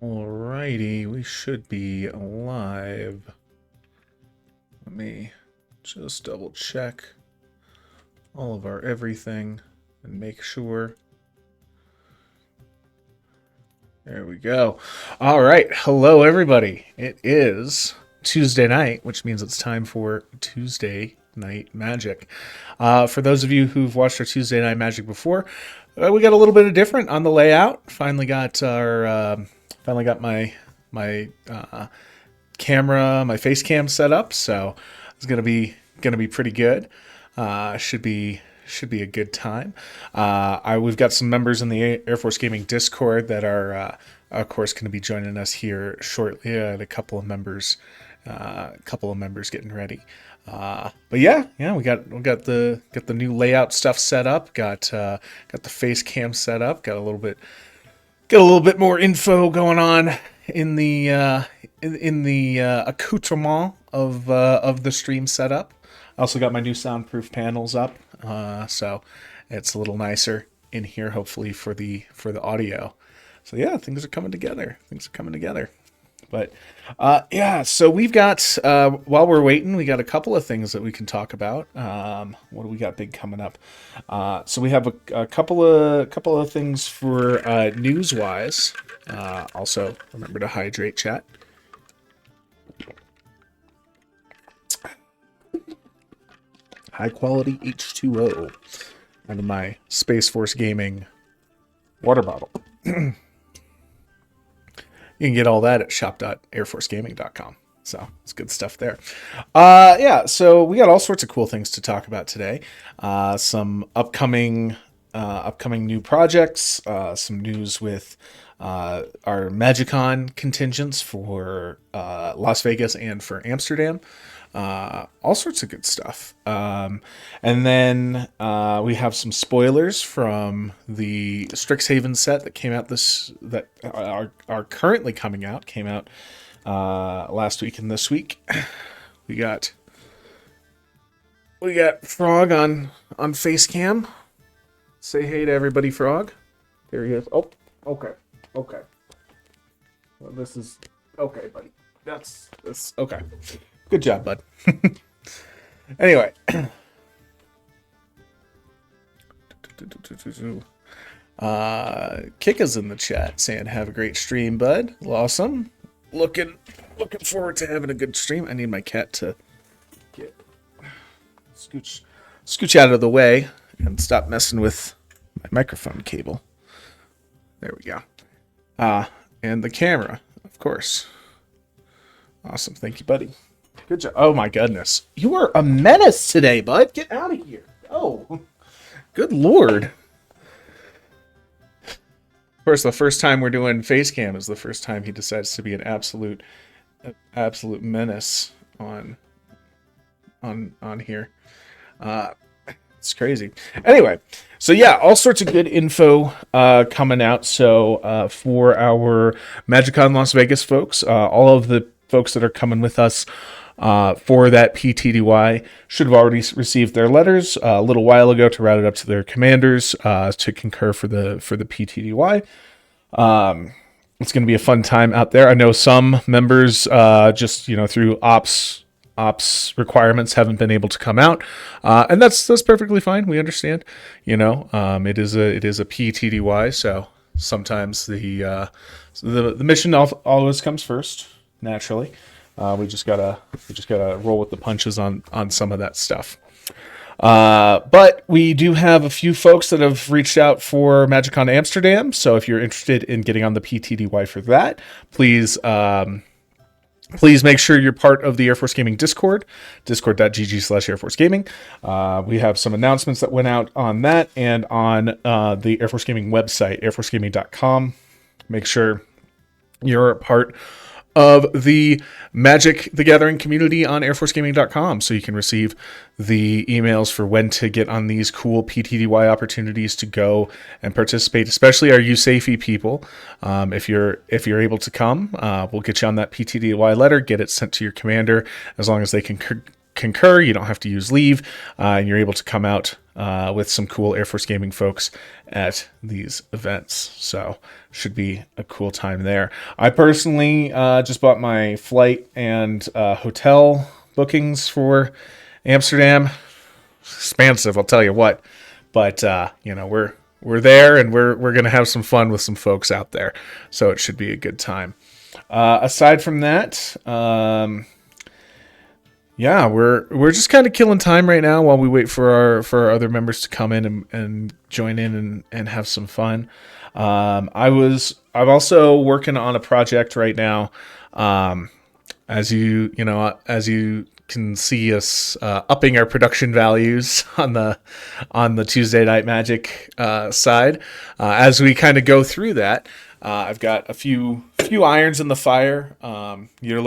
Alrighty, we should be live. Let me just double check all of our everything and make sure. There we go. All right, hello everybody. It is Tuesday night, which means it's time for Tuesday Night Magic. For those of you who've watched our Tuesday Night Magic before, we got a little bit of different on the layout. Finally got my camera, my face cam set up, so it's gonna be pretty good. Should be a good time. We've got some members in the Air Force Gaming Discord that are, of course, going to be joining us here shortly. A couple of members getting ready. But yeah, we got the new layout stuff set up. Got the face cam set up. Got a little bit more info going on in the accoutrement of the stream setup. I also got my new soundproof panels up, so it's a little nicer in here, hopefully for the audio. So yeah, things are coming together. But so we've got while we're waiting, we got a couple of things that we can talk about. What do we got big coming up? So we have a couple of things for news wise. Also, remember to hydrate, chat. High quality H2O out of my Space Force Gaming water bottle. You can get all that at shop.airforcegaming.com. So it's good stuff there. So we got all sorts of cool things to talk about today. Some upcoming new projects, some news with our MagicCon contingents for Las Vegas and for Amsterdam. All sorts of good stuff. And then we have some spoilers from the Strixhaven set that came out that are currently coming out. Came out last week and this week. We got Frog on Facecam. Say hey to everybody, Frog. There he is. Oh, okay. Well, this is okay, buddy. That's okay. Good job, bud. Anyway. Kika's in the chat saying, have a great stream, bud. Awesome. Looking forward to having a good stream. I need my cat to scooch out of the way and stop messing with my microphone cable. There we go. And the camera, of course. Awesome. Thank you, buddy. Good job. Oh my goodness. You are a menace today, bud. Get out of here. Oh, good Lord. Of course, the first time we're doing face cam is the first time he decides to be an absolute menace on here. It's crazy. Anyway, so yeah, all sorts of good info coming out. So for our MagicCon Las Vegas folks, all of the folks that are coming with us for that PTDY should have already received their letters a little while ago to route it up to their commanders to concur for the PTDY. It's going to be a fun time out there. I know some members just through ops requirements haven't been able to come out, and that's perfectly fine. We understand. It is a PTDY, so sometimes the mission always comes first. Naturally, we just gotta roll with the punches on some of that stuff. But we do have a few folks that have reached out for MagicCon Amsterdam. So if you're interested in getting on the PTDY for that, please make sure you're part of the Air Force Gaming Discord, discord.gg/Air Force Gaming. We have some announcements that went out on that and on the Air Force Gaming website, airforcegaming.com. Make sure you're a part of the Magic the Gathering community on airforcegaming.com, so you can receive the emails for when to get on these cool PTDY opportunities to go and participate, especially our USAF people. If you're able to come, we'll get you on that PTDY letter, get it sent to your commander, as long as they concur. You don't have to use leave, and you're able to come out with some cool Air Force Gaming folks at these events. So should be a cool time there. I personally just bought my flight and hotel bookings for Amsterdam. Expansive, I'll tell you what. But we're there, and we're gonna have some fun with some folks out there. So it should be a good time. Aside from that, we're just kind of killing time right now while we wait for our other members to come in and join in and have some fun. I'm also working on a project right now. As you can see us upping our production values on the Tuesday Night Magic side. As we kind of go through that, I've got a few irons in the fire. We're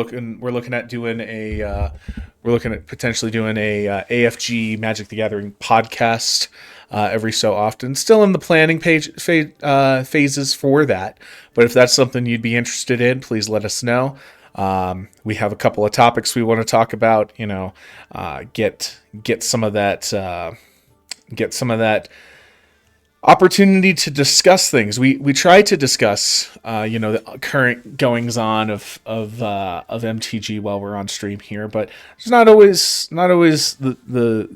looking at potentially doing a AFG Magic the Gathering podcast every so often. Still in the planning phases for that, but if that's something you'd be interested in, please let us know. We have a couple of topics we want to talk about. Get some of that opportunity to discuss things. We try to discuss the current goings on of MTG while we're on stream here, but it's not always the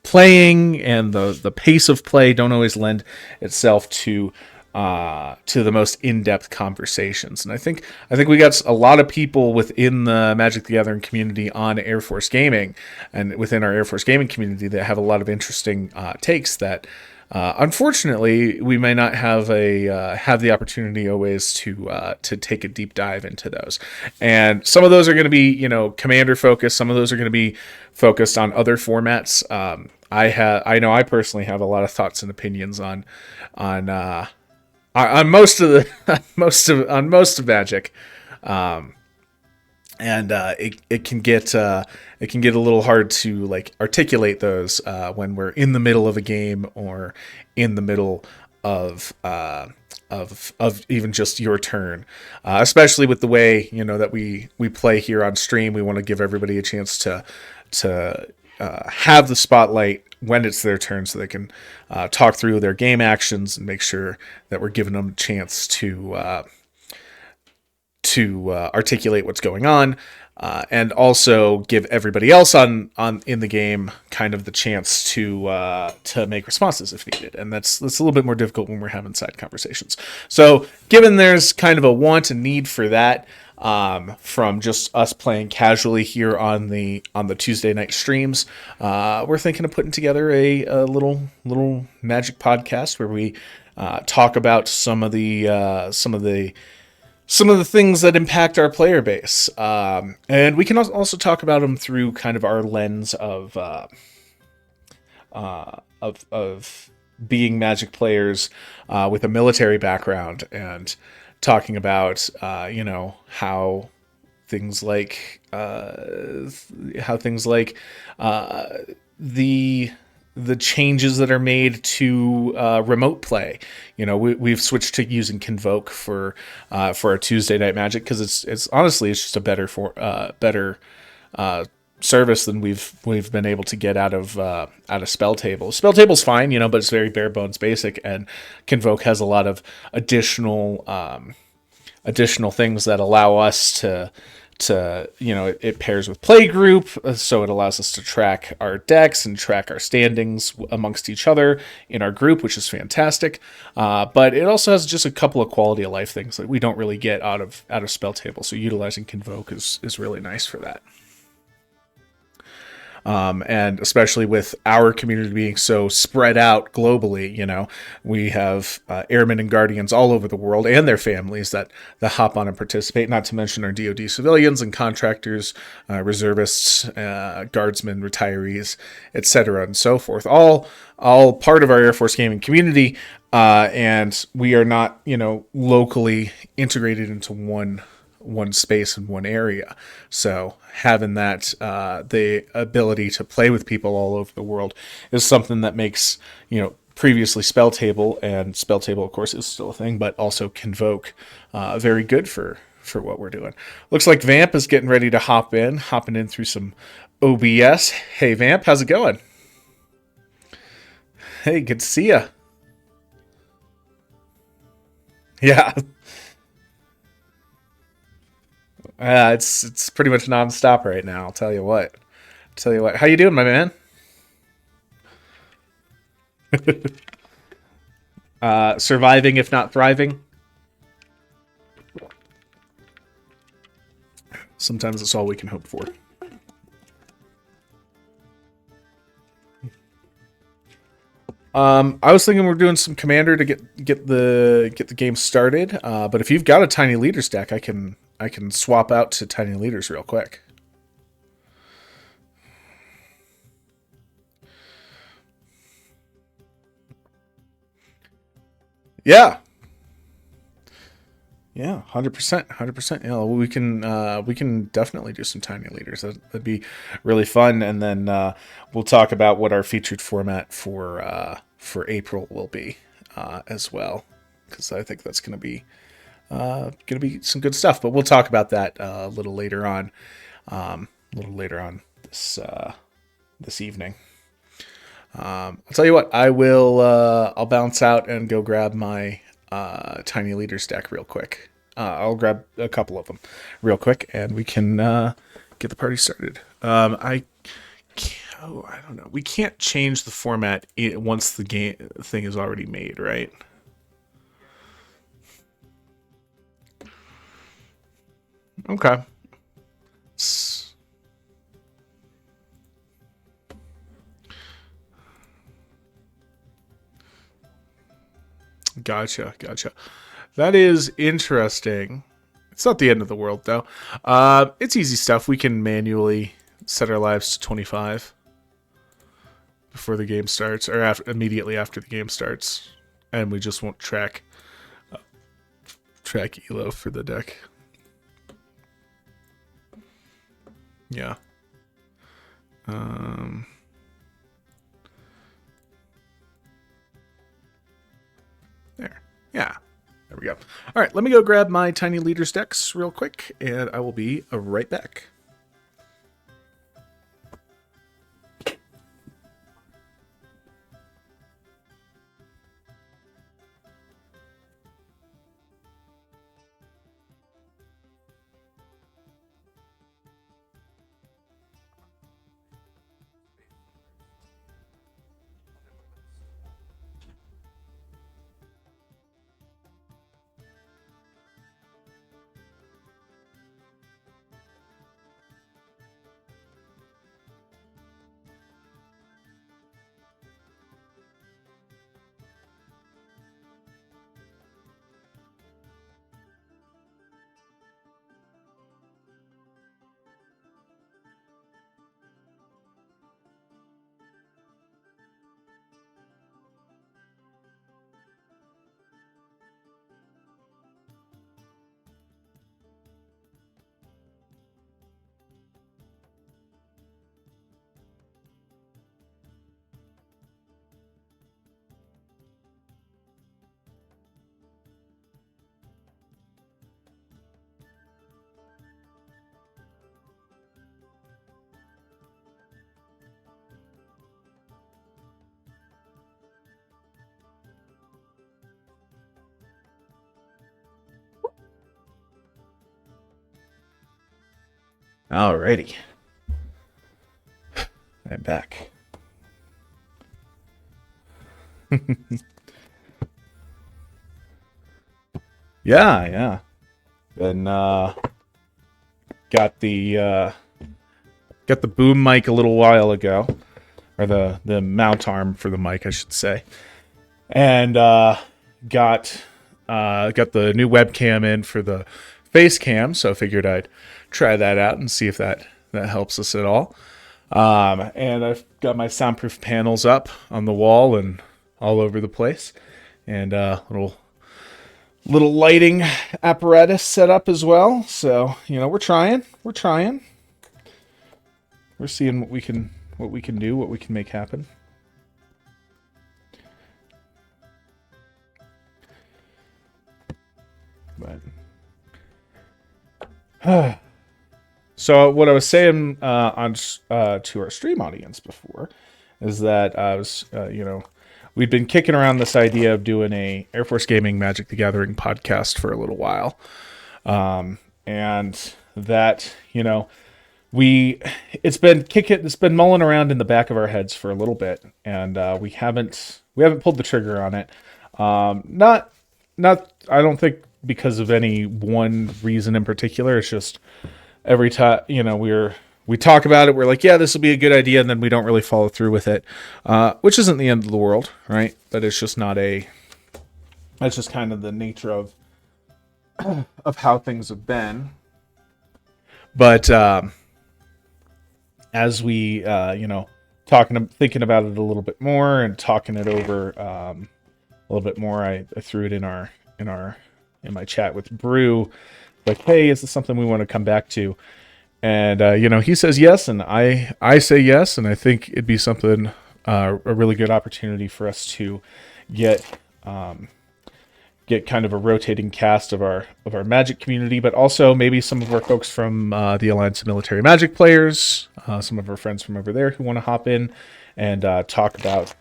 playing and the pace of play don't always lend itself to the most in-depth conversations. And I think we got a lot of people within the Magic the Gathering community on Air Force Gaming and within our Air Force Gaming community that have a lot of interesting takes that unfortunately we may not have the opportunity always to take a deep dive into those. And some of those are going to be commander focused. Some of those are going to be focused on other formats. I know I personally have a lot of thoughts and opinions on most of Magic, and it can get a little hard to articulate those when we're in the middle of a game or in the middle of even just your turn, especially with the way that we play here on stream. We want to give everybody a chance to have the spotlight when it's their turn, so they can talk through their game actions and make sure that we're giving them a chance to articulate what's going on, and also give everybody else in the game kind of the chance to make responses if needed. And that's a little bit more difficult when we're having side conversations. So given there's kind of a want and need for that, from just us playing casually here on the Tuesday night streams, we're thinking of putting together a little Magic podcast where we talk about some of the things that impact our player base, and we can also talk about them through kind of our lens of being Magic players with a military background, and talking about how things like the changes that are made to remote play. We've switched to using Convoke for our Tuesday Night Magic because it's honestly just a better service than we've been able to get out of Spell Table. Spell Table's fine, but it's very bare bones basic, and Convoke has a lot of additional things that allow us to it pairs with Playgroup, so it allows us to track our decks and track our standings amongst each other in our group, which is fantastic. But it also has just a couple of quality of life things that we don't really get out of Spell Table. So utilizing Convoke is really nice for that. And especially with our community being so spread out globally, we have airmen and guardians all over the world and their families that hop on and participate, not to mention our DoD civilians and contractors, reservists, guardsmen, retirees, etc., and so forth, all part of our Air Force Gaming community, and we are not, locally integrated into one space in one area. So having that the ability to play with people all over the world is something that makes previously Spell Table, and Spell Table of course is still a thing, but also Convoke very good for for what we're doing. Looks like Vamp is getting ready to hopping in through some OBS. Hey Vamp, how's it going? Hey, good to see ya. Yeah, it's pretty much nonstop right now. I'll tell you what. Tell you what. How you doing, my man? Surviving, if not thriving. Sometimes it's all we can hope for. I was thinking we're doing some commander to get the game started. But if you've got a tiny leaders deck, I can swap out to tiny leaders real quick. Yeah. Yeah, 100%, 100%. Yeah, we can definitely do some tiny leaders. That'd be really fun. And then we'll talk about what our featured format for April will be as well, because I think that's gonna be some good stuff. But we'll talk about that a little later on, this evening. I'll tell you what. I'll bounce out and go grab my tiny leaders deck real quick. I'll grab a couple of them real quick, and we can get the party started. I don't know. We can't change the format once the game thing is already made, right? Okay. Gotcha. That is interesting. It's not the end of the world, though. It's easy stuff. We can manually set our lives to 25 before the game starts, or immediately after the game starts, and we just won't track elo for the deck. Yeah. There. Yeah. There we go. All right, let me go grab my tiny leaders decks real quick, and I will be right back. Alrighty. I'm back. Yeah. And got the boom mic a little while ago, or the mount arm for the mic, I should say, and got the new webcam in for the face cam. So I figured I'd try that out and see if that helps us at all. And I've got my soundproof panels up on the wall and all over the place, and little lighting apparatus set up as well. So we're trying. We're seeing what we can do, what we can make happen. But So what I was saying to our stream audience before is that I was, we'd been kicking around this idea of doing a Air Force Gaming Magic the Gathering podcast for a little while, and that we it's been mulling around in the back of our heads for a little bit, and we haven't pulled the trigger on it. Not I don't think because of any one reason in particular. It's just every time we talk about it, we're like, yeah, this will be a good idea, and then we don't really follow through with it, which isn't the end of the world, right? But it's just not a. That's just kind of the nature of how things have been. But as we thinking about it a little bit more and talking it over a little bit more, I threw it in my chat with Brew, like, hey, is this something we want to come back to? And he says yes, and I say yes, and I think it'd be something a really good opportunity for us to get kind of a rotating cast of our Magic community, but also maybe some of our folks from the Alliance of Military Magic players, some of our friends from over there who want to hop in and talk about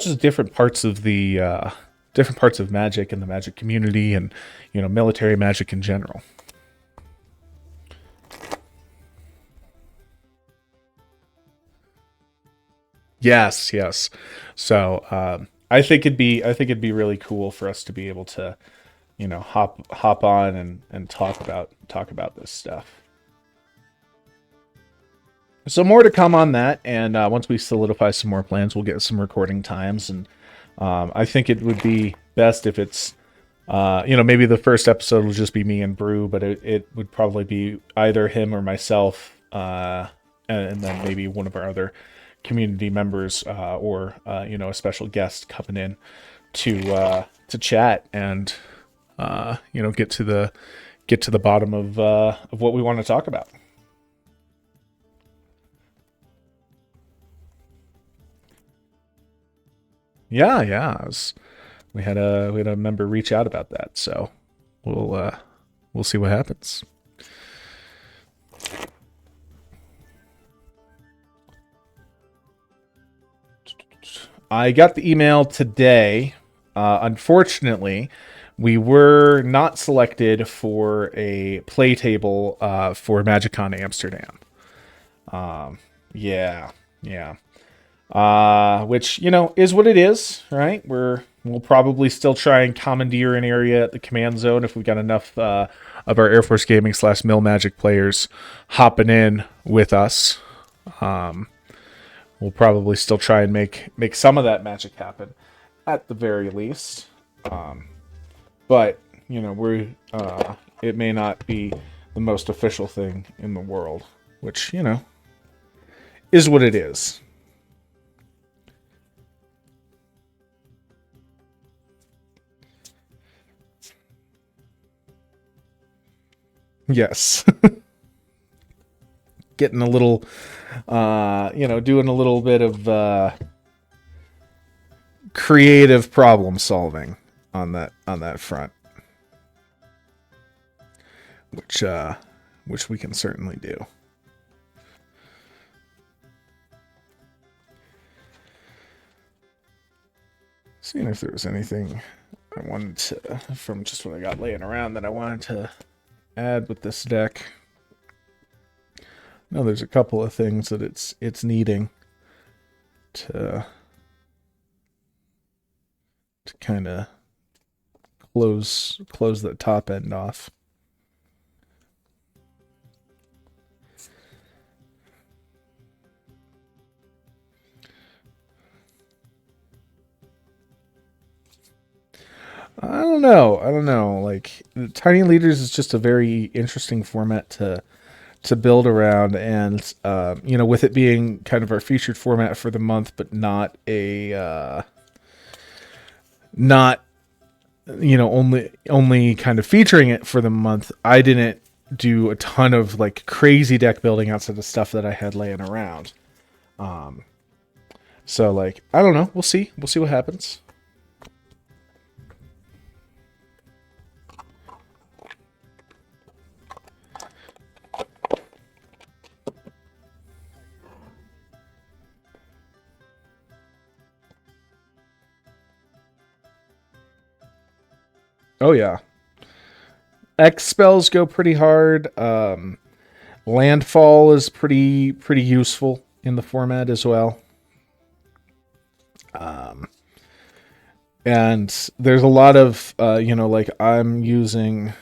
just different parts of Magic and the Magic community, and military Magic in general. Yes. So I think it'd be really cool for us to be able to, hop on and talk about this stuff. So more to come on that, and once we solidify some more plans, we'll get some recording times, and I think it would be best if it's, maybe the first episode will just be me and Brew, but it would probably be either him or myself, and then maybe one of our other community members, or a special guest coming in to chat and get to the bottom of what we want to talk about. Yeah. We had a member reach out about that, so we'll see what happens. I got the email today. Unfortunately, we were not selected for a play table for MagicCon Amsterdam. Yeah. Which is what it is, right? We'll probably still try and commandeer an area at the command zone if we've got enough of our Air Force Gaming / Mill Magic players hopping in with us. We'll probably still try and make some of that magic happen, at the very least. But it may not be the most official thing in the world, which is what it is. Yes. Getting a little, doing a little bit of creative problem solving on that front, which we can certainly do. Seeing if there was anything I wanted to, from just what I got laying around, that I wanted to add with this deck. No, there's a couple of things that it's needing to kind of close the top end off. I don't know. Like, Tiny Leaders is just a very interesting format to build around, and with it being kind of our featured format for the month, but not only kind of featuring it for the month. I didn't do a ton of like crazy deck building outside the stuff that I had laying around. So like, I don't know. We'll see what happens. Oh yeah. X spells go pretty hard. Landfall is pretty useful in the format as well. And there's a lot of like I'm using.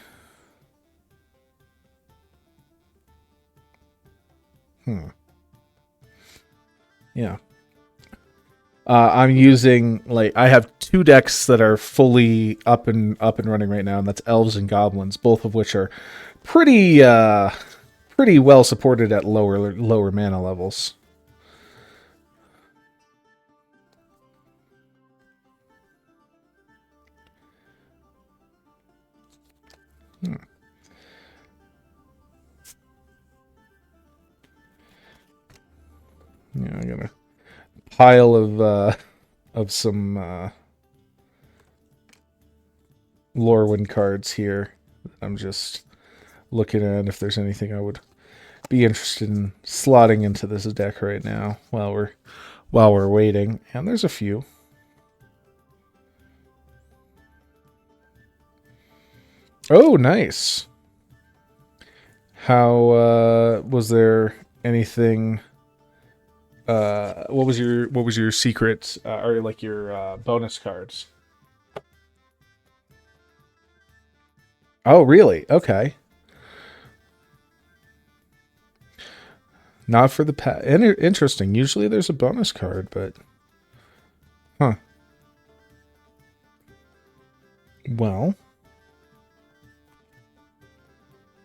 Yeah. I'm using like I have two decks that are fully up and running right now, and that's elves and goblins, both of which are pretty pretty well supported at lower mana levels. Yeah, I got a pile of some Lorwyn cards here. I'm just looking at if there's anything I would be interested in slotting into this deck right now while we're waiting. And there's a few. Oh, nice. How was there anything? What was your secret or like your bonus cards? Oh, really? Okay. Not for the interesting. Usually there's a bonus card, but huh. Well,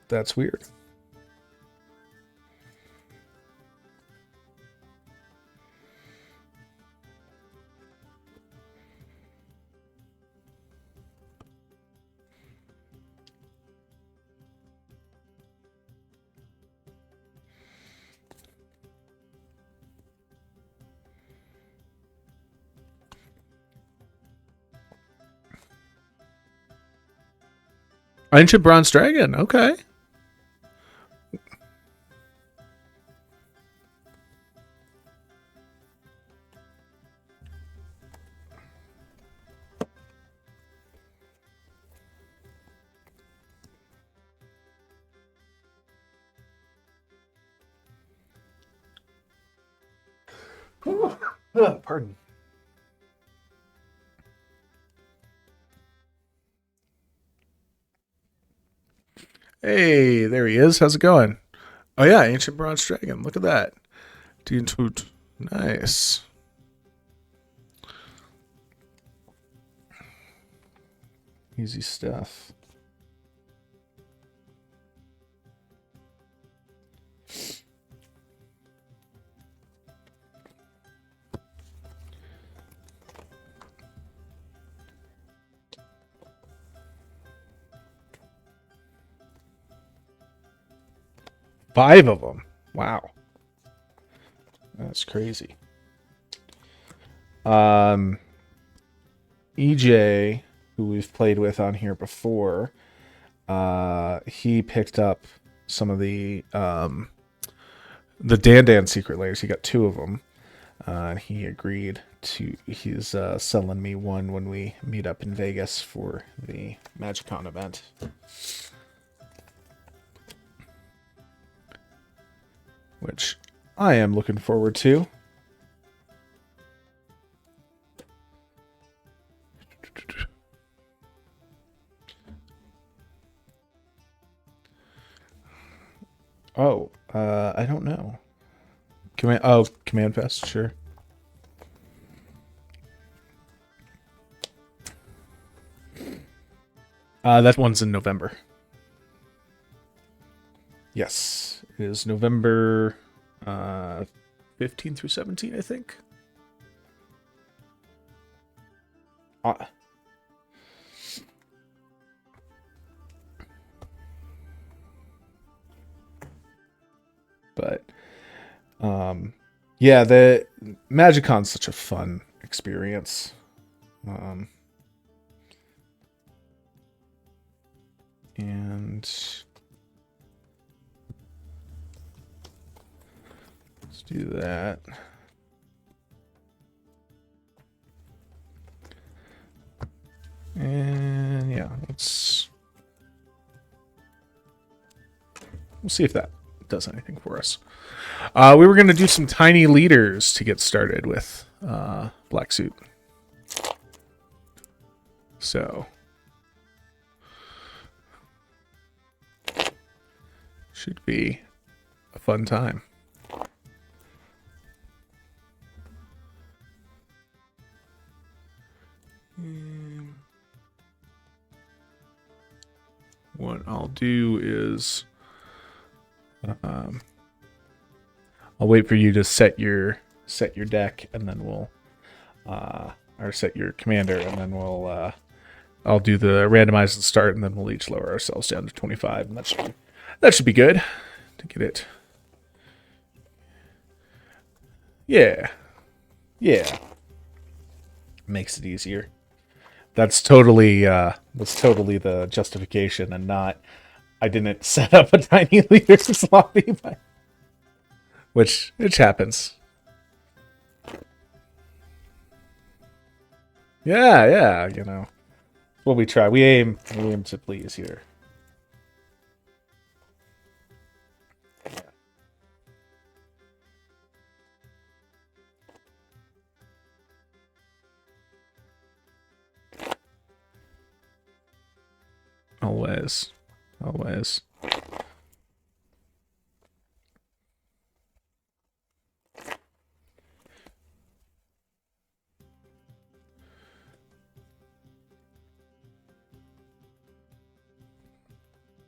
that's weird. Ancient Bronze Dragon. Okay. Pardon. Hey, there he is. How's it going? Oh yeah, Ancient Bronze Dragon. Look at that. Dean Toot. Nice. Easy stuff. Five of them. Wow. That's crazy. EJ, who we've played with on here before, he picked up some of the Dan secret layers. He got two of them. And he agreed to. He's selling me one when we meet up in Vegas for the MagicCon event. Which I am looking forward to. Oh, I don't know. Command Fest, sure. That one's in November. Yes, it is November 15 through 17, I think. Uh, but yeah, the MagicCon's such a fun experience. And let's do that. And yeah, yeah. We'll see if that does anything for us. We were going to do some tiny leaders to get started with Black Suit. So should be a fun time. What I'll do is I'll wait for you to set your deck, and then we'll or set your commander, and then we'll I'll do the randomize and start, and then we'll each lower ourselves down to 25, and that should be good to get it. Yeah. Makes it easier. That's totally the justification, and not I didn't set up a tiny leaders lobby, which happens. Yeah, you know. What we try. We aim to please here. Always.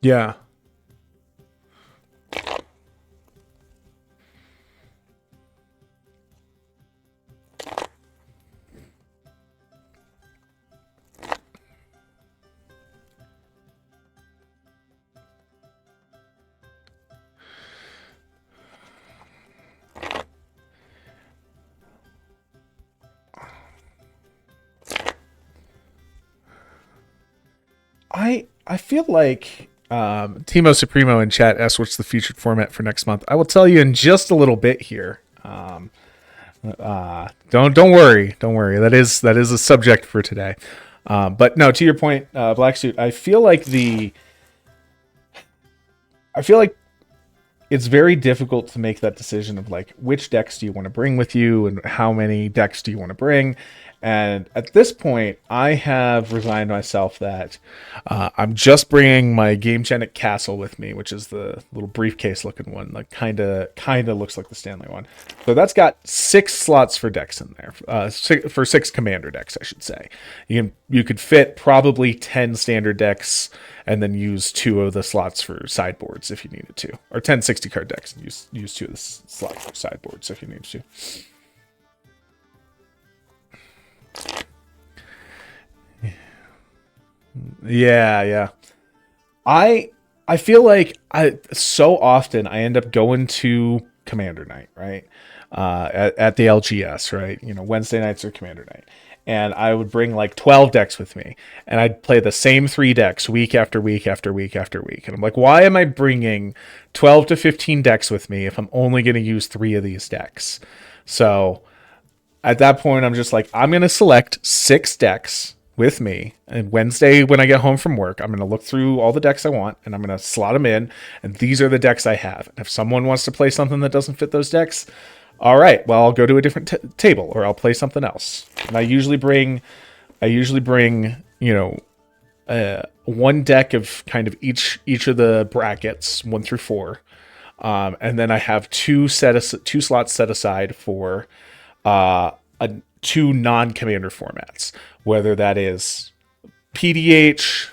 Yeah. I feel like Timo Supremo in chat asked what's the featured format for next month. I will tell you in just a little bit here. Don't worry. That is a subject for today. But no, to your point, Black Suit, I feel like it's very difficult to make that decision of like which decks do you want to bring with you and how many decks do you want to bring. And at this point, I have resigned myself that I'm just bringing my Game-Genic Castle with me, which is the little briefcase-looking one, like kind of looks like the Stanley one. So that's got 6 slots for decks in there, for 6 commander decks, I should say. You could fit probably 10 standard decks, and then use 2 of the slots for sideboards if you needed to, or 10 60-card decks and use 2 of the slots for sideboards if you needed to. Yeah. I feel like so often I end up going to Commander Night, right? At the LGS, right? You know, Wednesday nights are Commander Night. And I would bring like 12 decks with me, and I'd play the same 3 decks week after week after week after week. And I'm like, why am I bringing 12 to 15 decks with me if I'm only going to use 3 of these decks? So at that point, I'm just like, I'm going to select 6 decks with me. And Wednesday, when I get home from work, I'm going to look through all the decks I want, and I'm going to slot them in. And these are the decks I have. And if someone wants to play something that doesn't fit those decks, all right, well, I'll go to a different table, or I'll play something else. And I usually bring, you know, 1 deck of kind of each of the brackets, 1 through 4. And then I have 2 slots set aside for 2 non-commander formats, whether that is PDH.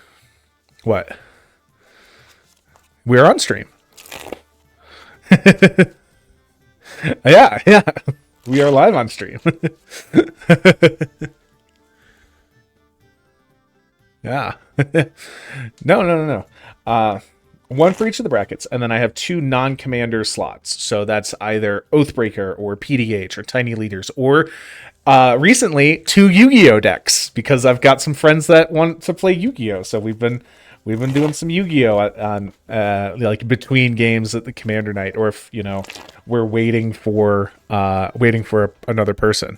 What? We're on stream. Yeah. We are live on stream. Yeah. No. 1 for each of the brackets, and then I have 2 non-commander slots. So that's either Oathbreaker or PDH or Tiny Leaders, or recently 2 Yu-Gi-Oh decks, because I've got some friends that want to play Yu-Gi-Oh. So we've been doing some Yu-Gi-Oh on like between games at the Commander Night, or if you know we're waiting for another person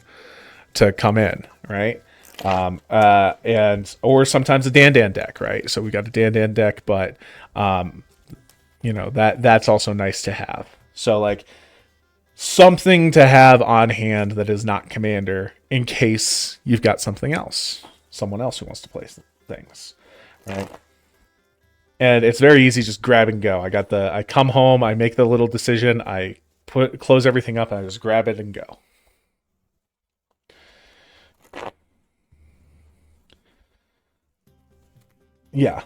to come in, right? And or sometimes a Dan deck, right? So we got a Dan deck, but that's also nice to have. So like something to have on hand that is not commander in case you've got someone else who wants to play things, right? And it's very easy, just grab and go. I come home, I make the little decision, I close everything up, and I just grab it and go. Yeah.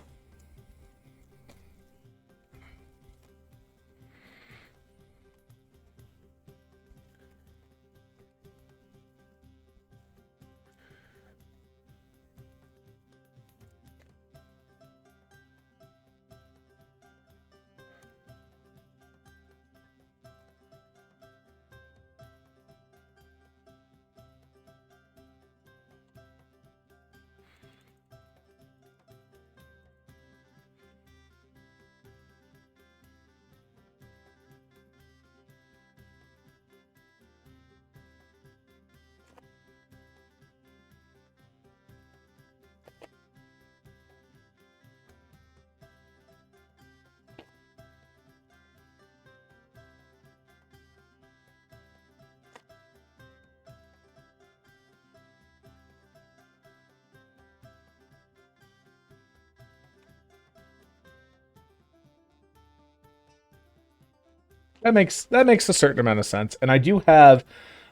That makes a certain amount of sense. And I do have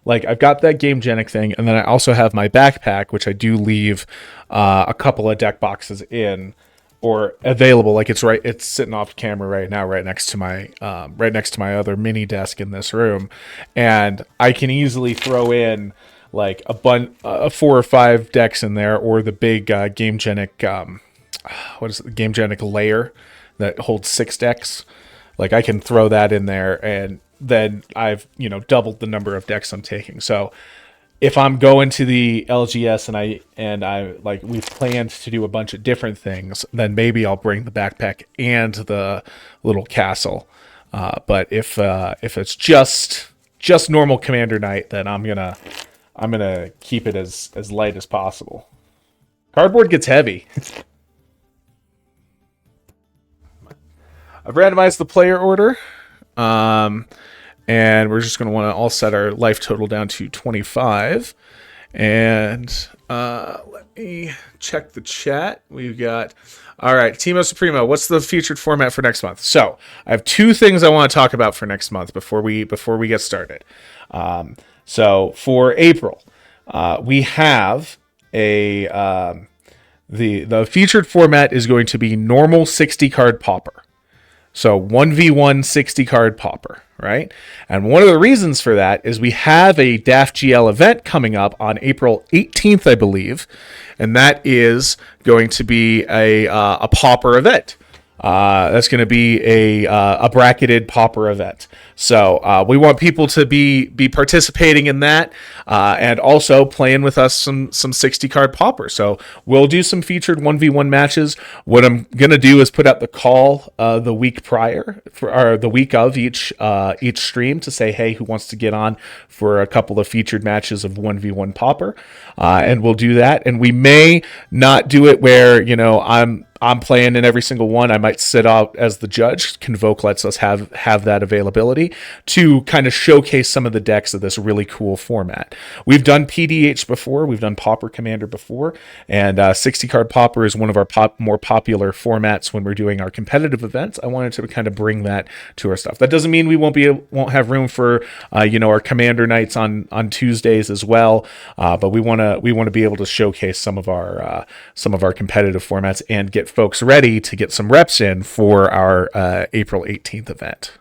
like I've got that game genic thing, and then I also have my backpack, which I do leave a couple of deck boxes in or available. Like it's sitting off camera right now, right next to my other mini desk in this room, and I can easily throw in like four or five decks in there, or the big game genic what is it, the game genic layer that holds 6 decks. Like I can throw that in there, and then I've doubled the number of decks I'm taking. So if I'm going to the LGS and I like we've planned to do a bunch of different things, then maybe I'll bring the backpack and the little castle. But if it's just normal commander night, then I'm gonna keep it as light as possible. Cardboard gets heavy. I've randomized the player order. And we're just going to want to all set our life total down to 25. And let me check the chat. We've got, all right, Timo Supremo, what's the featured format for next month? So I have 2 things I want to talk about for next month before we get started. So for April, we have the featured format is going to be normal 60 card pauper. So 1v1 60 card pauper, right? And one of the reasons for that is we have a DAF GL event coming up on April 18th, I believe, and that is going to be a pauper event. That's going to be a bracketed pauper event. So we want people to be participating in that and also playing with us some 60 card pauper. So we'll do some featured 1v1 matches. What I'm going to do is put out the call the week prior or the week of each stream to say, hey, who wants to get on for a couple of featured matches of 1v1 pauper, and we'll do that. And we may not do it where I'm playing in every single one. I might sit out as the judge. Convoke lets us have that availability to kind of showcase some of the decks of this really cool format. We've done PDH before. We've done Pauper Commander before. And 60 card Pauper is one of our more popular formats when we're doing our competitive events. I wanted to kind of bring that to our stuff. That doesn't mean we won't have room for our Commander nights on Tuesdays as well. But we want to be able to showcase some of our competitive formats and get folks ready to get some reps in for our April 18th event.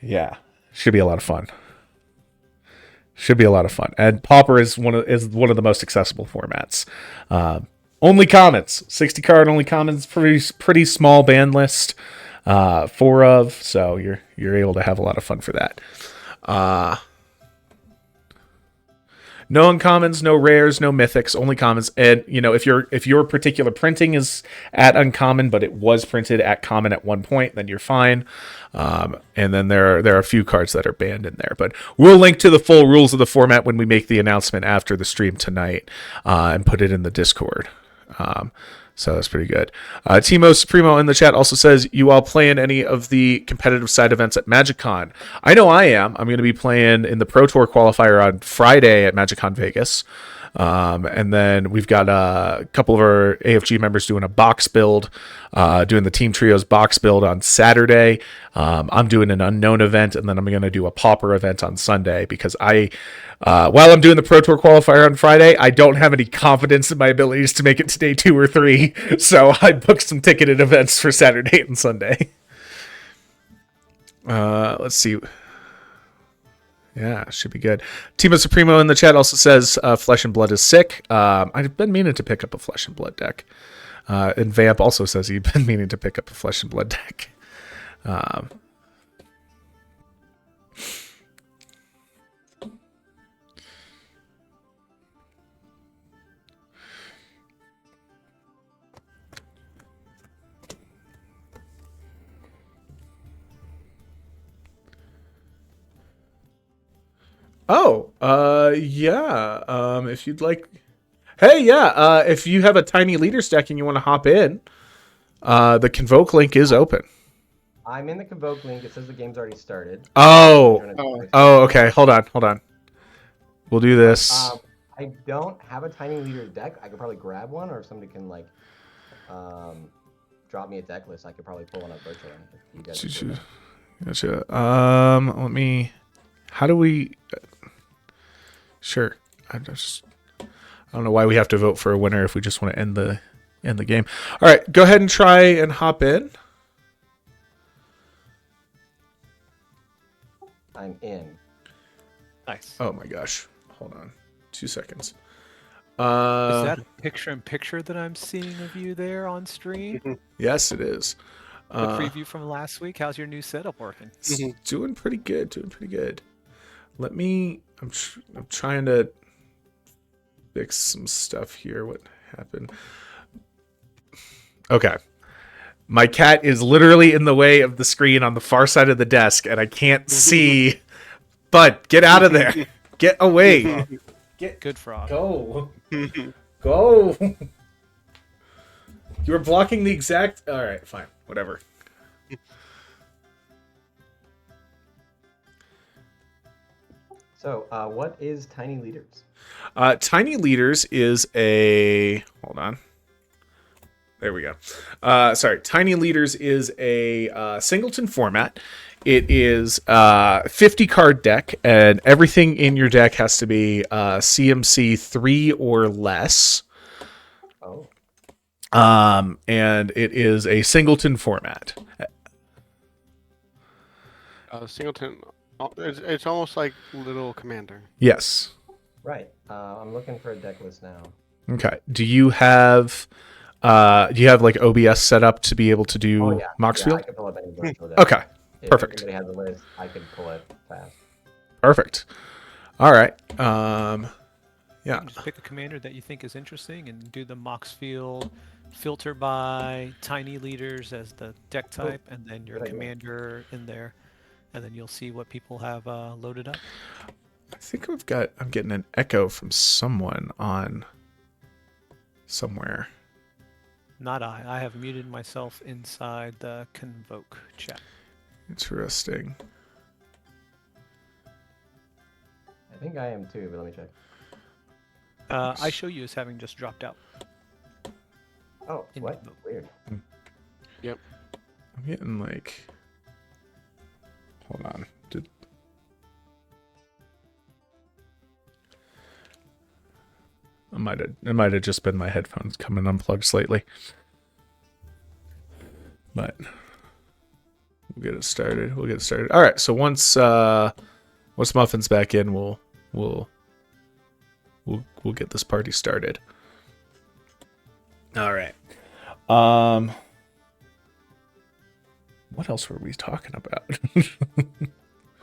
Yeah, should be a lot of fun. And Pauper is one of the most accessible formats. Only commons, 60 card only commons, pretty small ban list, 4 of, so you're able to have a lot of fun for that. No uncommons, no rares, no mythics, only commons. And if your particular printing is at uncommon, but it was printed at common at one point, then you're fine. And then there are a few cards that are banned in there. But we'll link to the full rules of the format when we make the announcement after the stream tonight, and put it in the Discord. So that's pretty good. Timo Supremo in the chat also says, you all playing any of the competitive side events at MagicCon? I know I am. I'm going to be playing in the Pro Tour qualifier on Friday at MagicCon Vegas. And then we've got a couple of our AFG members doing a box build, doing the Team Trios box build on Saturday. I'm doing an unknown event, and then I'm going to do a pauper event on Sunday because while I'm doing the Pro Tour qualifier on Friday, I don't have any confidence in my abilities to make it to day 2 or 3. So I booked some ticketed events for Saturday and Sunday. Let's see. Yeah, should be good. Timo Supremo in the chat also says Flesh and Blood is sick. I've been meaning to pick up a Flesh and Blood deck. And Vamp also says he's been meaning to pick up a Flesh and Blood deck. Yeah. If you'd like, hey, yeah. If you have a Tiny Leaders deck and you want to hop in, the Convoke link is open. I'm in the Convoke link. It says the game's already started. Okay. Hold on. We'll do this. I don't have a Tiny Leaders deck. I could probably grab one, or if somebody can drop me a deck list, I could probably pull one up virtually. If you guys Gotcha. Let me. How do we? Sure. I don't know why we have to vote for a winner if we just want to end the game. All right, go ahead and try and hop in. I'm in. Nice. Oh my gosh. Hold on. 2 seconds. Is that a picture-in-picture that I'm seeing of you there on stream? Yes, it is. The preview from last week. How's your new setup working? It's doing pretty good. Let me. I'm trying to fix some stuff here. What happened? Okay. My cat is literally in the way of the screen on the far side of the desk, and I can't see. But get out of there. Get away. Good frog. Go. Go. You were blocking the exact. All right, fine. Whatever. So, what is Tiny Leaders? Tiny Leaders is a. Hold on. There we go. Sorry. Tiny Leaders is a singleton format. It is 50 card deck, and everything in your deck has to be CMC 3 or less. Oh. And it is a singleton format. Singleton. It's almost like Little Commander. Yes. Right. I'm looking for a deck list now. Okay. Do you have like OBS set up to be able to do Moxfield? Yeah, I can pull up any virtual deck. Okay. If Perfect. anybody has a list, I can pull it fast. Perfect. All right. You can just pick a commander that you think is interesting and do the Moxfield, filter by Tiny Leaders as the deck type, and then your commander in there, and then you'll see what people have loaded up. I think I'm getting an echo from someone on somewhere. Not I. I have muted myself inside the Convoke chat. Interesting. I think I am too, but let me check. I show you as having just dropped out. Oh, what? Weird. Yep. I'm getting like. Hold on. It might have just been my headphones coming unplugged slightly. But we'll get it started. All right. So once Muffin's back in, we'll get this party started. All right. What else were we talking about?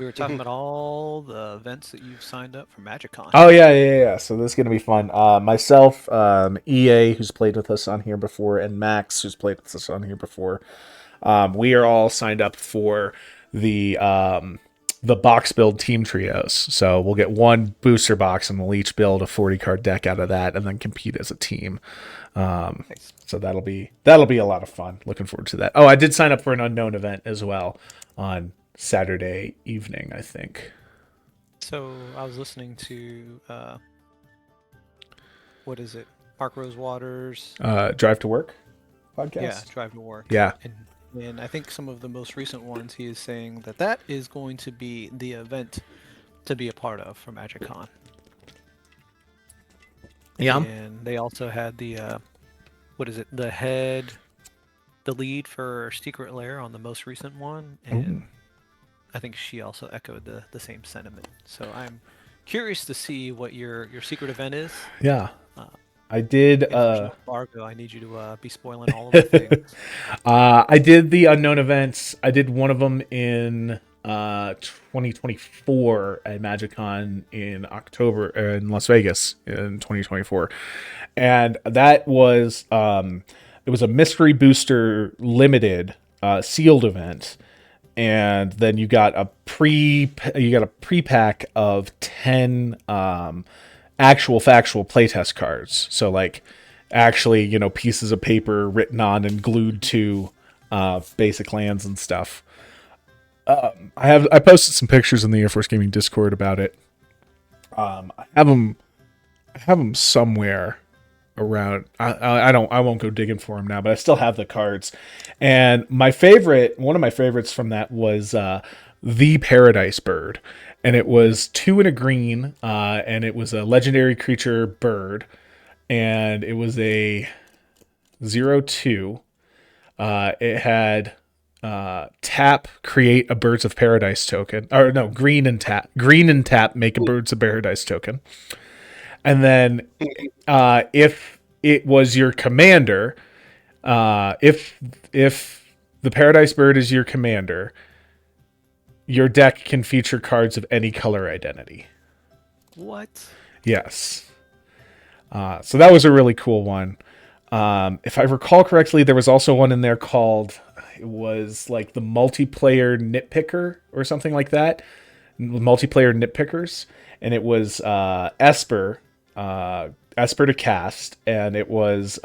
We were talking about all the events that you've signed up for MagicCon. Oh yeah. So this is gonna be fun. Myself, EA, who's played with us on here before, and Max, who's played with us on here before. We are all signed up for the box build team trios. So we'll get one booster box, and we'll each build a 40 card deck out of that, and then compete as a team. Nice. So that'll be a lot of fun. Looking forward to that. Oh, I did sign up for an unknown event as well on Saturday evening, I think. So I was listening to what is it? Mark Rosewater's Drive to Work podcast. yeah, Drive to Work. Yeah. And I think some of the most recent ones, he is saying that is going to be the event to be a part of for MagicCon. Yeah. And they also had the the lead for Secret Lair on the most recent one, and I think she also echoed the same sentiment. So I'm curious to see what your secret event is. Yeah. I did. If there's no embargo, I need you to be spoiling all of the things. I did the unknown events. I did one of them in 2024 at MagicCon in October in Las Vegas in 2024, and that was it was a mystery booster limited sealed event, and then you got a pre-pack of 10 actual factual playtest cards. So like actually, pieces of paper written on and glued to basic lands and stuff. I posted some pictures in the Air Force Gaming Discord about it. I have them somewhere around. I won't go digging for them now, but I still have the cards. And one of my favorites from that was the Paradise Bird. And it was 2 and a green, and it was a legendary creature bird, and it was a 0/2. It had tap, create a Birds of Paradise token, or no, green and tap, make a Birds of Paradise token, and then if it was your commander, if the Paradise Bird is your commander, your deck can feature cards of any color identity. What? Yes. So that was a really cool one. If I recall correctly, there was also one in there called, it was like the multiplayer nitpicker or something like that. Multiplayer nitpickers. And it was Esper to cast. And it was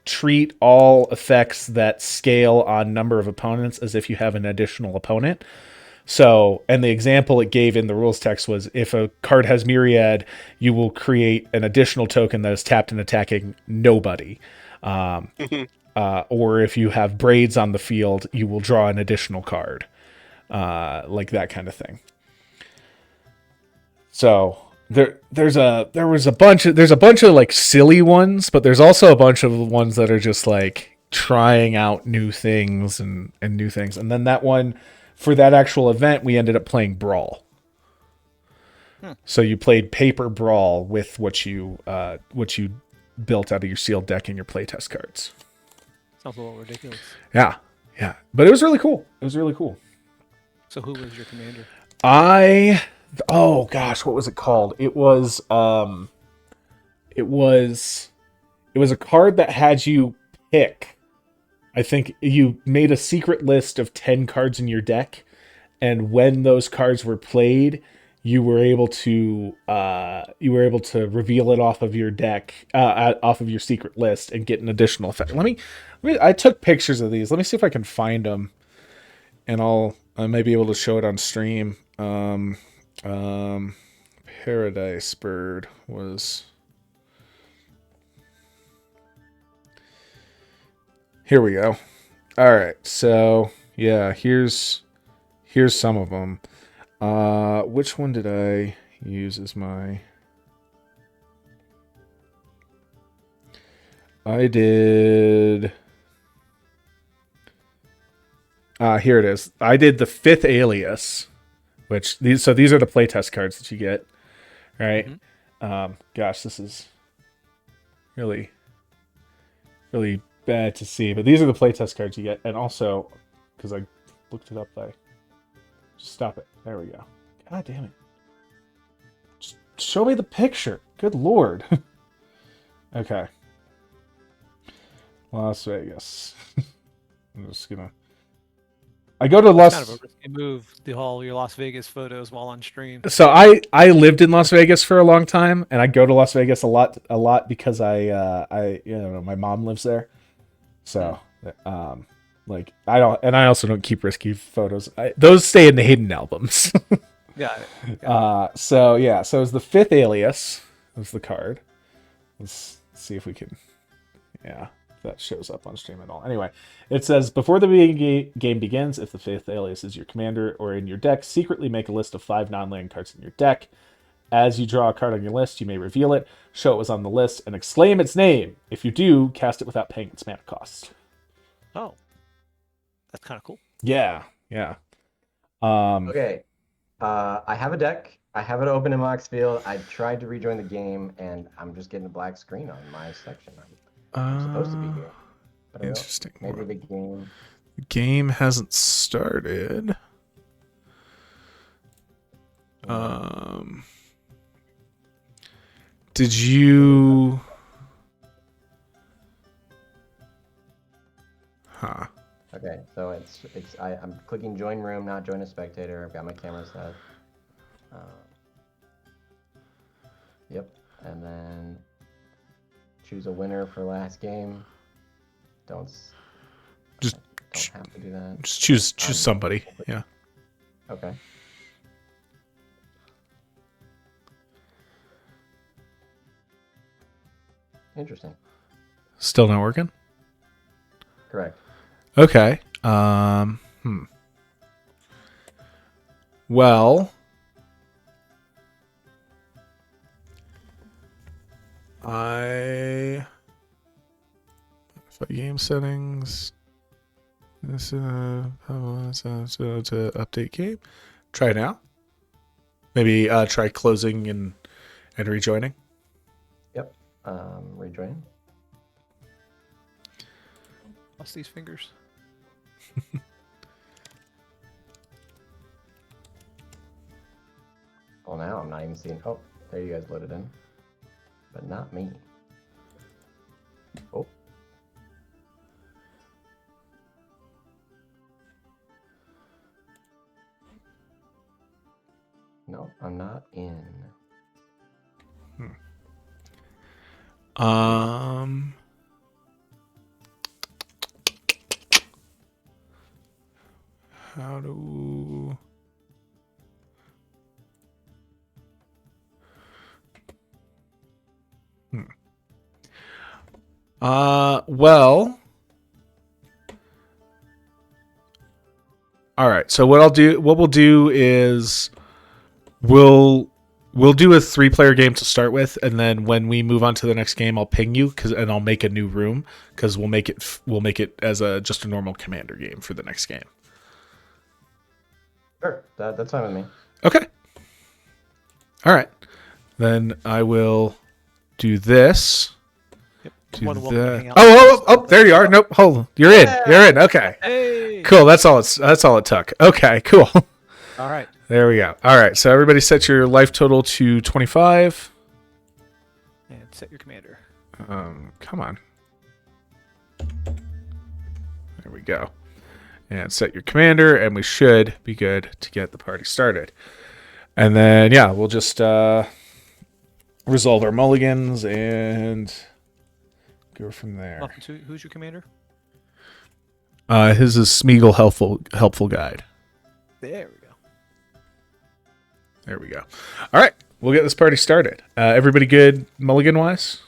treat all effects that scale on number of opponents as if you have an additional opponent. So, and the example it gave in the rules text was, if a card has Myriad, you will create an additional token that is tapped and attacking nobody. Or if you have Braids on the field, you will draw an additional card. Like that kind of thing. So there's a bunch of like silly ones, but there's also a bunch of ones that are just like trying out new things and new things. And then that one, for that actual event, we ended up playing Brawl. So you played paper Brawl with what you built out of your sealed deck and your playtest cards. Sounds a little ridiculous. Yeah. But it was really cool. So who was your commander? Oh gosh, what was it called? It was a card that had you pick. I think you made a secret list of 10 cards in your deck, and when those cards were played, you were able to reveal it off of your deck, off of your secret list, and get an additional effect. I took pictures of these. Let me see if I can find them, and I may be able to show it on stream. Paradise Bird was. Here we go. All right, so yeah, here's some of them. Which one did I use as my? I did. Here it is. I did the 5th Alias, which these are the playtest cards that you get, right? Mm-hmm. Gosh, this is really, really bad to see, but these are the playtest cards you get, and also because I looked it up by Stop it. There we go. God damn it. Just show me the picture. Good lord. Okay. Las Vegas. I'm just gonna. I go to Kind of a Las. risky move. The all your Las Vegas photos while on stream. So I lived in Las Vegas for a long time, and I go to Las Vegas a lot because I my mom lives there. So like I also don't keep risky photos. Those stay in the hidden albums. Got it. So it's the fifth alias. That's the card. Let's see if we can. Yeah, if that shows up on stream at all. Anyway, it says before the game begins, if the fifth alias is your commander or in your deck, secretly make a list of 5 non-land cards in your deck. As you draw a card on your list, you may reveal it, show it was on the list, and exclaim its name. If you do, cast it without paying its mana cost. Oh, that's kind of cool. Yeah. Okay. I have a deck. I have it open in Mox Field. I tried to rejoin the game, and I'm just getting a black screen on my section. I'm supposed to be here. But I don't know. Interesting. Maybe the game. The game hasn't started. Did you? Huh. Okay, so I'm clicking join room, not join a spectator. I've got my camera set. Yep, and then choose a winner for last game. Don't have to do that. Just choose somebody. Yeah. Okay. Interesting. Still not working? Correct. Okay. Well, game settings. This to update game. Try now. Maybe try closing and rejoining. Yep. Rejoin. Lost these fingers. Well, now I'm not even seeing. Oh, there you guys loaded in, but not me. Oh. No, I'm not in. How do... Well... All right. So what we'll do is we'll do a 3-player game to start with, and then when we move on to the next game, I'll ping you and I'll make a new room because we'll make it as just a normal commander game for the next game. Sure, that's fine with me. Okay. All right. Then I will do this. Yep. Do More than welcome to hang that. out. Oh! There you are. Nope. Hold on. You're in. You're in. Okay. Hey. Cool. That's all it took. Okay. Cool. All right. There we go. All right. So everybody set your life total to 25. And set your commander. Come on. There we go. And set your commander, and we should be good to get the party started. And then, yeah, we'll just resolve our mulligans and go from there. Welcome to who's your commander? His is Smeagol helpful guide. There we go. There we go. All right, we'll get this party started. Everybody good mulligan wise?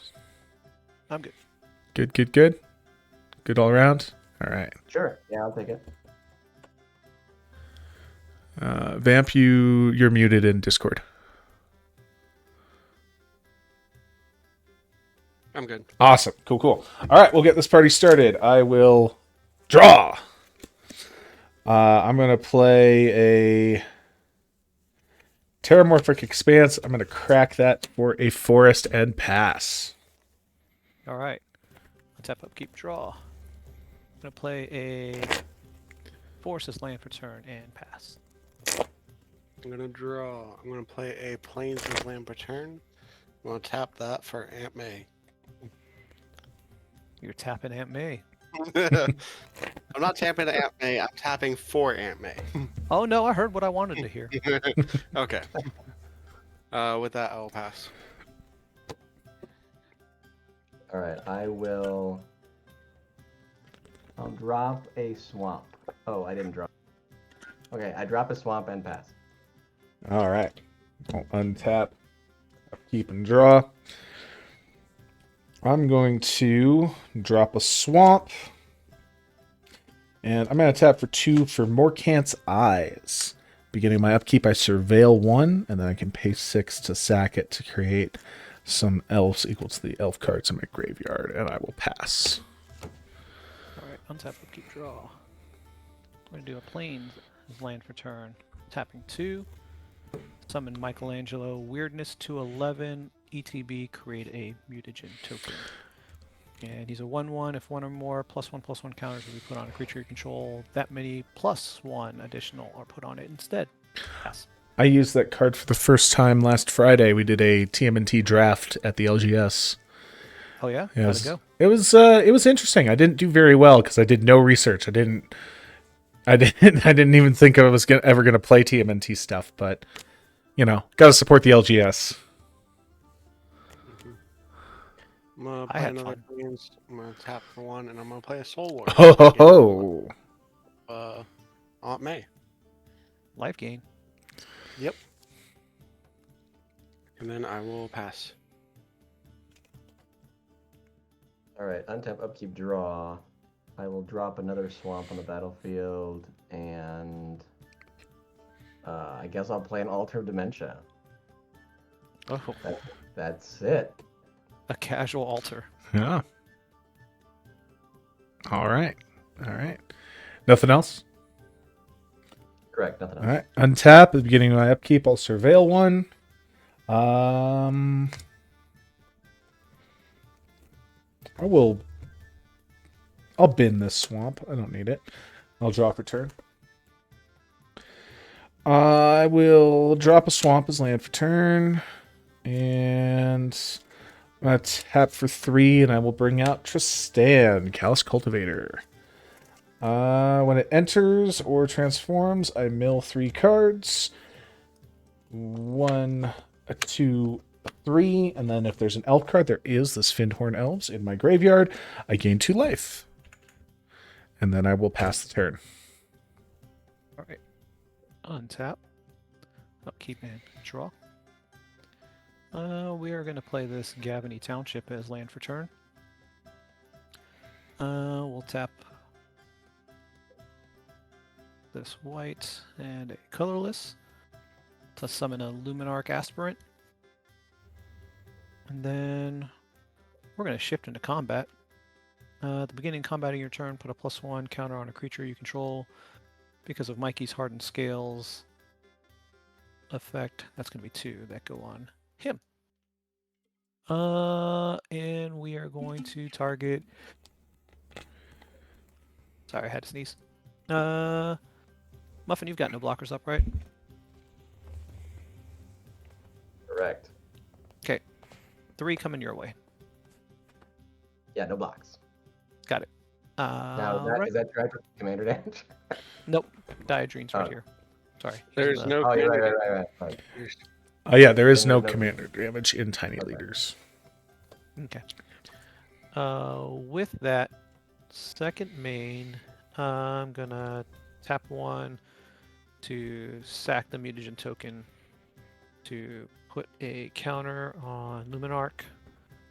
I'm good. Good. Good all around. All right. Sure. Yeah, I'll take it. Vamp, you're muted in Discord. I'm good. Awesome. Cool. All right, we'll get this party started. I will draw. I'm going to play a Terramorphic Expanse. I'm going to crack that for a forest and pass. All right. Tap up, keep draw. I'm going to play a Forces land for turn and pass. I'm gonna draw. I'm gonna play a Plains of Land Return. I'm gonna tap that for Aunt May. You're tapping Aunt May. I'm not tapping Aunt May. I'm tapping for Aunt May. Oh no, I heard what I wanted to hear. Okay. With that, I will pass. All right, I'll drop a swamp. Oh, I didn't drop. Okay, I drop a swamp and pass. All right. I'll untap, upkeep, and draw. I'm going to drop a swamp. And I'm going to tap for 2 for Morkant's Eyes. Beginning my upkeep, I surveil 1, and then I can pay 6 to sack it to create some elves equal to the elf cards in my graveyard, and I will pass. Alright, untap, upkeep, draw. I'm going to do a Plains as land for turn. Tapping 2. Summon Michelangelo. Weirdness to 11. ETB, create a mutagen token. And he's a 1/1. If 1 or more +1/+1 counters will be put on a creature you control, that many +1 additional are put on it instead. Pass. I used that card for the first time last Friday. We did a TMNT draft at the LGS. Oh yeah? It How'd was, it go? it was interesting. I didn't do very well because I did no research. I didn't even think I was ever gonna play TMNT stuff, but you know, gotta support the LGS. I'm gonna I play had another fun. Plains. I'm gonna tap for 1, and I'm gonna play a Soul Lord. Ho ho ho! Aunt May. Life gain. Yep. And then I will pass. All right, untap, upkeep, draw. I will drop another swamp on the battlefield, and I guess I'll play an Altar of Dementia. Oh, That's it. a casual altar. Yeah. All right. Nothing else? Correct, nothing else. All right. Untap at the beginning of my upkeep. I'll surveil 1. I'll bin this swamp. I don't need it. I'll draw for turn. I will drop a swamp as land for turn. And I'm going to tap for 3, and I will bring out Tristan, Callous Cultivator. When it enters or transforms, I mill 3 cards. 1, a 2, a 3, and then if there's an elf card, there is the Findhorn Elves in my graveyard. I gain 2 life. And then I will pass the turn. Alright. Untap. Upkeep and draw. We are going to play this Gavany Township as land for turn. We'll tap this white and a colorless to summon a Luminarch Aspirant. And then we're going to shift into combat. At the beginning of combat of your turn, put a +1 counter on a creature you control. Because of Mikey's Hardened Scales effect, that's going to be 2 that go on him. And we are going to target... Sorry, I had to sneeze. Muffin, you've got no blockers up, right? Correct. Okay. 3 coming your way. Yeah, no blocks. Got it. Now, Right. is that direct commander damage? Nope. Diadrene's right Oh. here. Sorry. There's no. Oh, you're commander. right. Oh yeah, there is Then no there's no- commander damage in Tiny Okay. Leaders. Okay. With that second main, I'm gonna tap 1 to sack the mutagen token to put a counter on Luminarch,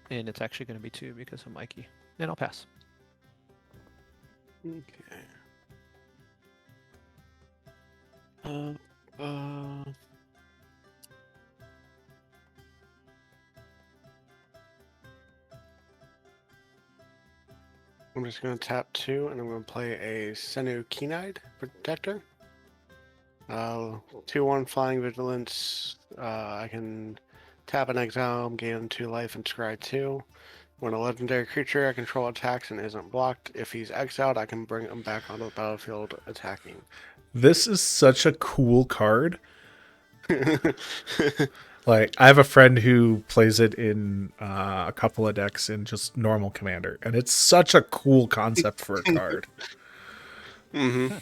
and it's actually going to be 2 because of Mikey. And I'll pass. Okay. I'm just gonna tap 2, and I'm gonna play a Senu Keeneyed Protector. 2/1 Flying Vigilance. I can tap an exile, gain 2 life, and scry 2. When a legendary creature I control attacks and isn't blocked, if he's exiled, I can bring him back onto the battlefield attacking. This is such a cool card. Like, I have a friend who plays it in a couple of decks in just normal Commander, and it's such a cool concept for a card. Mm-hmm.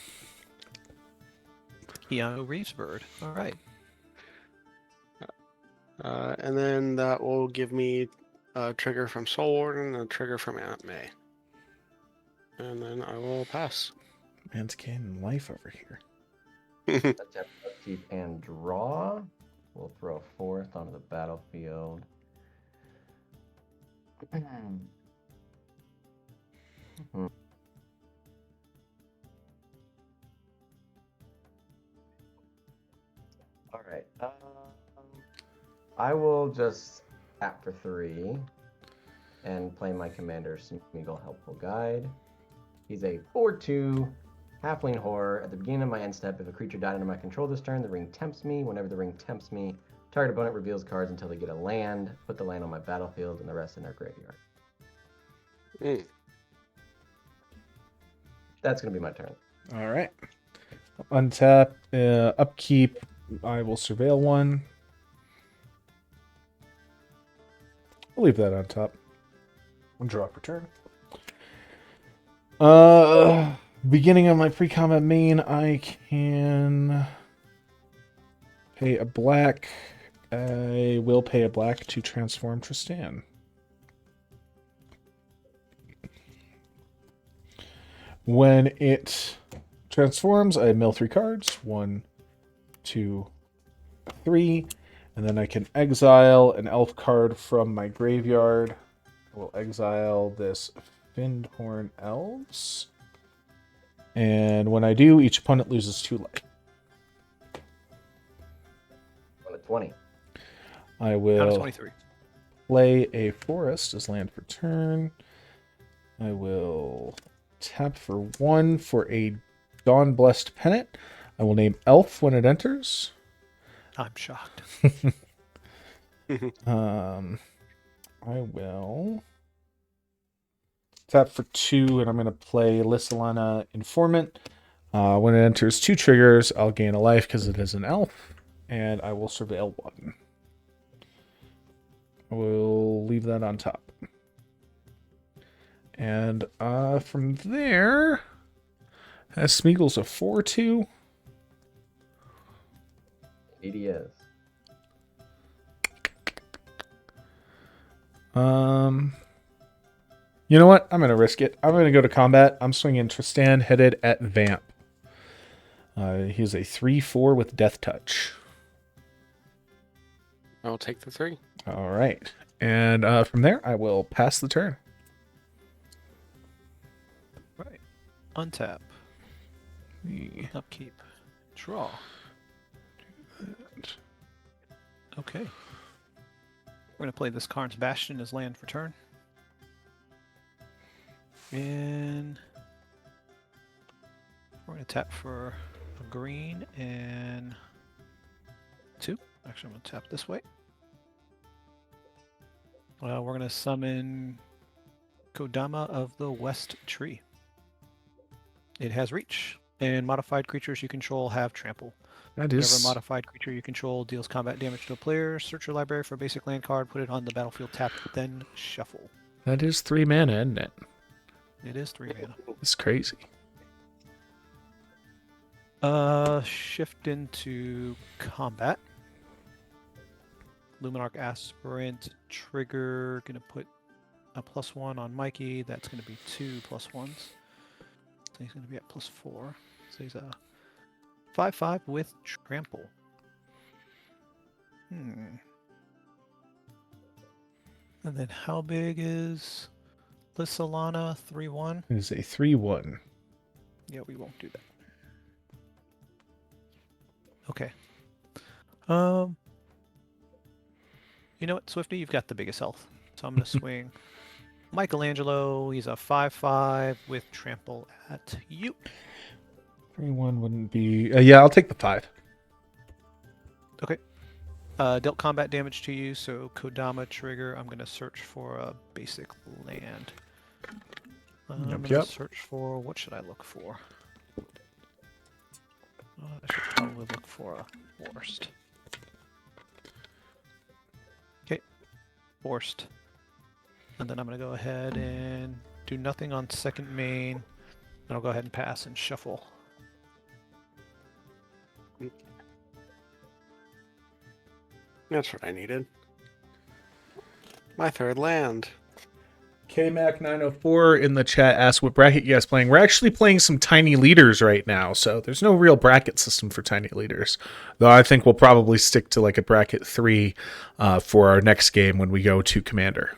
Keanu Reeves bird. All right. And then that will give me a trigger from Soul Warden and a trigger from Aunt May. And then I will pass. Man's gaining life over here. Untap, upkeep, and draw. We'll throw a 4th onto the battlefield. All right. I will just tap for 3 and play my commander, Smeagol Helpful Guide. He's a 4/2 halfling horror. At the beginning of my end step, if a creature died under my control this turn, the ring tempts me. Whenever the ring tempts me, target opponent reveals cards until they get a land. Put the land on my battlefield and the rest in their graveyard. That's going to be my turn. All right. Untap, upkeep. I will surveil one. I'll leave that on top. And draw for turn. Beginning of my pre-combat main, I can pay a black. I will pay a black to transform Tristan. When it transforms, I mill 3 cards. 1, 2, 3. And then I can exile an elf card from my graveyard. I will exile this Findhorn Elves. And when I do, each opponent loses 2 life. On a 20. I Down to will 23. play a forest as land for turn. I will tap for 1 for a Dawn Blessed Pennant. I will name Elf when it enters. I'm shocked. I will tap for 2, and I'm going to play Lissalana Informant. When it enters 2 triggers, I'll gain a life because it is an elf, and I will surveil 1. I will leave that on top. And from there, as Smeagol's a 4/2. Indeed he is. You know what? I'm going to risk it. I'm going to go to combat. I'm swinging Tristan headed at Vamp. He's a 3/4 with Death Touch. I'll take the 3. All right. And from there, I will pass the turn. Right. Untap. Upkeep. Draw. Okay. We're going to play this Karn's Bastion as land for turn. And we're going to tap for a green and 2. Actually, I'm going to tap this way. We're going to summon Kodama of the West Tree. It has reach, and modified creatures you control have trample. That Whenever is a modified creature you control deals combat damage to a player, search your library for a basic land card, put it on the battlefield tapped, then shuffle. 3 mana, isn't it? It is 3 mana. It's crazy. Shift into combat. Luminarch Aspirant trigger. Gonna put a +1 on Mikey. That's gonna be 2 +1s. So he's gonna be at +4. So he's a 5/5 with trample. And then how big is Lissalana 3/1? It is a 3/1. Yeah, we won't do that. Okay. You know what, Swifty, you've got the biggest health. So I'm gonna swing Michelangelo. He's a 5/5 with trample at you. 3/1 wouldn't be. Yeah, I'll take the 5. Okay. Dealt combat damage to you, so Kodama trigger. I'm gonna search for a basic land. I'm gonna Yep. search for, what should I look for? I should probably look for a forced. Okay, forced. And then I'm going to go ahead and do nothing on second main. And I'll go ahead and pass and shuffle. That's what I needed. My third land. KMac904 in the chat asked what bracket you guys playing. We're actually playing some tiny leaders right now, so there's no real bracket system for tiny leaders. Though I think we'll probably stick to like a bracket 3 for our next game when we go to Commander.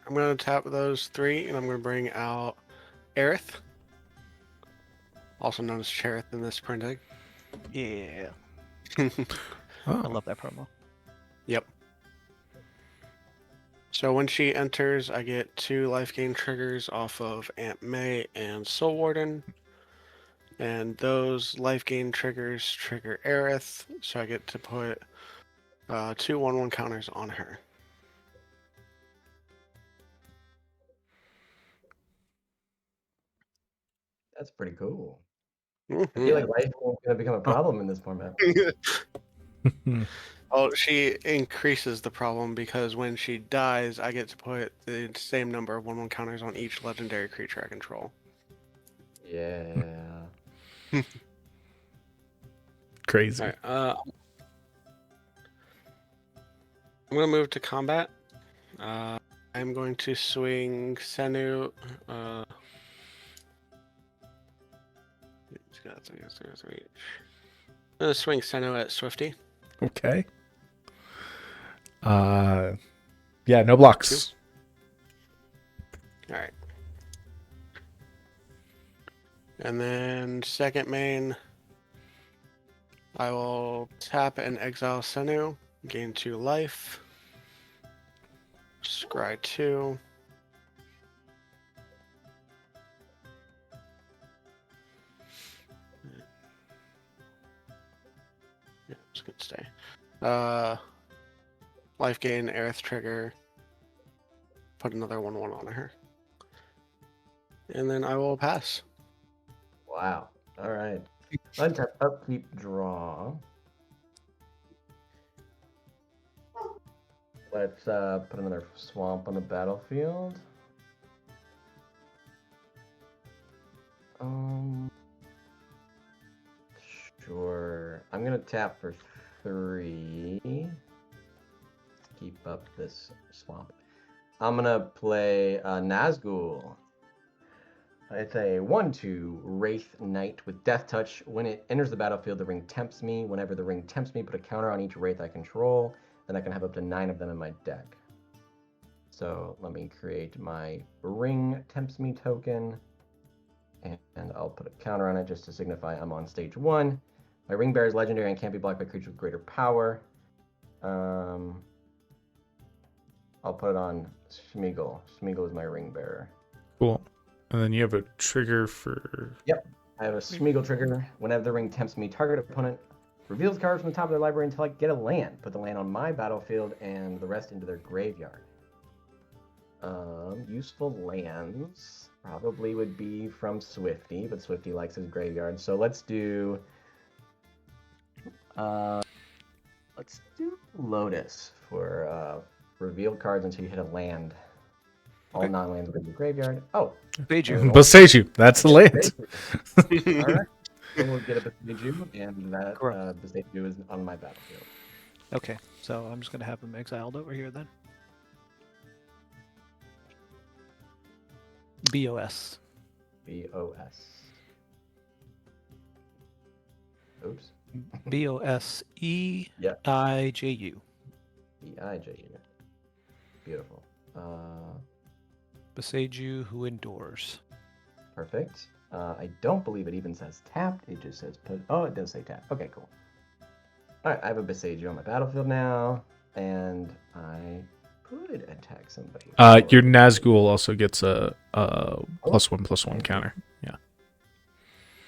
I'm going to tap those 3, and I'm going to bring out Aerith, also known as Cherith in this printing. Yeah. Oh. I love that promo. Yep. So when she enters, I get 2 life gain triggers off of Aunt May and Soul Warden. And those life gain triggers trigger Aerith, so I get to put 2 1/1 counters on her. That's pretty cool. I Mhm. feel like life is going to become a problem in this format. Oh, she increases the problem because when she dies, I get to put the same number of 1/1 counters on each legendary creature I control. Yeah. Crazy. All right, I'm going to move to combat. I'm going to swing Senu. I'm going to swing Senu at Swifty. Okay. Yeah, no blocks. All right. And then second main, I will tap and exile Senu, gain 2 life. Scry 2. Yeah, it's good to stay. Life gain, Aerith trigger. Put another 1/1 on her. And then I will pass. Wow. All right. Untap, upkeep, draw. Let's put another swamp on the battlefield. Sure. I'm gonna tap for 3. Keep up this swamp. I'm gonna play Nazgul. It's a 1/2 Wraith Knight with Death Touch. When it enters the battlefield, the ring tempts me. Whenever the ring tempts me, put a counter on each Wraith I control. Then I can have up to 9 of them in my deck. So let me create my ring tempts me token. And I'll put a counter on it just to signify I'm on stage 1. My ring bearer is legendary and can't be blocked by creatures with greater power. I'll put it on Smeagol. Smeagol is my ring bearer. Cool. And then you have a trigger for... Yep. I have a Smeagol trigger. Whenever the ring tempts me, target opponent reveals cards from the top of their library until I get a land. Put the land on my battlefield and the rest into their graveyard. Useful lands probably would be from Swifty, but Swifty likes his graveyard. So let's do Lotus for reveal cards until you hit a land. All Okay. non-lands go to the graveyard. Oh, Beiju. Boseiju, that's the land. all right. So we'll get a Beiju, and that Correct. Beiju is on my battlefield. Okay, so I'm just going to have him exiled over here then. BOS. BOS. Oops. BOSEIJU. EIJU. Beautiful. Beseiju who endures. Perfect. I don't believe it even says tapped. It just says put. Oh, it does say tapped. Okay, cool. All right, I have a Beseiju on my battlefield now, and I could attack somebody. Your Nazgul also gets a +1/+1 counter. Yeah.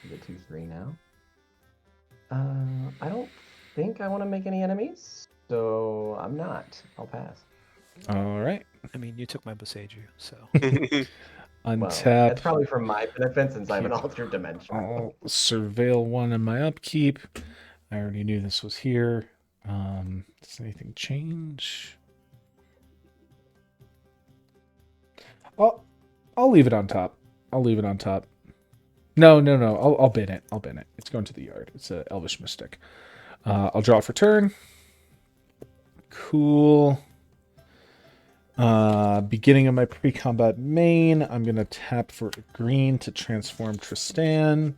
You get 2/3 now. I don't think I want to make any enemies, so I'm not. I'll pass. All right. I mean, you took my Beseiju, so. that's Untap. probably for my benefit since I have an altered dimension. I'll surveil one in my upkeep. I already knew this was here. Does anything change? I'll leave it on top. I'll leave it on top. No. I'll bin it. It's going to the yard. It's a Elvish Mystic. I'll draw for turn. Cool. Beginning of my pre-combat main, I'm gonna tap for a green to transform Tristan.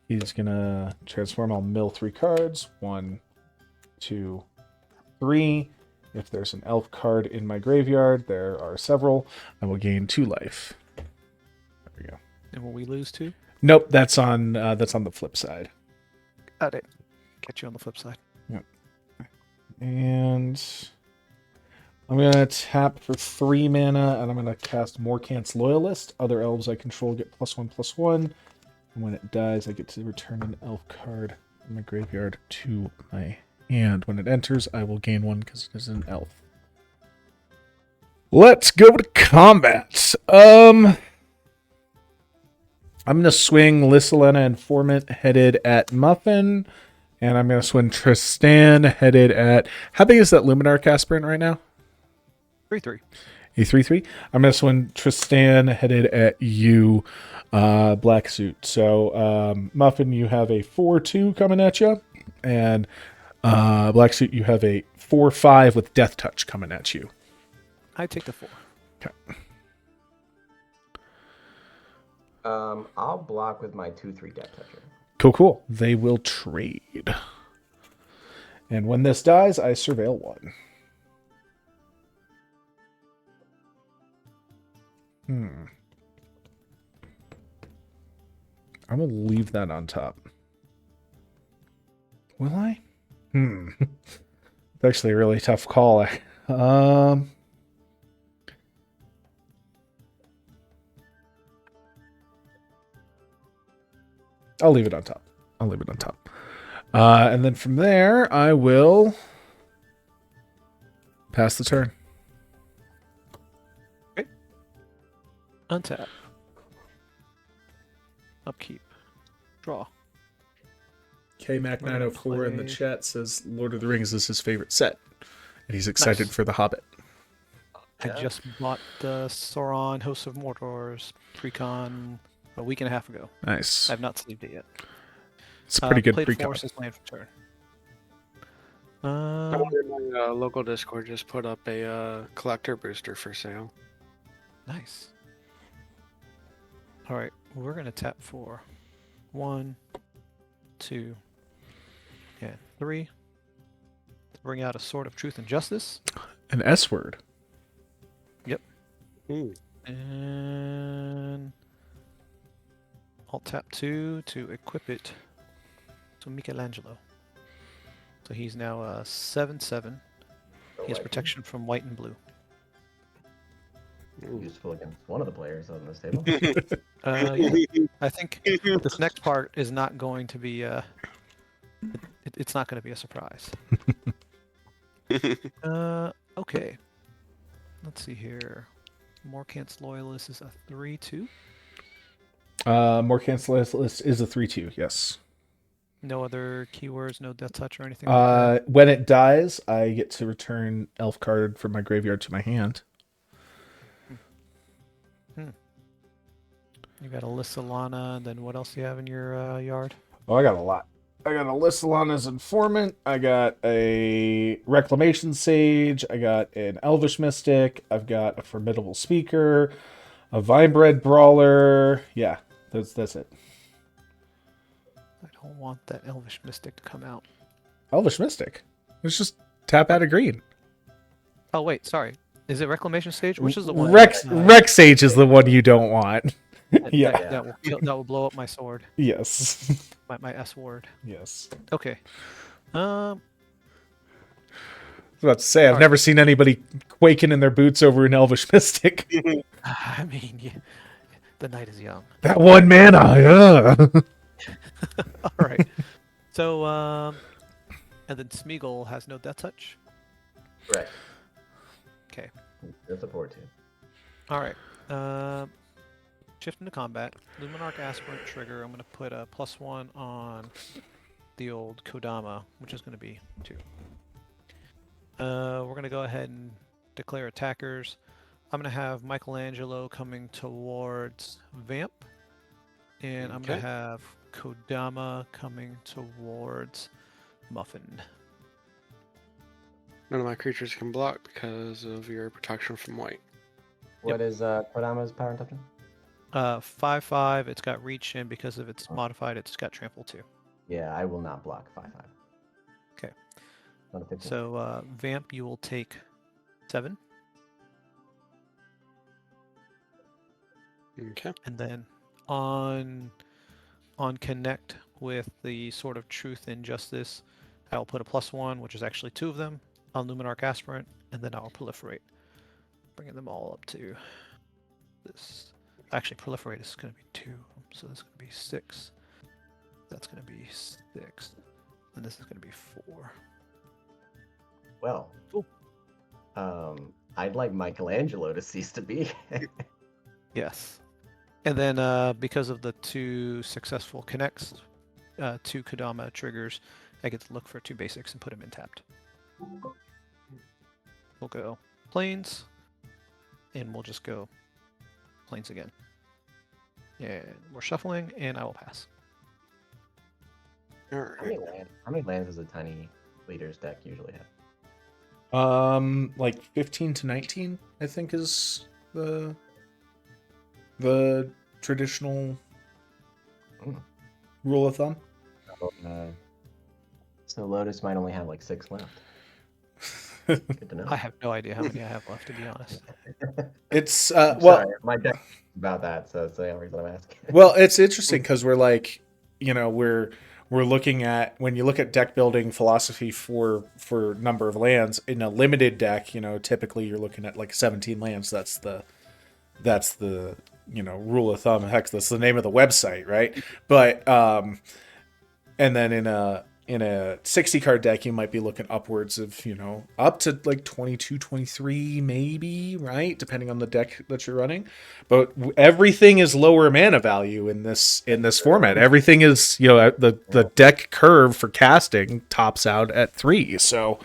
He's gonna transform. I'll mill 3 cards. 1, 2, 3. If there's an elf card in my graveyard, there are several. I will gain 2 life. There we go. And will we lose 2? Nope, that's on the flip side. Got it. Catch you on the flip side. Yep. And I'm going to tap for 3 mana, and I'm going to cast Morkant's Loyalist. Other elves I control get +1/+1. And when it dies, I get to return an elf card in my graveyard to my hand. When it enters, I will gain 1 because it is an elf. Let's go to combat. I'm going to swing Lysilena Informant headed at Muffin. And I'm going to swing Tristan headed at... How big is that Luminarch aspirant right now? 3/3. A 3/3. I'm going to swing Tristan headed at you, Black Suit. So, Muffin, you have a 4/2 coming at you. And Black Suit, you have a 4/5 with Death Touch coming at you. I take the 4. Okay. I'll block with my 2/3 Death Toucher. Cool. They will trade. And when this dies, I surveil 1. I'm going to leave that on top. Will I? It's actually a really tough call. I'll leave it on top. And then from there, I will pass the turn. Okay. Untap. Upkeep. Draw. KMac904 in the chat says Lord of the Rings is his favorite set. And he's excited for The Hobbit. I just bought the Sauron Host of Mordor's precon a week and a half ago. Nice. I've not sleeved it yet. It's a pretty good played precon. Forces land for turn. My local Discord just put up a collector booster for sale. Nice. All right, we're gonna tap for 1, 2, and 3. To bring out a Sword of Truth and Justice. An S word. Yep. And I'll tap 2 to equip it to Michelangelo. So he's now a 7/7. He has protection from white and blue. Useful against one of the players on this table. Yeah. I think this next part is not going to be it's not going to be a surprise. Okay. Let's see here. Morkant's Loyalist is a 3/2. Morkant's Loyalist is a 3/2, yes. No other keywords, no death touch or anything. When it dies, I get to return elf card from my graveyard to my hand. You got a Lysilena, and then what else do you have in your yard? Oh, I got a lot. I got a Lysilana's Informant. I got a Reclamation Sage. I got an Elvish Mystic. I've got a Formidable Speaker. A Vinebred Brawler. Yeah, that's it. I don't want that Elvish Mystic to come out. Elvish Mystic? Let's just tap out a green. Oh, wait, sorry. Is it Reclamation Stage? Which is the one? Rex Sage is the one you don't want. Yeah. That will blow up my sword. Yes. My S word. Yes. Okay. I was about to say, I've never seen anybody quaking in their boots over an Elvish Mystic. I mean, the night is young. That 1 mana, yeah. All right. So, and then Smeagol has no death touch. Correct. Okay. That's a 4/2. All right. Shift into combat. Luminarch Aspirant trigger. I'm going to put a +1 on the old Kodama, which is going to be 2. We're going to go ahead and declare attackers. I'm going to have Michelangelo coming towards Vamp. And I'm going to have Kodama coming towards Muffin. None of my creatures can block because of your protection from white. What is Kodama's power and toughness? 5/5. It's got reach, and because of its modified, it's got trample too. Yeah, I will not block 5/5. Okay. Not a 15. So Vamp, you will take 7, Okay. and then on connect with the Sword of Truth and Justice, I'll put a +1, which is actually 2 of them, on Luminarch Aspirant, and then I'll proliferate, bringing them all up to this. Actually, proliferate is going to be 2, so that's going to be 6. That's going to be 6, and this is going to be 4. Well, Cool. I'd like Michelangelo to cease to be. Yes. And then because of the 2 successful connects, 2 Kodama triggers, I get to look for 2 basics and put them in tapped. We'll go planes, and we'll just go planes again. And we're shuffling, and I will pass. All How many lands does a tiny leaders deck usually have? Like 15 to 19, I think is the traditional rule of thumb. So Lotus might only have like 6 left. Good to know. I have no idea how many I have left, to be honest. It's I'm well, sorry, my deck is about that, so that's the only reason I'm asking. well, it's interesting because we're like, we're looking at, when you look at deck building philosophy for number of lands in a limited deck, typically you're looking at like 17 lands. That's the rule of thumb. Heck, that's the name of the website, right? But and then in a 60 card deck, you might be looking upwards of, up to like 22, 23, maybe, right? Depending on the deck that you're running. But everything is lower mana value in this format. Everything is, the deck curve for casting tops out at 3. So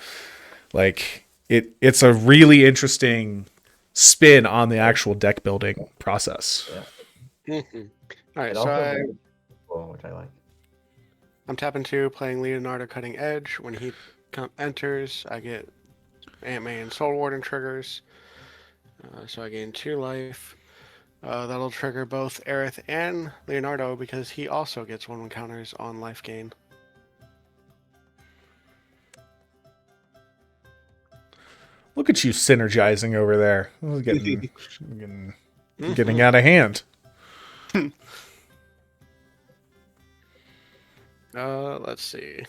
like it's a really interesting spin on the actual deck building process. Yeah. All right, It so also cool, which I like. I'm tapping 2, playing Leonardo Cutting Edge. When he enters, I get Ant-Man and Soul Warden triggers. So I gain 2 life. That'll trigger both Aerith and Leonardo because he also gets 1 counters on life gain. Look at you synergizing over there. This is getting out of hand. Let's see.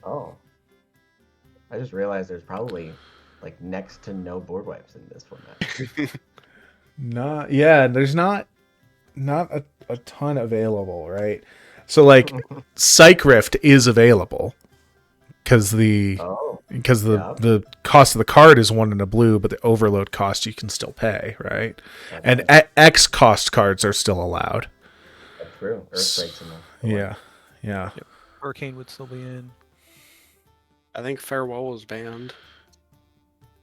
Oh. I just realized there's probably like next to no board wipes in this format. There's not a ton available, right? So like Psych Rift is available because the cost of the card is 1 in a blue, but the overload cost you can still pay, right? And X cost cards are still allowed. That's true. Earthquakes in the Yeah. Yep. Hurricane would still be in. I think Farewell was banned.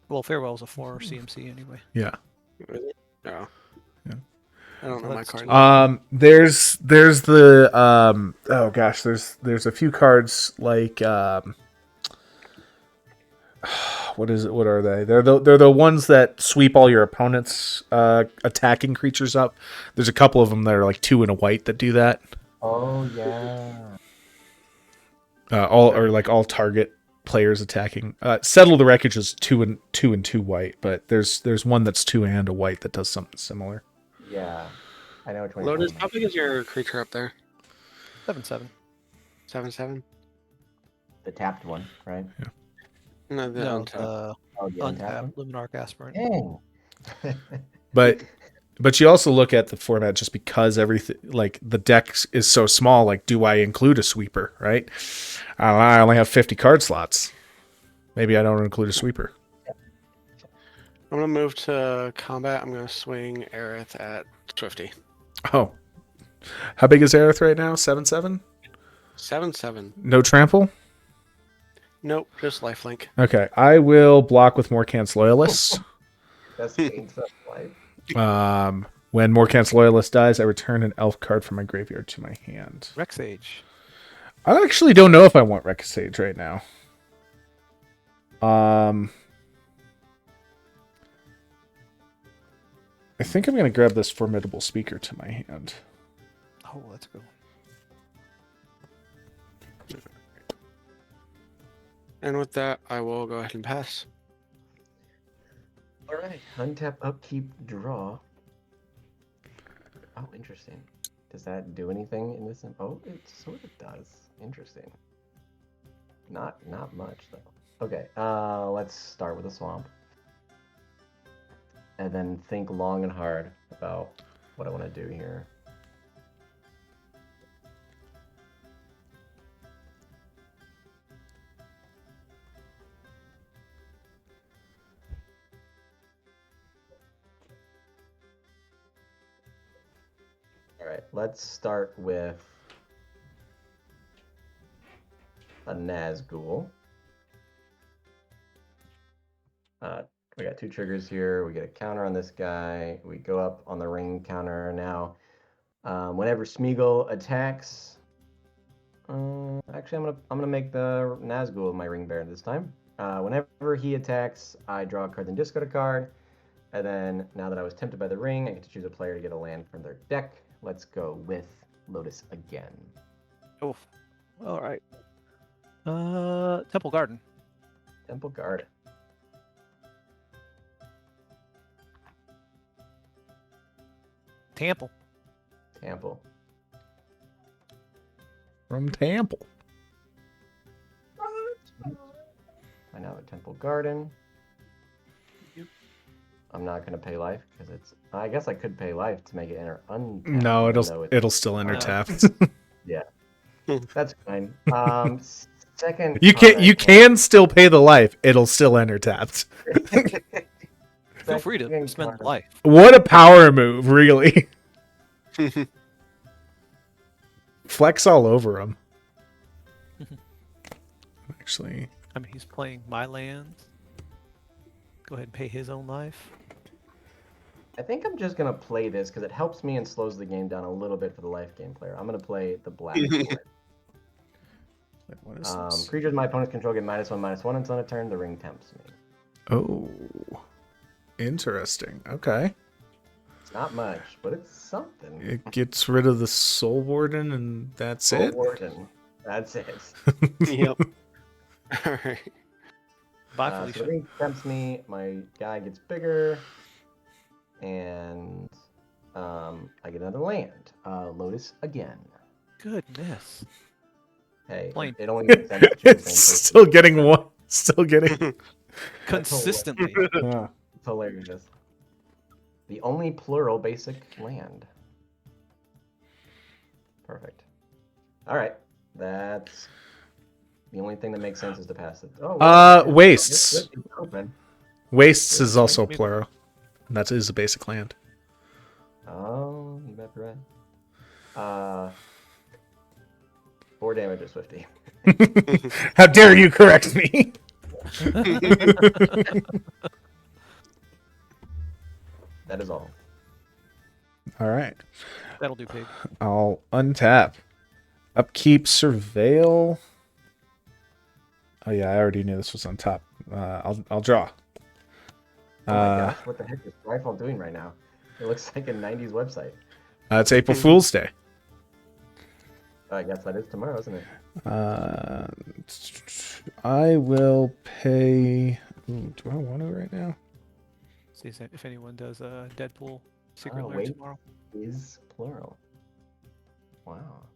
Well, Farewell's a 4 CMC anyway. Yeah. Yeah. Yeah. I don't know my Let's card. There's the oh gosh, there's a few cards like what are they? They're the ones that sweep all your opponent's attacking creatures up. There's a couple of them that are like 2 and a white that do that. Oh yeah. All target players attacking. Settle the Wreckage is 2 and 2 white, but there's one that's 2 and a white that does something similar. Yeah. I know which one. Lotus, how big is your creature up there? 7/7. 7/7? The tapped one, right? Yeah. No, the No, untapped. Oh, the untapped untapped Luminarch Aspirant. one? Dang. But you also look at the format just because everything, like the deck is so small. Like, do I include a sweeper? Right? I don't know, I only have 50 card slots. Maybe I don't include a sweeper. I'm gonna move to combat. I'm gonna swing Aerith at Swifty. Oh. How big is Aerith right now? 7/7? 7/7. No trample? Nope, just lifelink. Okay. I will block with Morkant's Loyalists. That's gains of life. When Morkant's Loyalist dies, I return an elf card from my graveyard to my hand. Rex Age. I actually don't know if I want Rex Sage right now. I think I'm going to grab this Formidable Speaker to my hand. Oh, that's a good one. And with that, I will go ahead and pass. All right. Untap, upkeep, draw. Oh, interesting. Does that do anything in this? Oh, it sort of does. Interesting. Not much though. Okay. Let's start with a swamp, and then think long and hard about what I want to do here. All right, let's start with a Nazgul. We got 2 triggers here. We get a counter on this guy. We go up on the ring counter now. Whenever Smeagol attacks, actually, I'm gonna make the Nazgul my ring bearer this time. Whenever he attacks, I draw a card, then discard a card. And then, now that I was tempted by the ring, I get to choose a player to get a land from their deck. Let's go with Lotus again. Oh, all right. Temple Garden. Temple Garden. Temple. Temple. From Temple. I now have Temple Garden. I'm not gonna pay life because it's. I guess I could pay life to make it enter untapped. No, even though it'll still enter No. tapped. Yeah, that's fine. Second. You comment- can still pay the life. It'll still enter tapped. Feel free to Second spend card. life. What a power move, really. Flex all over him. Actually, I mean, he's playing my lands. Go ahead and pay his own life. I think I'm just gonna play this because it helps me and slows the game down a little bit for the life game player. I'm gonna play the black for it. wait, what is this? Creatures my opponents control get -1/-1 until a turn. The ring tempts me. Oh, interesting. Okay. It's not much, but it's something. It gets rid of the Soul Warden, and that's it. Warden. That's it. Yep. All right. Bye, So Felicia. the ring tempts me. My guy gets bigger, and I get another land. Lotus again. Goodness. Hey, Plain. it only makes sense to choose the It's same person. still getting one. Still getting. Consistently. Yeah. It's hilarious. The only plural basic land. Perfect. All right, that's the only thing that makes sense is to pass it. Oh, Wastes. it's open. Wastes is also plural. And that is a basic land. Oh, you might be right. 4 damage at Swifty. How dare you correct me? That is all. All right. That'll do, pig. I'll untap. Upkeep, surveil. Oh yeah, I already knew this was on top. I'll draw. Oh my gosh, what the heck is Rifle doing right now? It looks like a 90s website. It's April Fool's Day. I guess that is tomorrow, isn't it? I will pay. Ooh, do I want to right now? See if anyone does a Deadpool secret Oh, lair wait. tomorrow. Is plural. Wow.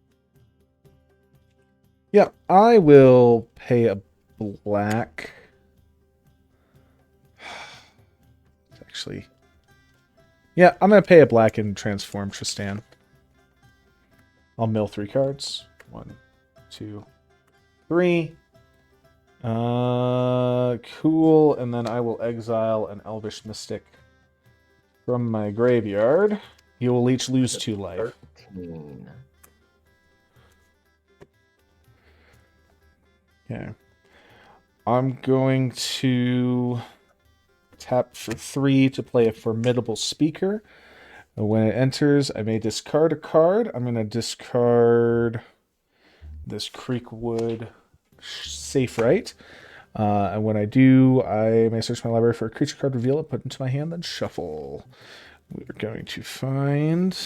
Yeah, I will pay a black. Actually, yeah, I'm gonna pay a black and transform Tristan. I'll mill 3 cards. 1, 2, 3. Cool. And then I will exile an Elvish Mystic from my graveyard. You will each lose 2 life. 13. Okay. I'm going to tap for 3 to play a Formidable Speaker. When it enters, I may discard a card. I'm going to discard this Creekwood Safe Right. And when I do, I may search my library for a creature card, reveal it, put it into my hand, then shuffle. We're going to find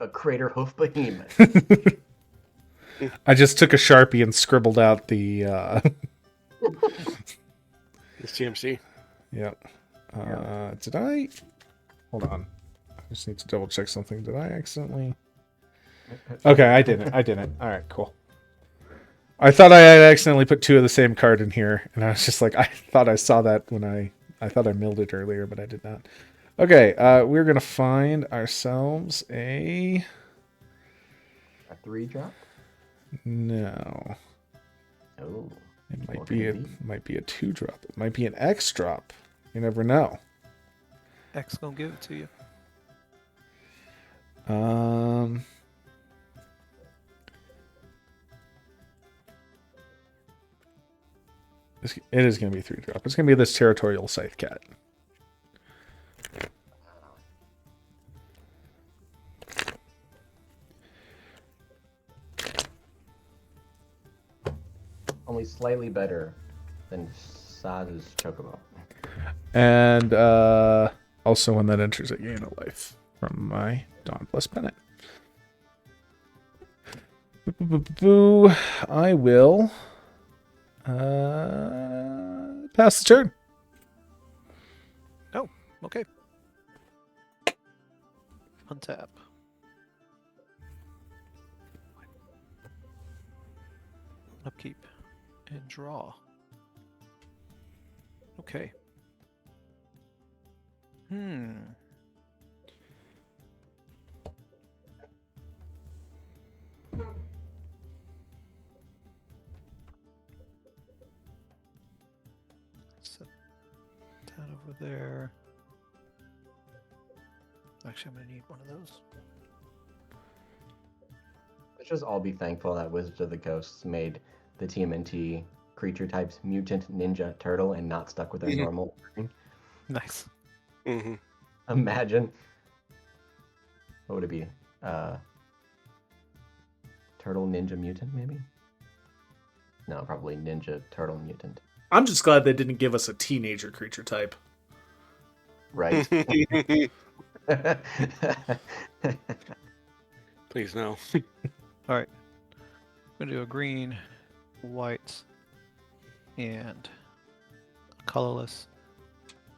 A Crater Hoof Behemoth. I just took a Sharpie and scribbled out the The CMC. Yep. Did I? Hold on. I just need to double check something. Did I accidentally? Okay, I didn't. All right, cool. I thought I had accidentally put 2 of the same card in here, and I was just like, I thought I saw that when I thought I milled it earlier, but I did not. Okay, we're gonna find ourselves a 3-drop? no. Oh. It might What be could it might be a 2-drop. It might be an X drop. You never know. X gonna give it to you. It is going to be a 3-drop. It's going to be this Territorial Scythe Cat. Only slightly better than Saz's Chocobo. And also when that enters, I gain a life from my Dawn Plus Pennant. Boo. I will pass the turn. Oh, okay. Untap. Upkeep. And draw. Okay. Set that over there. Actually, I'm going to need one of those. Let's just all be thankful that Wizards of the Coast made the TMNT creature types mutant, ninja, turtle, and not stuck with their normal. Nice. Mm-hmm. Imagine. What would it be? Turtle, ninja, mutant, maybe? No, probably ninja, turtle, mutant. I'm just glad they didn't give us a teenager creature type. Right. Please no. All right. I'm going to do a green, white, and colorless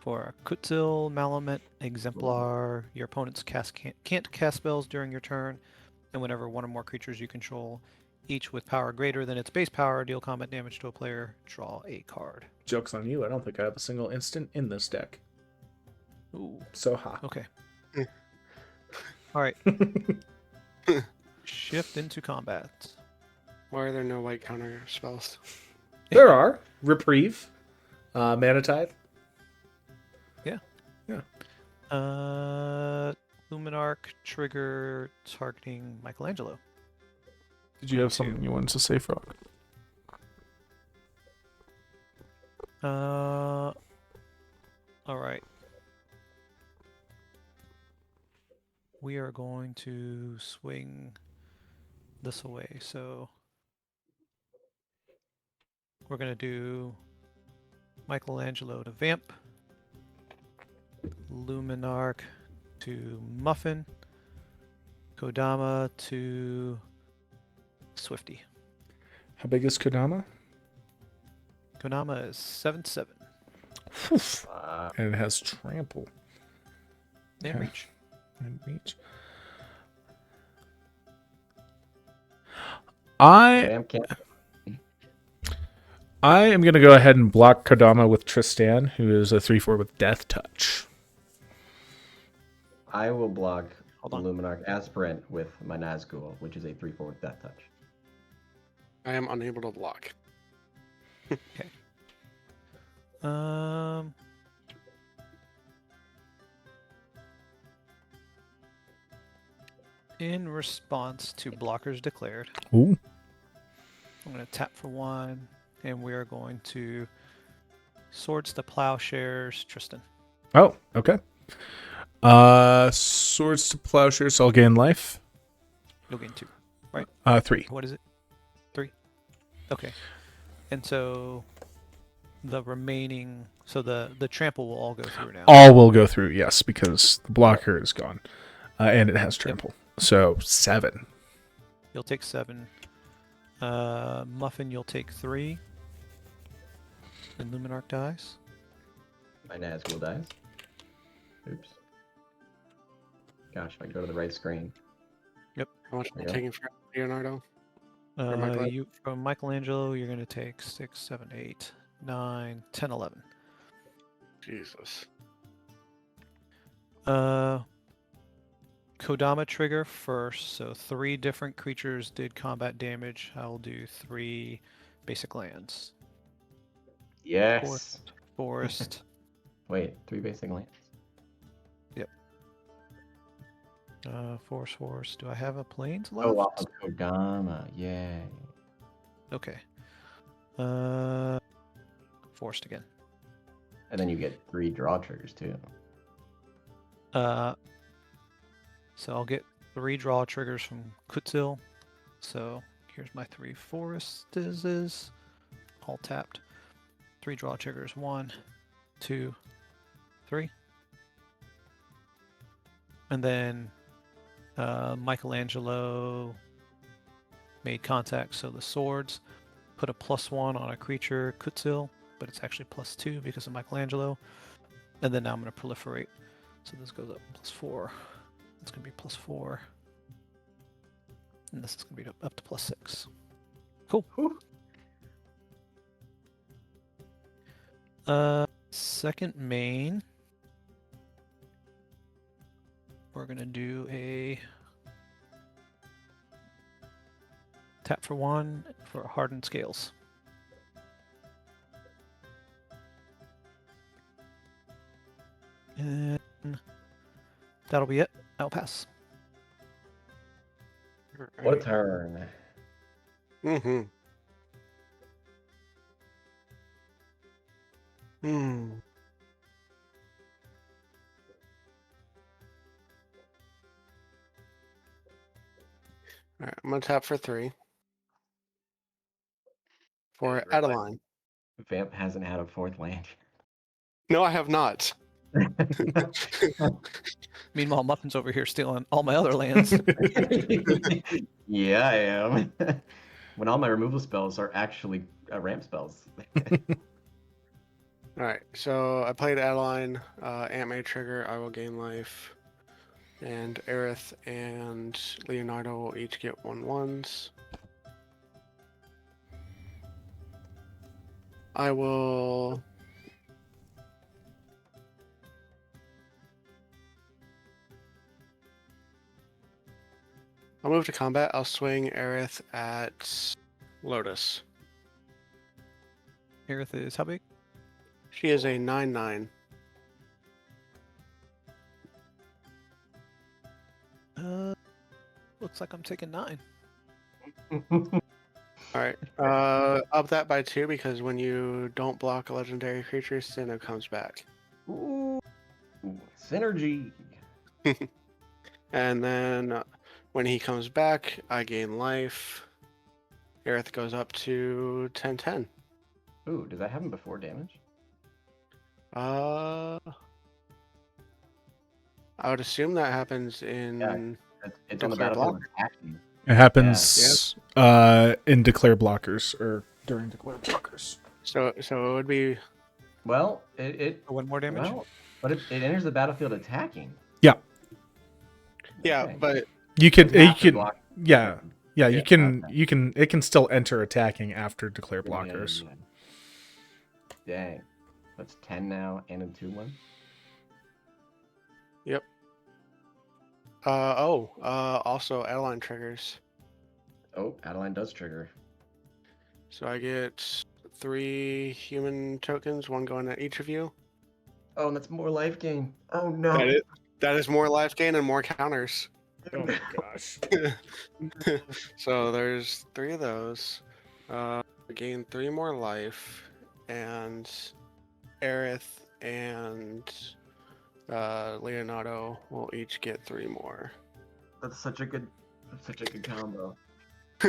for Kutzil, Malamut, Exemplar. Your opponents can't cast spells during your turn, and whenever one or more creatures you control, each with power greater than its base power, deal combat damage to a player, draw a card. Joke's on you. I don't think I have a single instant in this deck. Ooh. So ha. Okay. All right. Shift into combat. Why are there no white counter spells? There are. Reprieve. Mana Tithe. Luminarch trigger targeting Michelangelo. Did you have something you wanted to say, Frog? All right. We are going to swing this away. So we're going to do Michelangelo to Vamp, Luminarch to Muffin, Kodama to Swifty. How big is Kodama? Kodama is 7/7. And it has trample. And Okay. reach. And reach. I am going to go ahead and block Kodama with Tristan, who is a 3/4 with Death Touch. I will block Hold on. Luminarch Aspirant with my Nazgul, which is a 3/4 with Death Touch. I am unable to block. Um. In response to blockers declared, Ooh. I'm going to tap for 1, and we are going to Swords to Plowshares, Tristan. Oh, okay. Swords to Plowshares. I'll gain life. You'll gain 2, right? 3. What is it? 3? Okay. And so the remaining, so the trample will all go through now. All will go through, yes, because the blocker is gone, and it has trample. So 7. You'll take 7. Muffin, you'll take 3. And Luminarch dies. My Nazgul dies. Oops. Gosh, if I go to the right screen. How much am I Yeah. taking for Leonardo? Michelangelo? You from Michelangelo, you're going to take 6, 7, 8, 9, 10, 11. Jesus. Kodama trigger first, so 3 different creatures did combat damage. I'll do 3 basic lands. Yes. Forest. Wait, 3 basic lands. Forest. Do I have a plains left? Oh, off of Kodama. Yay. Okay. Forest again. And then you get 3 draw triggers too. So I'll get 3 draw triggers from Kutzil. So here's my 3 forests, all tapped. 3 draw triggers. 1, 2, 3. And then Michelangelo made contact, so the swords put a +1 on a creature, Kutzil, but it's actually +2 because of Michelangelo. And then now I'm going to proliferate. So this goes up +4. It's going to be +4. And this is going to be up to +6. Cool. Second main. We're going to do a tap for 1 for hardened scales. And that'll be it. I'll pass. What a turn. Mm-hmm. Hmm. All right, I'm gonna tap for 3 for Realize Adeline. Vamp hasn't had a 4th land. No, I have not. Meanwhile, Muffin's over here stealing all my other lands. Yeah, I am. When all my removal spells are actually ramp spells. All right, so I played Adeline, Aunt May trigger. I will gain life, and Aerith and Leonardo will each get 1/1s. I will. I'll move to combat. I'll swing Aerith at Lotus. Aerith is how big? She is a 9/9. Looks like I'm taking 9. All right. Up that by 2 because when you don't block a legendary creature, Sinnoh comes back. Ooh, synergy. And then when he comes back, I gain life. Aerith goes up to 10/10. Ooh, does that happen before damage? I would assume that happens in. It's on the Declare battlefield block? attacking. It happens in declare blockers or during declare blockers. So it would be. Well, it 1 more damage? well, but it enters the battlefield attacking. Yeah. Yeah, Okay. but You could Block. yeah. Yeah, Yeah, you can okay. it can still enter attacking after declare Yeah, blockers. yeah. Dang. That's 10 now and a 2/1. Yep. Also Adeline triggers. Oh, Adeline does trigger. So I get 3 human tokens, 1 going at each of you. Oh, and that's more life gain. Oh no. That is more life gain and more counters. Oh my gosh. So there's 3 of those. Gain 3 more life, and Aerith and Leonardo will each get 3 more. That's such a good combo. I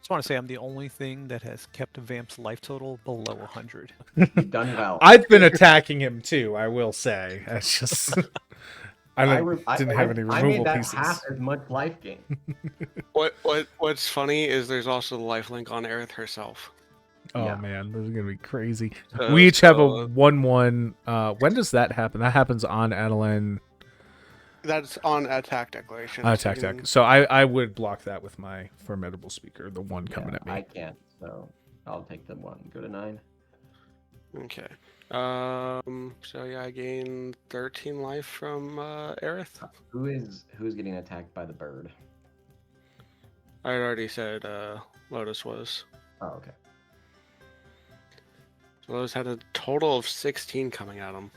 just want to say I'm the only thing that has kept Vamp's life total below 100. You've done well. I've been attacking him too, I will say. It's just didn't have any I made removal that pieces. half as much life gain. What's funny is there's also the lifelink on Aerith herself. Oh Yeah. man, this is gonna be crazy. We each have a 1/1. When does that happen? That happens on Adeline. That's on attack declaration. Attack deck. So I would block that with my formidable speaker, the one coming at me. I can't, so I'll take the 1. Go to 9. Okay. So yeah, I gain 13 life from Aerith. Who's getting attacked by the bird? I had already said Lotus was. Oh, okay. So Lotus had a total of 16 coming at him.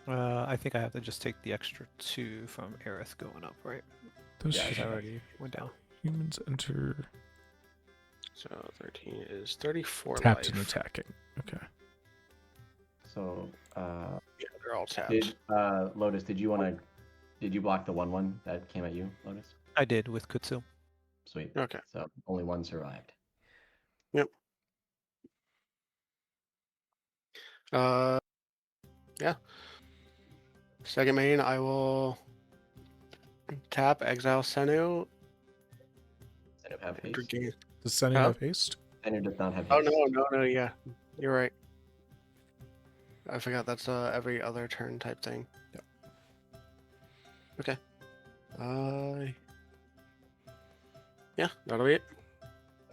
I think I have to just take the extra 2 from Aerith going up, right? Those Yeah, Because I already went down. humans enter So 13 is 34 tapped life. and attacking. Okay. So, Yeah, they're all tapped. Lotus, did you block the 1/1 that came at you, Lotus? I did with Kutsu. Sweet. Okay. So only 1 survived. Yeah. Second main, I will tap Exile Senu. Senu have Enter haste. game. Does Sunny Huh? have haste? Senu does not have Oh haste. no, yeah, you're right. I forgot that's every other turn type thing. Yep. Okay. Yeah, that'll be it.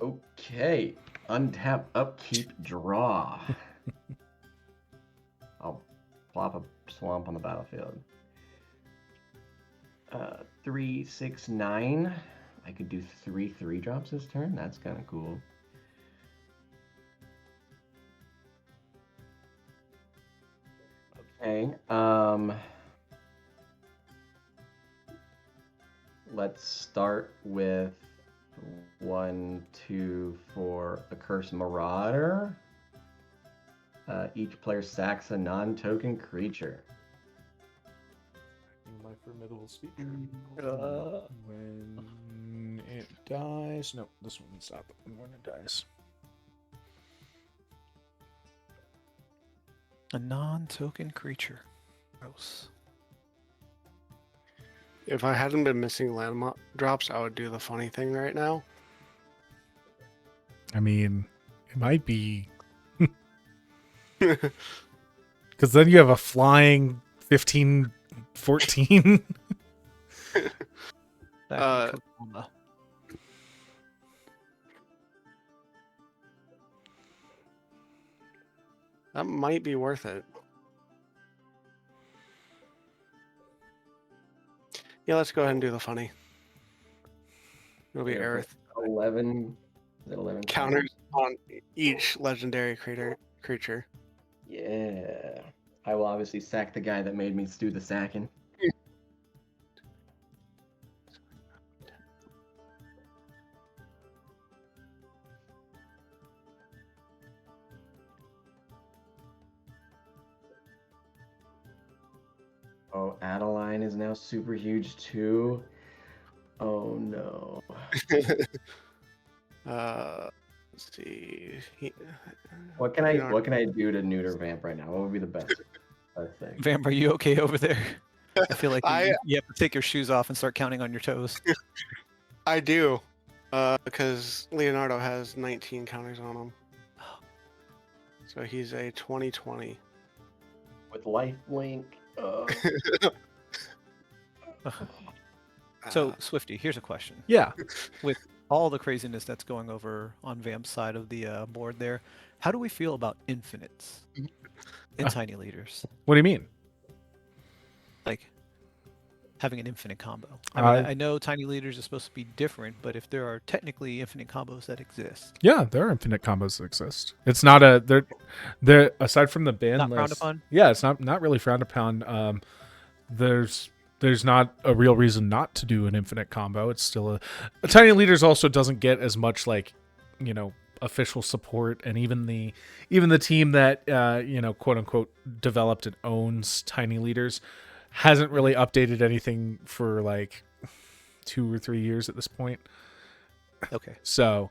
Okay. Untap, upkeep, draw. I'll plop a swamp on the battlefield. 3, 6, 9. I could do 3 3-drops this turn. That's kind of cool. Okay. Let's start with 1, 2, 4. Accursed Marauder. Each player sacks a non-token creature. My formidable speaker. When it dies. No, this one stop when it dies. A non-token creature. Gross. If I hadn't been missing land drops, I would do the funny thing right now. I mean, it might be because then you have a flying 15, 14. That can come on the- That might be worth it. Yeah, let's go ahead and do the funny. It'll be Yeah, Aerith. 11. Is it 11? Counters on each legendary creature. Yeah. I will obviously sack the guy that made me do the sacking. Oh, Adeline is now super huge too. Oh no. Let's see. What can I do to neuter Vamp right now? What would be the best thing? Vamp, are you okay over there? I feel like I- you have to take your shoes off and start counting on your toes. I do. Because Leonardo has 19 counters on him. So he's a 20/20. With life link. So, Swifty, here's a question. Yeah. With all the craziness that's going over on Vamp's side of the board there, how do we feel about infinites in tiny leaders? What do you mean? Like, having an infinite combo. I mean, I- I know tiny leaders are supposed to be different, but if there are technically infinite combos that exist, Yeah, there are infinite combos that exist. It's not a they're aside from the ban not frowned list. upon. Yeah, it's not really frowned upon. There's not a real reason not to do an infinite combo. It's still a tiny leaders also doesn't get as much like, official support, and even the team that quote unquote developed and owns tiny leaders hasn't really updated anything for like 2 or 3 years at this point. Okay. So,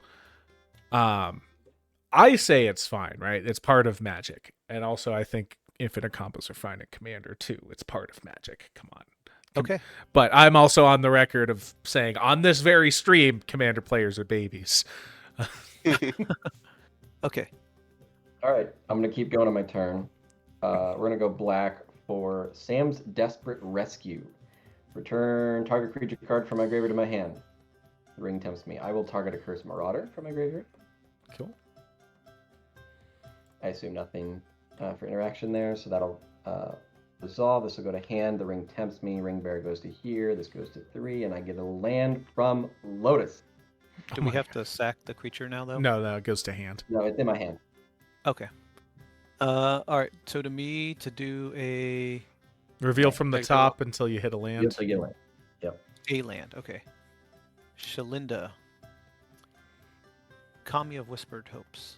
I say it's fine, right? It's part of Magic, and also I think infinite combos are fine in Commander too. It's part of Magic. Come on. Okay. But I'm also on the record of saying on this very stream, Commander players are babies. Okay. All right, I'm gonna keep going on my turn. We're gonna go black for Sam's Desperate Rescue. Return target creature card from my graveyard to my hand. The ring tempts me. I will target a Cursed Marauder from my graveyard. Cool. I assume nothing for interaction there, so that'll resolve. This will go to hand. The ring tempts me. Ring Bearer goes to here. This goes to 3, and I get a land from Lotus. Do we have to sack the creature now, though? No, it goes to hand. No, it's in my hand. Okay. All right. So to me, to do a Reveal from the there you top until you hit a land. Yes, I get land. land. Okay. Shalinda. Kami of Whispered Hopes.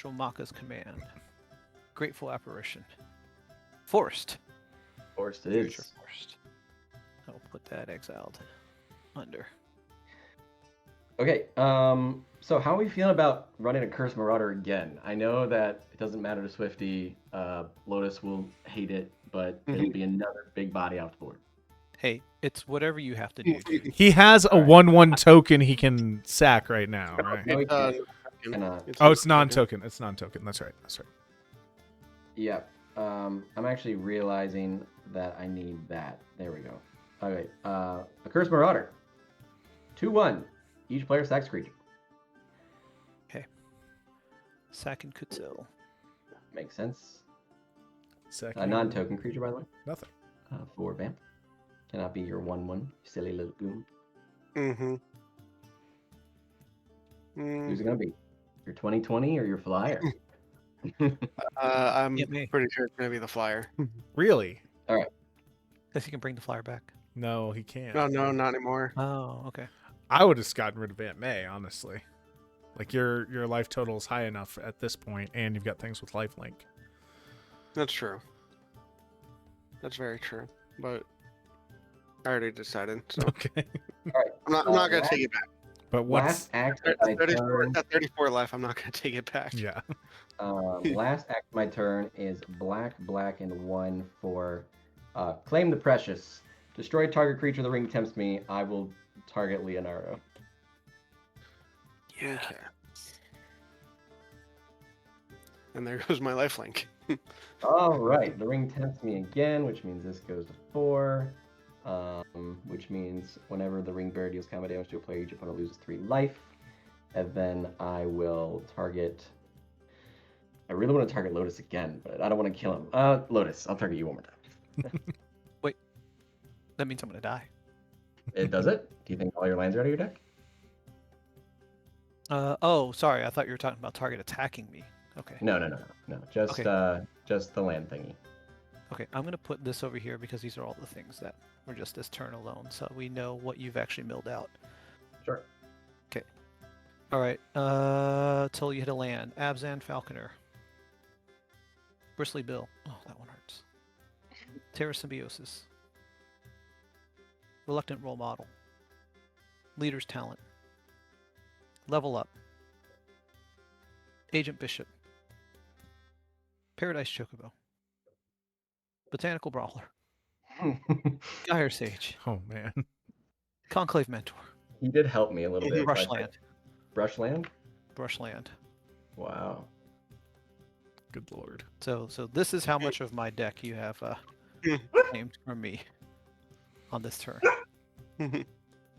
Shomaka's Command. Grateful Apparition. Forest. Forced it Future is. Forest. I'll put that exiled under. Okay, so how are we feeling about running a Cursed Marauder again? I know that it doesn't matter to Swifty. Lotus will hate it, but it'll be another big body off the board. Hey, it's whatever you have to do. Dude. He has a Alright. 1/1 token he can sack right now, right? No, he Uh, can't. Cannot. Oh, it's non-token. It's non-token. That's right. Yeah. I'm actually realizing that I need that. There we go. Okay. A Cursed Marauder. 2/1. Each player sacks creature. Sack and Kutzel. Makes sense. Second. A non-token creature, by the way. Nothing. 4 vamp. Cannot be your 1/1. You silly little goon. Mm-hmm. Who's it gonna be? Your 2020 or your flyer? I'm Get me. pretty sure it's gonna be the flyer. Really? Guess you can bring the flyer back. No, he can't. No, not anymore. Oh, okay. I would have gotten rid of Aunt May, honestly. Like your life total is high enough at this point, and you've got things with lifelink. That's true. That's very true. But I already decided. So Okay. All right. I'm not gonna take it back. But what's Last act of At my 34, turn. at 34 life, I'm not gonna take it back. yeah? Last act of my turn is black, black, and 1 for Claim the Precious. Destroy target creature the ring tempts me. I will target Leonardo. Yeah. Okay. And there goes my lifelink. All right, the ring tempts me again, which means this goes to 4. Which means whenever the ring bearer deals combat damage to a player, each opponent loses 3 life. And then I will target. I really want to target Lotus again, but I don't want to kill him. Lotus, I'll target you one more time. That means I'm gonna die. It does it? Do you think all your lands are out of your deck? Oh, sorry. I thought you were talking about target attacking me. Okay. No. Just Okay. just the land thingy. Okay. I'm gonna put this over here because these are all the things that were just this turn alone, so we know what you've actually milled out. Sure. All right. Till you hit a land. Abzan Falconer. Bristly Bill. Oh, that one hurts. Terra Symbiosis. Reluctant Role Model. Leader's Talent. Level Up. Agent Bishop. Paradise Chocobo. Botanical Brawler. Gyre Sage. Oh man. Conclave Mentor. He did help me a little bit. Brushland. Brushland? Brushland. Wow. Good lord. So this is how much of my deck you have named from me on this turn.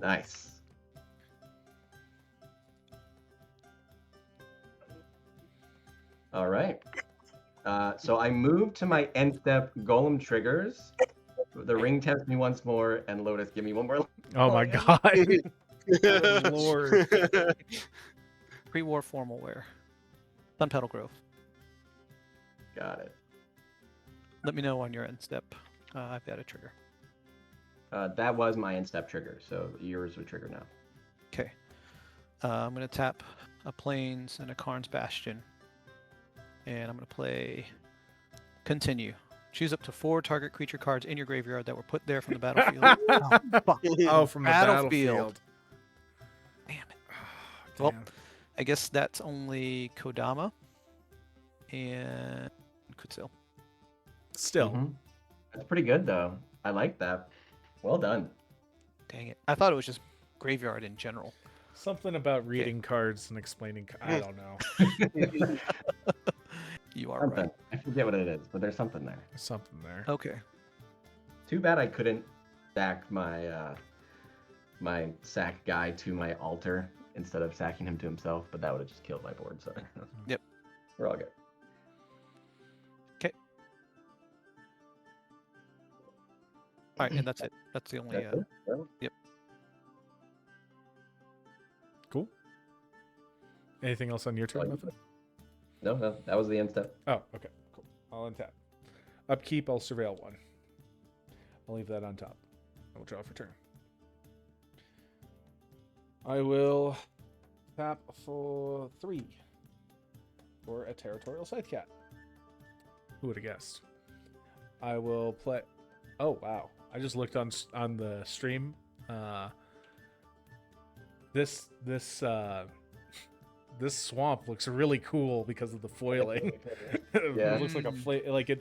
Nice. All right. So I moved to my end step Golem triggers, The ring tempts me once more, and Lotus, give me one more. Oh my god. Good lord. Pre-war formal wear. Sun Petal Grove. Got it. Let me know on your end step. I've got a trigger. That was my in-step trigger, so yours would trigger now. Okay. I'm going to tap a Plains and a Karn's Bastion. And I'm going to play Continue. Choose up to 4 target creature cards in your graveyard that were put there from the battlefield. Oh, fuck. Oh, from the battlefield. Damn it. Oh, Well, damn. I guess that's only Kodama and Kutsil. Still. Mhm. That's pretty good, though. I like that. Well done. Dang it. I thought it was just graveyard in general. Something about reading cards and explaining. I don't know. You are Something. right. I forget what it is, but there's something there. There's something there. Okay. Too bad I couldn't stack my my sack guy to my altar instead of sacking him to himself, but that would have just killed my board. So Yep. We're all good. All right, and that's it. That's the only. That's it? Well, Cool. Anything else on your turn, Muffin? no, that was the end step. Oh, okay. Cool. I'll untap. Upkeep, I'll surveil 1. I'll leave that on top. I will draw for turn. I will tap for 3 for a Territorial Scythe Cat. Who would have guessed? I will play. Oh wow! I just looked on the stream. This swamp looks really cool because of the foiling. Yeah. It looks like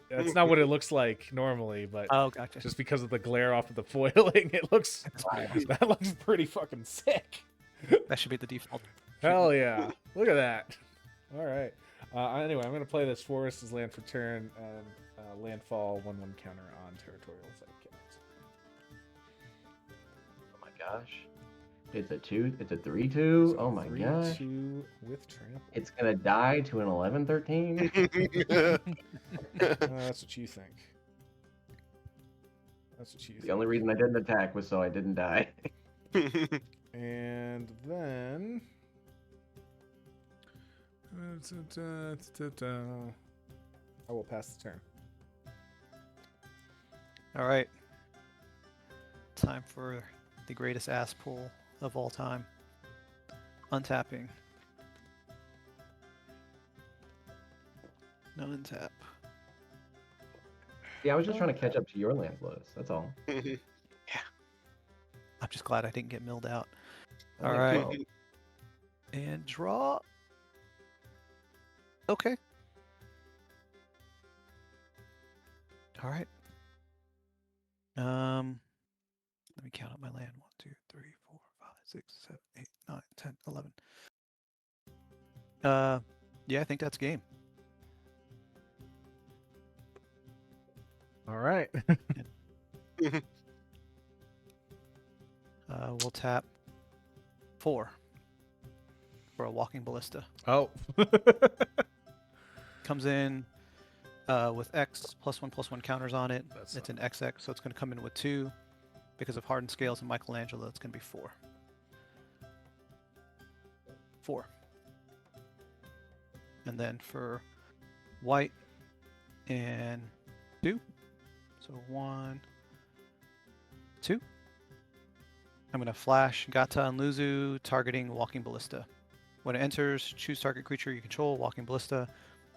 that's not what it looks like normally, but Oh, gotcha. just because of the glare off of the foiling, it looks that looks pretty fucking sick. That should be the default. Hell yeah! Look at that. All right. Anyway, I'm gonna play this forest as land for turn and landfall 1/1 counter on Territorial Scythe Cat. Oh my gosh. It's a 2. It's a 3/2. Oh my gosh. 3/2 with trample. It's gonna die to an 11/13. That's what you think. That's what you The think. only reason I didn't attack was so I didn't die. And then I will pass the turn. All right. Time for the greatest ass pull of all time. Untapping. No untap. Yeah, I was just trying to catch up to your lands, Lotus. That's all. I'm just glad I didn't get milled out. I All like right. 12. And draw. Okay. All right. Let me count up my land. 1, 2, 3, 4, 5, 6, 7, 8, 9, 10, 11. Yeah, I think that's game. All right. We'll tap 4 for a walking ballista. Oh. Comes in with X +1/+1 counters on it. That's It's an XX, so it's going to come in with 2. Because of hardened scales and Michelangelo, it's going to be 4. 4. And then for white and 2. So 1, 2. I'm going to flash Gata and Luzu, targeting Walking Ballista. When it enters, choose target creature you control, Walking Ballista.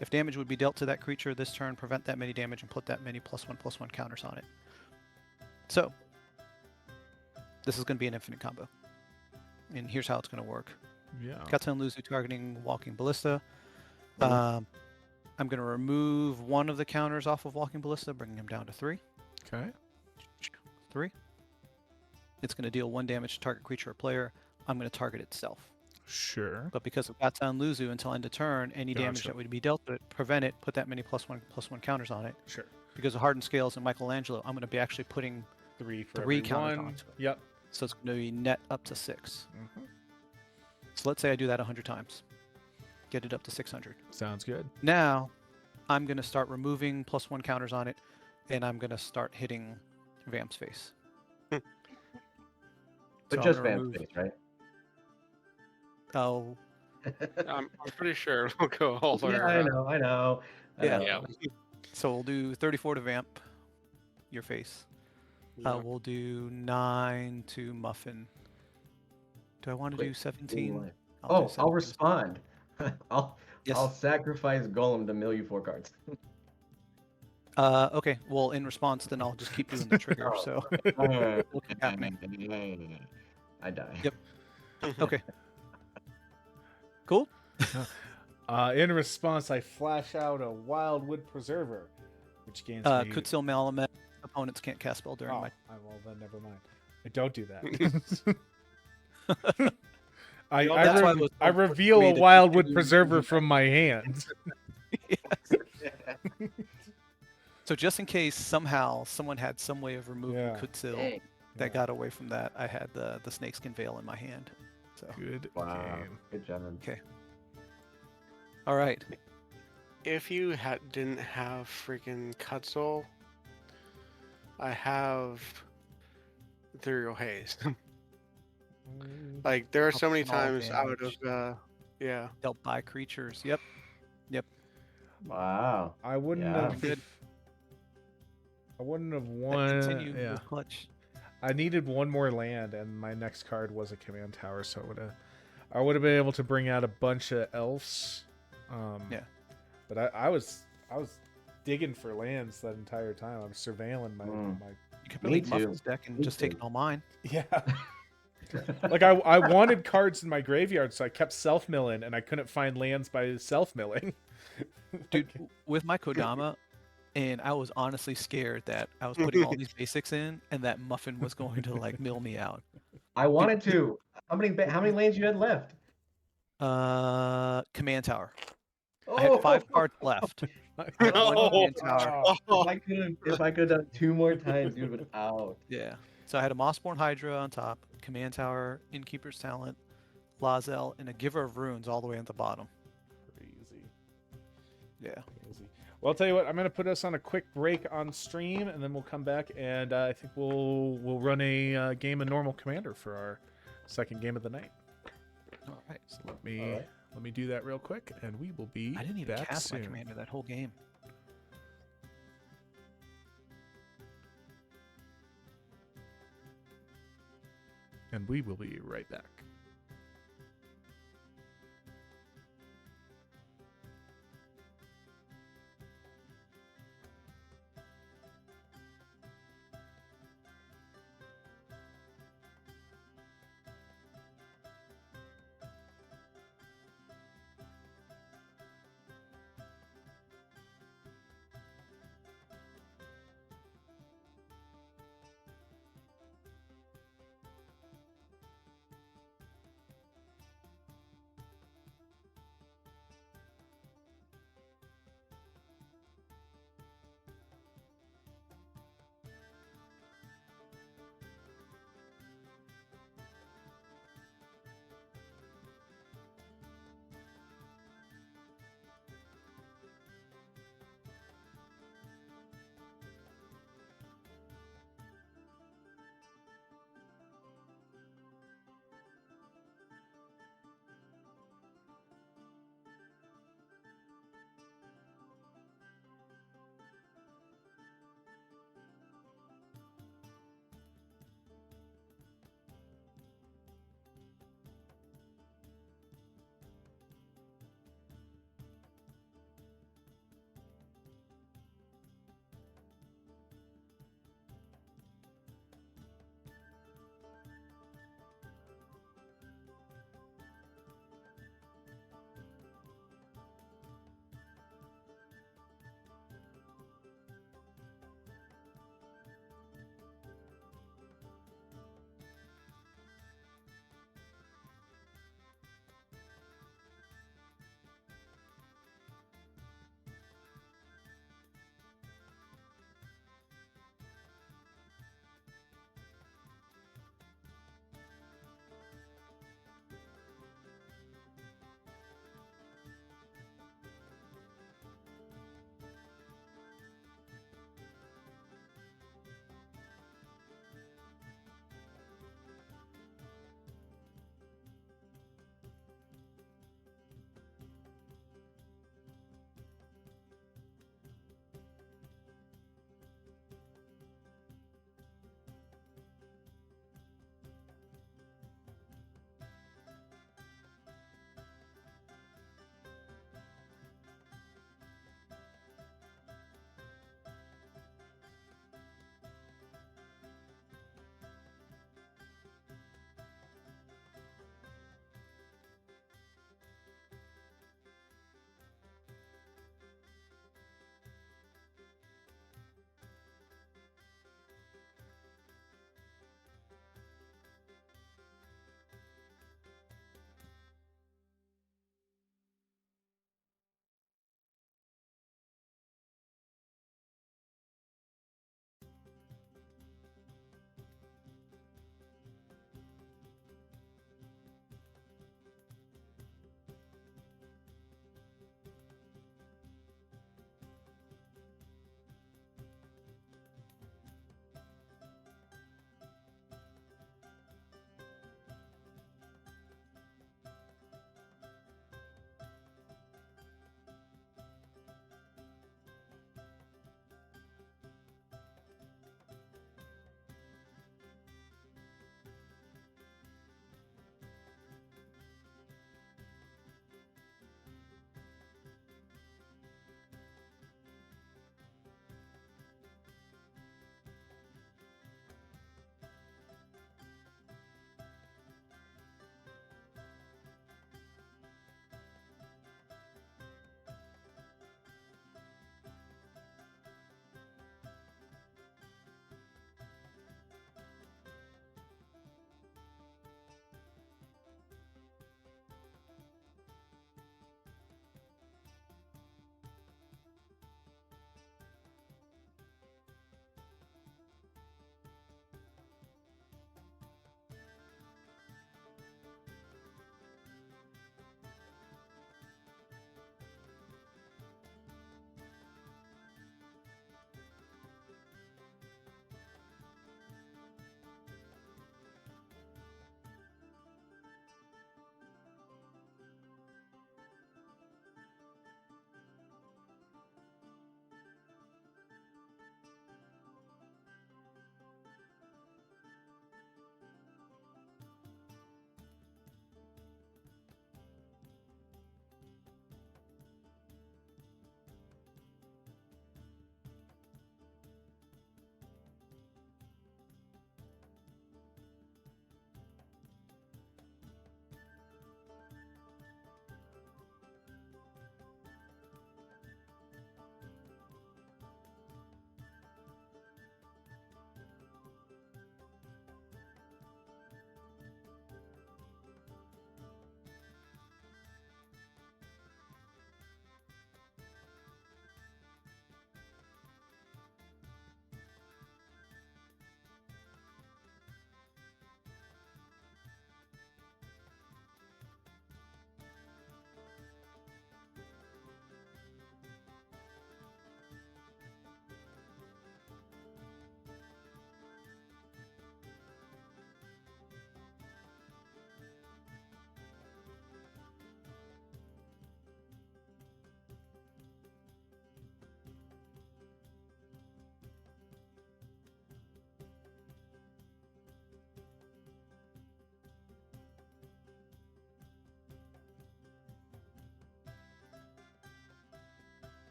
If damage would be dealt to that creature this turn, prevent that many damage and put that many +1/+1 counters on it. So, this is going to be an infinite combo. And here's how it's going to work. Yeah. Gata and Luzu targeting Walking Ballista. I'm going to remove 1 of the counters off of Walking Ballista, bringing him down to 3. Okay. 3. It's going to deal 1 damage to target creature or player. I'm going to target itself. Sure. But because of Gata and Luzu, until end of turn, any damage Gotcha. that would be dealt to it, prevent it, put that many +1/+1 counters on it. Sure. Because of hardened scales and Michelangelo, I'm going to be actually putting 3 for 3 every counters one. onto it. Yep. So it's going to be net up to 6. Mhm. So let's say I do that 100 times. Get it up to 600. Sounds good. Now, I'm going to start removing +1 counters on it, and I'm going to start hitting Vamp's face. But So I'm just gonna Van's remove- face, right? Oh, I'm pretty sure it'll go all the way Yeah, I around. know, I know. I Yeah. know. Yeah. so we'll do 34 to Vamp, your face. Yeah. We'll do 9 to Muffin. Do I want to Quick, do Being 17? live. I'll do Oh, I'll 17. respond. I'll Yes. sacrifice Golem to mill you 4 cards. Okay. Well, in response, then I'll just keep doing the trigger. Oh. So it'll keep happening. I die. Yep. Okay. Cool. In response, I flash out a Wildwood Preserver, which gains me... Kutsil Malamet. Opponents can't cast spell during Oh, my. well then never mind. I don't do that. That's why it was I so important reveal for me a to Wildwood do- Preserver from my hand. So just in case somehow someone had some way of removing Yeah. Kutsil Dang. that got away from that, I had the snakeskin veil in my hand. So Good Wow. game. Good job. okay. All right. If you didn't have freaking Cutzel, I have Ethereal Haze. Like there are so many Small times I would damage. have, yeah. Dealt by creatures. Yep. Wow. I wouldn't Yeah. have... Good. I wouldn't have That won... continue Yeah. with clutch. I needed one more land, and my next card was a command tower, so I would have been able to bring out a bunch of elves. Yeah. But I was digging for lands that entire time. I was surveilling my You could Me play too. Muffin's deck and Me just too. take all mine. yeah. Like I wanted cards in my graveyard, so I kept self milling, and I couldn't find lands by self milling. Dude, with my Kodama, and I was honestly scared that I was putting all these basics in, and that Muffin was going to like mill me out. I wanted to. How many lanes you had left? Command Tower. Oh, I had 5 cards left. I had one No. Command Tower. If I could have done 2 more times, you'd have been out. Yeah. So I had a Mossborn Hydra on top, Command Tower, Innkeeper's Talent, Lazel, and a Giver of Runes all the way at the bottom. Crazy. Yeah. Crazy. Well, I'll tell you what. I'm going to put us on a quick break on stream, and then we'll come back, and I think we'll run a game of normal commander for our second game of the night. All right. So let me do that real quick, and we will be I didn't even back cast soon. my commander that whole game. And we will be right back.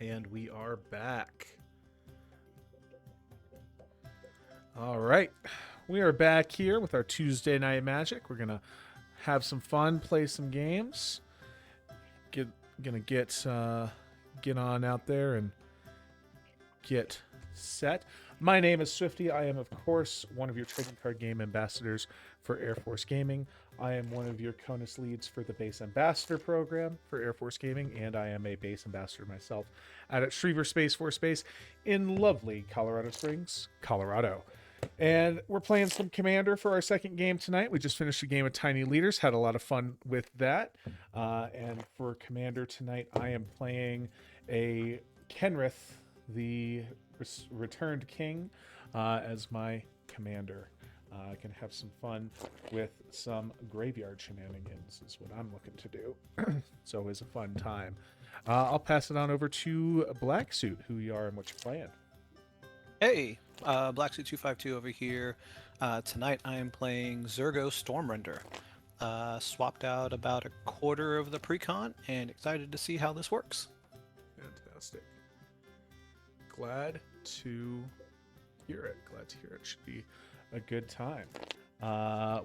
And we are back. All right. We are back here with our Tuesday Night Magic. We're going to have some fun, play some games. Gonna get on out there and get set. My name is Swifty. I am, of course, one of your trading card game ambassadors for Air Force Gaming. I am one of your CONUS leads for the base ambassador program for Air Force Gaming, and I am a base ambassador myself out at Schriever Space Force Base in lovely Colorado Springs, Colorado. And we're playing some Commander for our second game tonight. We just finished a game of Tiny Leaders, had a lot of fun with that. And for Commander tonight, I am playing a Kenrith, the Returned King, as my commander. I can have some fun with some graveyard shenanigans is what I'm looking to do. It's always a fun time. I'll pass it on over to Black Suit, who you are and what you're playing. Hey, Black Suit 252 over here. Tonight I am playing Zergo Stormrender. Swapped out about a quarter of the precon and excited to see how this works. Fantastic. Glad to hear it. Should be a good time.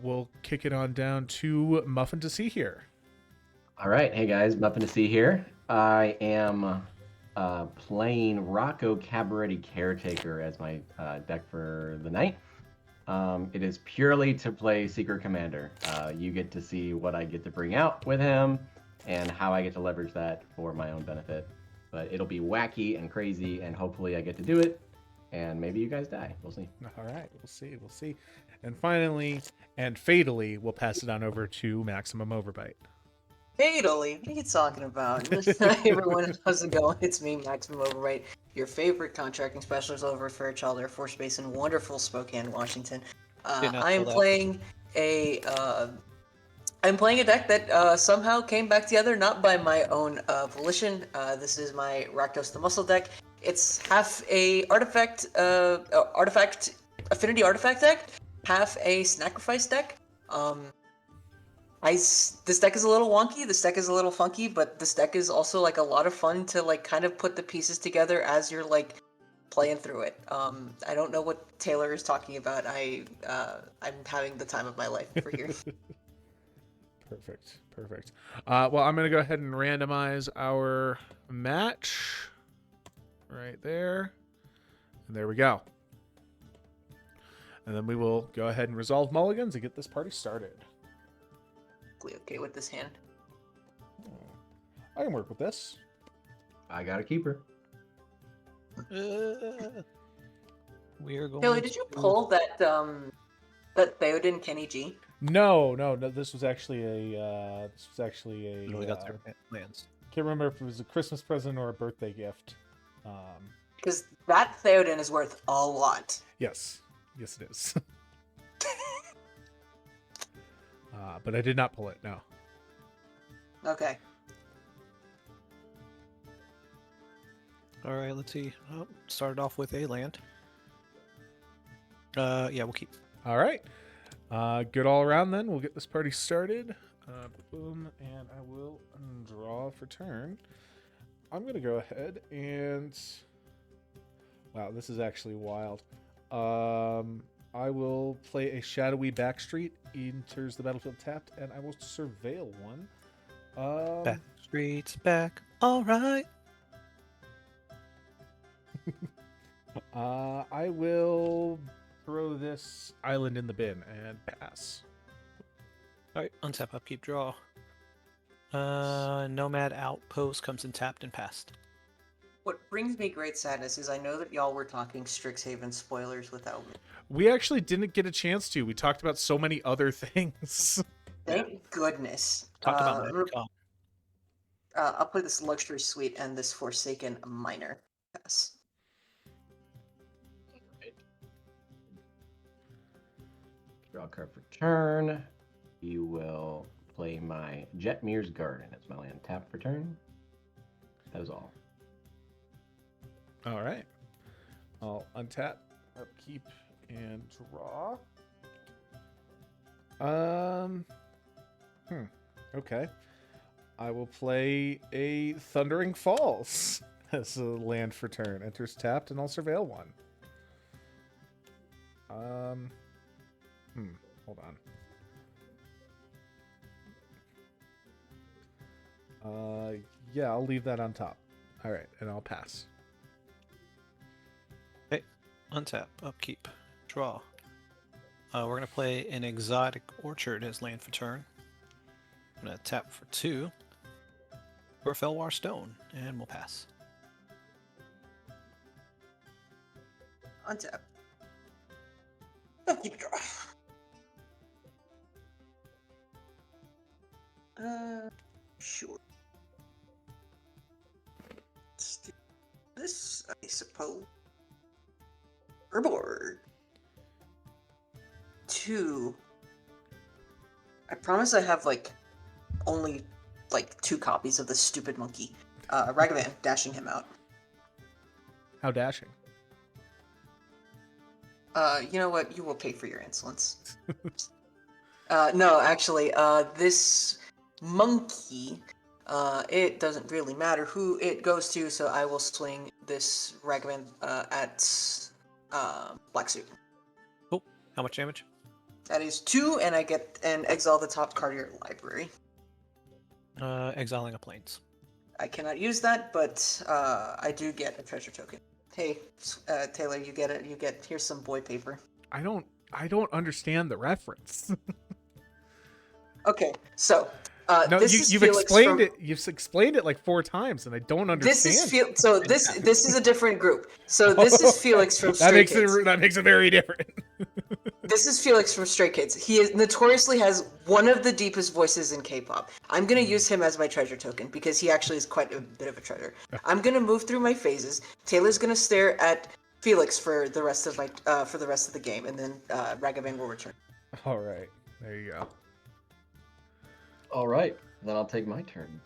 We'll kick it on down to Muffin to See here. All right, hey guys, Muffin to See here. I am playing Rocco Cabaretti Caretaker as my deck for the night. It is purely to play Secret Commander. You get to see what I get to bring out with him and how I get to leverage that for my own benefit. But it'll be wacky and crazy, and hopefully I get to do it, and maybe you guys die. We'll see. All right, we'll see. And finally, and fatally, we'll pass it on over to Maximum Overbite. Fatally? What are you talking about? Hi everyone, how's it going? It's me, Maximum Overbite, your favorite contracting specialist over at Fairchild Air Force Base in wonderful Spokane, Washington. I am playing I'm playing a deck that somehow came back together, not by my own volition. This is my Rakdos the Muscle deck. It's half a artifact affinity artifact deck, half a sacrifice deck. This deck is a little wonky, this deck is a little funky, but this deck is also like a lot of fun to like kind of put the pieces together as you're like playing through it. I don't know what Taylor is talking about. I'm having the time of my life over here. Perfect. Well, I'm going to go ahead and randomize our match right there. And there we go. And then we will go ahead and resolve mulligans and get this party started. Okay with this hand. I can work with this. I got a keeper. We are going. Taylor, did you pull that Theoden Kenny G? No. This was actually a. We got their lands. Can't remember if it was a Christmas present or a birthday gift. Because that Theoden is worth a lot. Yes, it is. But I did not pull it. No. Okay. All right, let's see. Started off with a land. Yeah, we'll keep. All right. Good all around then. We'll get this party started. Boom, and I will draw for turn. I'm going to go ahead and... Wow, this is actually wild. I will play a Shadowy Backstreet. Enters the battlefield tapped, and I will surveil one. Backstreet's back. All right. I will throw this island in the bin and pass. All right, untap, upkeep, draw. Nomad Outpost comes in tapped and passed. What brings me great sadness is I know that y'all were talking Strixhaven spoilers without me. We actually didn't get a chance to. We talked about so many other things. Thank goodness. Talked about that. I'll play this Luxury Suite and this Forsaken Miner. Pass. Draw a card for turn. You will play my Jetmir's Garden. It's my land. Tap for turn. That was all. All right. I'll untap, upkeep, and draw. Okay. I will play a Thundering Falls. as a land for turn. Enters tapped, and I'll surveil one. Hold on. Yeah, I'll leave that on top. All right, and I'll pass. Okay, untap, upkeep, draw. We're gonna play an exotic orchard as land for turn. I'm gonna tap for 2 for Felwar Stone, and we'll pass. Untap. Keep draw. Sure. Let's do this, I suppose. Herboard. 2. I promise I have only 2 copies of this stupid monkey. Ragavan, dashing him out. How dashing? You know what? You will pay for your insolence. No, actually, this monkey, it doesn't really matter who it goes to, so I will swing this Ragavan at Black Suit. Oh, how much damage? That is 2, and I get and exile the top card of your library. Exiling a plains. I cannot use that, but I do get a treasure token. Hey, Taylor, you get it. You get here's some boy paper. I don't understand the reference. Okay, so No, this is you've Felix explained from... it. You've explained it like 4 times, and I don't understand. This is a different group. So this is Felix from Stray Kids. That makes it very different. This is Felix from Stray Kids. He notoriously has one of the deepest voices in K-pop. I'm gonna use him as my treasure token because he actually is quite a bit of a treasure. I'm gonna move through my phases. Taylor's gonna stare at Felix for the rest of the game, and then Ragavan will return. All right, there you go. All right, then I'll take my turn.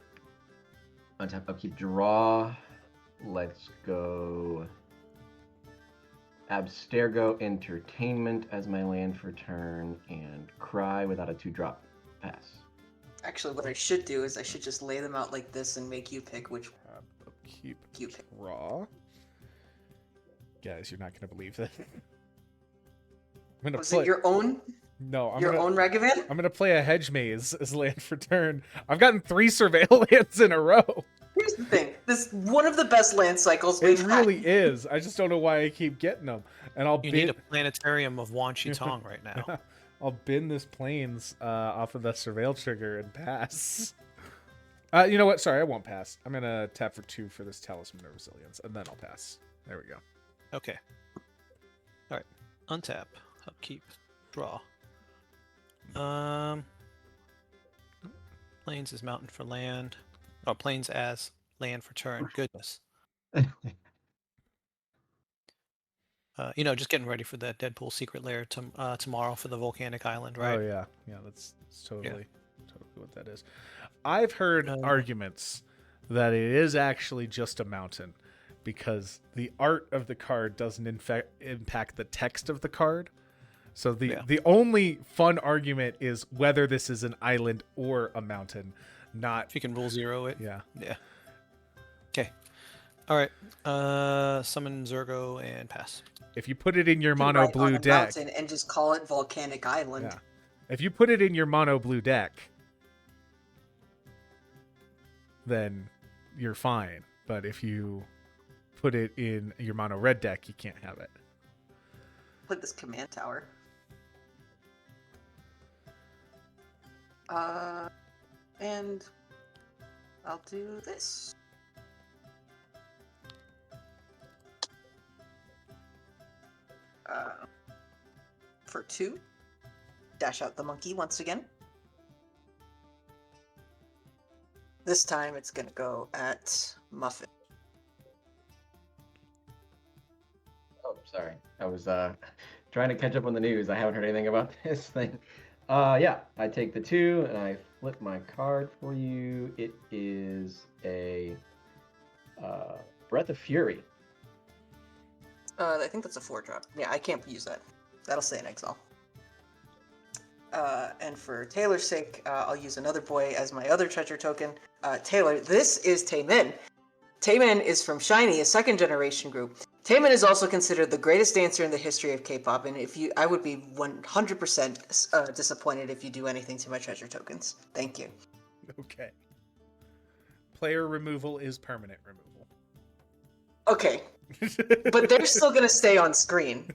Untap, upkeep, draw. Let's go. Abstergo Entertainment as my land for turn, and Cry without a 2-drop. Pass. Actually, what I should do is I should just lay them out like this and make you pick which Upkeep, you pick. draw. Guys, you're not gonna believe this. I'm gonna Was play. it your own? No, I'm Your gonna, own Ragavan? I'm gonna play a hedge maze as land for turn. I've gotten 3 surveil lands in a row. Here's the thing. This one of the best land cycles It we've really had. is. I just don't know why I keep getting them. And I'll You bin, need a planetarium of Wan Shi Tong right now. I'll bin this plains off of the surveil trigger and pass. You know what? Sorry, I won't pass. I'm gonna tap for 2 for this Talisman of Resilience, and then I'll pass. There we go. Okay. All right. Untap. Upkeep. Draw. Plains is mountain for land. Oh, plains as land for turn. Goodness. Just getting ready for that Deadpool secret lair tomorrow for the volcanic island, right? Oh yeah, that's totally what that is. I've heard arguments that it is actually just a mountain because the art of the card doesn't impact the text of the card. So the only fun argument is whether this is an island or a mountain, not If you can rule 0 it. Yeah. Yeah. Okay. All right. Summon Zergo and pass. If you put it in your You mono write on blue a deck, mountain and just call it Volcanic Island. yeah. If you put it in your mono blue deck, then you're fine. But if you put it in your mono red deck, you can't have it. Put this command tower. And I'll do this. For 2, dash out the monkey once again. This time it's gonna go at Muffin. Oh, sorry. I was trying to catch up on the news. I haven't heard anything about this thing. Yeah, I take the 2 and I flip my card for you. It is a Breath of Fury. I think that's a 4-drop. Yeah, I can't use that. That'll stay in exile. And for Taylor's sake, I'll use another boy as my other treasure token. Taylor, this is Taemin. Taemin is from SHINee, a second generation group. Taemin is also considered the greatest dancer in the history of K-pop, and I would be 100% disappointed if you do anything to my treasure tokens. Thank you. Okay. Player removal is permanent removal. Okay, but they're still gonna stay on screen.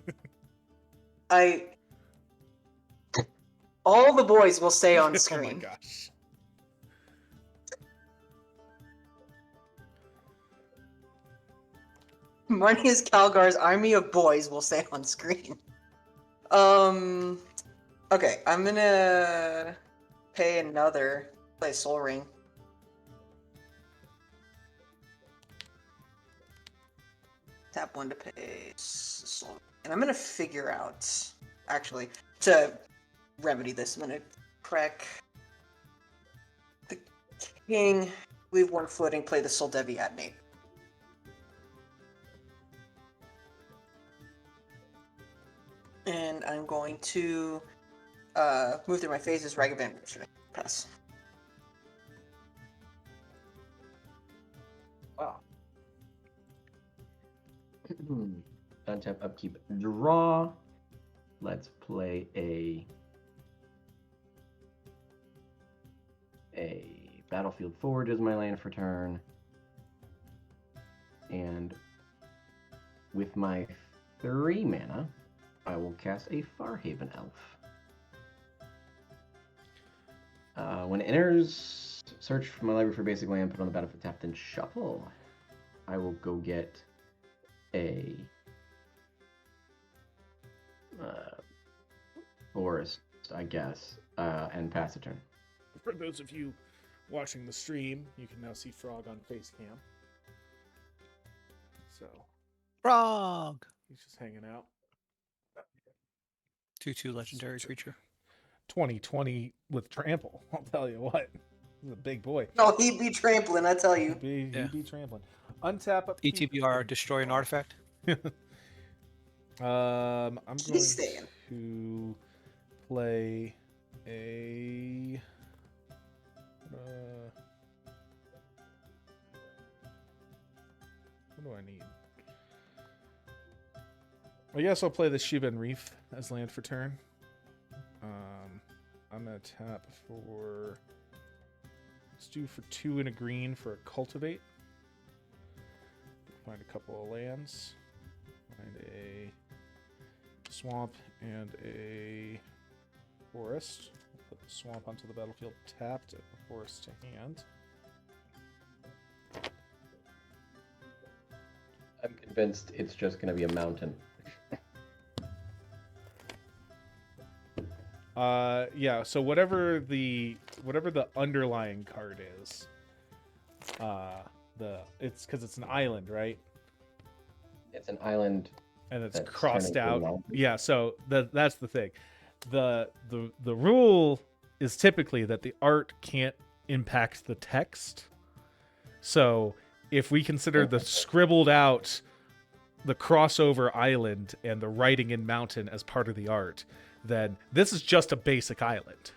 All the boys will stay on screen. Oh my gosh. Marnius Calgar's army of boys will stay on screen. Okay, I'm gonna play Soul Ring. Tap 1 to pay Soul Ring. And I'm gonna figure out, actually, to remedy this, I'm gonna crack the king, leave 1 floating, play the Soul Deviatinate. And I'm going to move through my phases, Ragavan, pass. Wow. Untap, upkeep, draw. Let's play a Battlefield Forge as my land for turn. And with my 3 mana, I will cast a Farhaven Elf. When it enters, search for my library for basic land, put on the battlefield, tap, then shuffle. I will go get a forest, I guess, and pass the turn. For those of you watching the stream, you can now see Frog on Facecam. So Frog! he's just hanging out. 2/2 legendary creature. 2020 with trample. I'll tell you what. He's a big boy. Oh, he'd be trampling, I tell you. He'd be trampling. Untap up. ETBR, destroy an artifact. I'm going staying. to play a. What do I need? I guess I'll play the Shivan Reef as land for turn. I'm gonna tap for. Let's do for 2 and a green for a cultivate. Find a couple of lands. Find a swamp and a forest. Put the swamp onto the battlefield tapped, and the forest to hand. I'm convinced it's just going to be a mountain. Yeah, so whatever the underlying card is, it's because it's an island, right? It's an island, and it's that's crossed technically a out. mountain. Yeah, so that's the thing. The rule is typically that the art can't impact the text. So if we consider the scribbled out, the crossover island and the writing in mountain as part of the art, then this is just a basic island.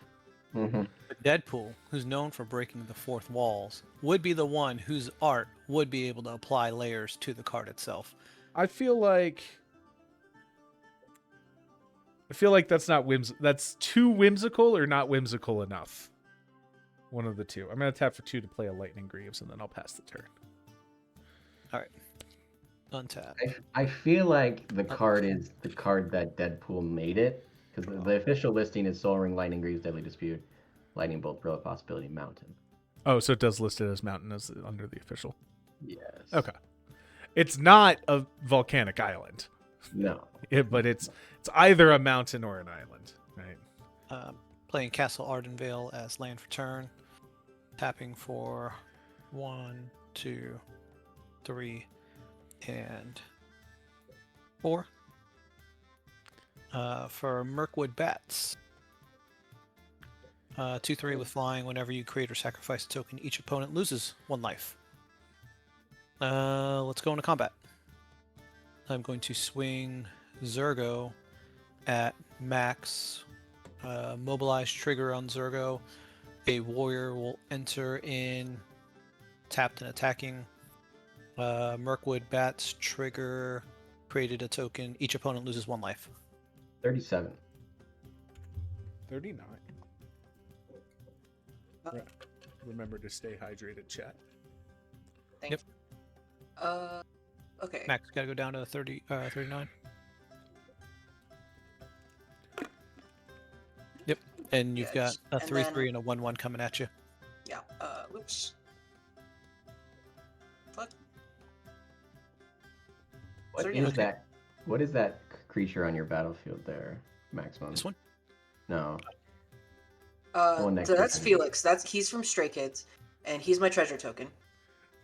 Mm-hmm. Deadpool, who's known for breaking the fourth walls, would be the one whose art would be able to apply layers to the card itself. I feel like that's not that's too whimsical or not whimsical enough. One of the two. I'm gonna tap for 2 to play a Lightning Greaves, and then I'll pass the turn. All right, untap. I feel like the card is the card that Deadpool made it, because the official listing is Soul Ring, Lightning Greaves, Deadly Dispute, Lightning Bolt, Brilliant Possibility, Mountain. Oh, so it does list it as mountain as under the official. Yes. Okay. It's not a volcanic island. No. But it's either a mountain or an island, right? Playing Castle Ardenvale as land for turn. Tapping for 1, 2, 3, and 4. For Mirkwood Bats. 2/3 with flying. Whenever you create or sacrifice a token, each opponent loses 1 life. Let's go into combat. I'm going to swing Zergo at max. Mobilize trigger on Zergo. A warrior will enter in tapped and attacking. Mirkwood Bats trigger created a token. Each opponent loses 1 life. 37. 39. Remember to stay hydrated, chat. Thank you. Okay. Max, gotta go down to 39. Yep, and you've got a 3/3 and a 1/1 coming at you. Yeah. Whoops. Fuck. What is that creature on your battlefield there, Maximum? This one? No. So that's Felix. He's from Stray Kids, and he's my treasure token.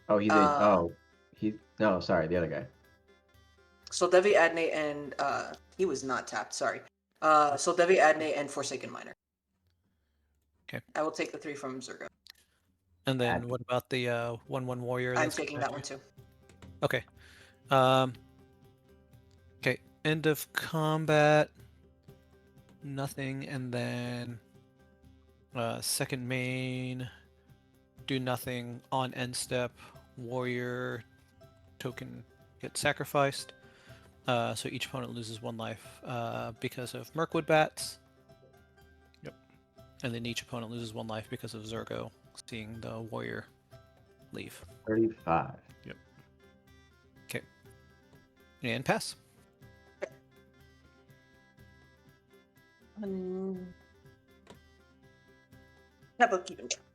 Oh, no, sorry, the other guy. Soldevi Adnate and he was not tapped. Sorry. Soldevi Adnate and Forsaken Miner. Okay. I will take the 3 from Zergo. And then what about the 1/1 warrior? I'm taking that one too. Okay. Okay. End of combat. Nothing, and then second main. Do nothing on end step. Warrior token gets sacrificed. So each opponent loses 1 life because of Mirkwood Bats. Yep. And then each opponent loses 1 life because of Zergo seeing the warrior leave. 35. Yep. Okay. And pass. How about keeping track?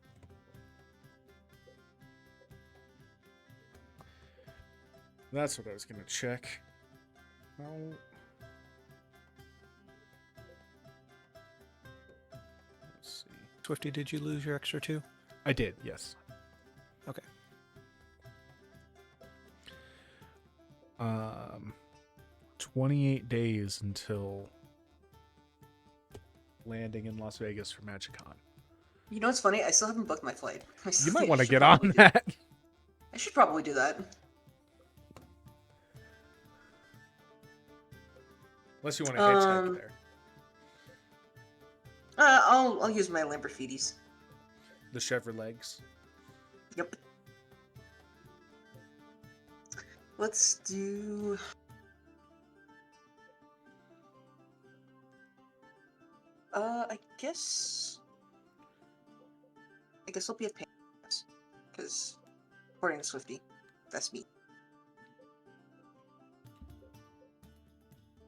That's what I was going to check. Well, let's see. Swifty, did you lose your extra 2? I did, yes. Okay. 28 days until landing in Las Vegas for MagicCon. You know what's funny? I still haven't booked my flight. You might want to get on that. I should probably do that. Unless you want to hitchhike there. I'll use my Lamborghinis. The Chevrolegs. Yep. Let's do. I guess I'll be a pain because according to Swifty, that's me.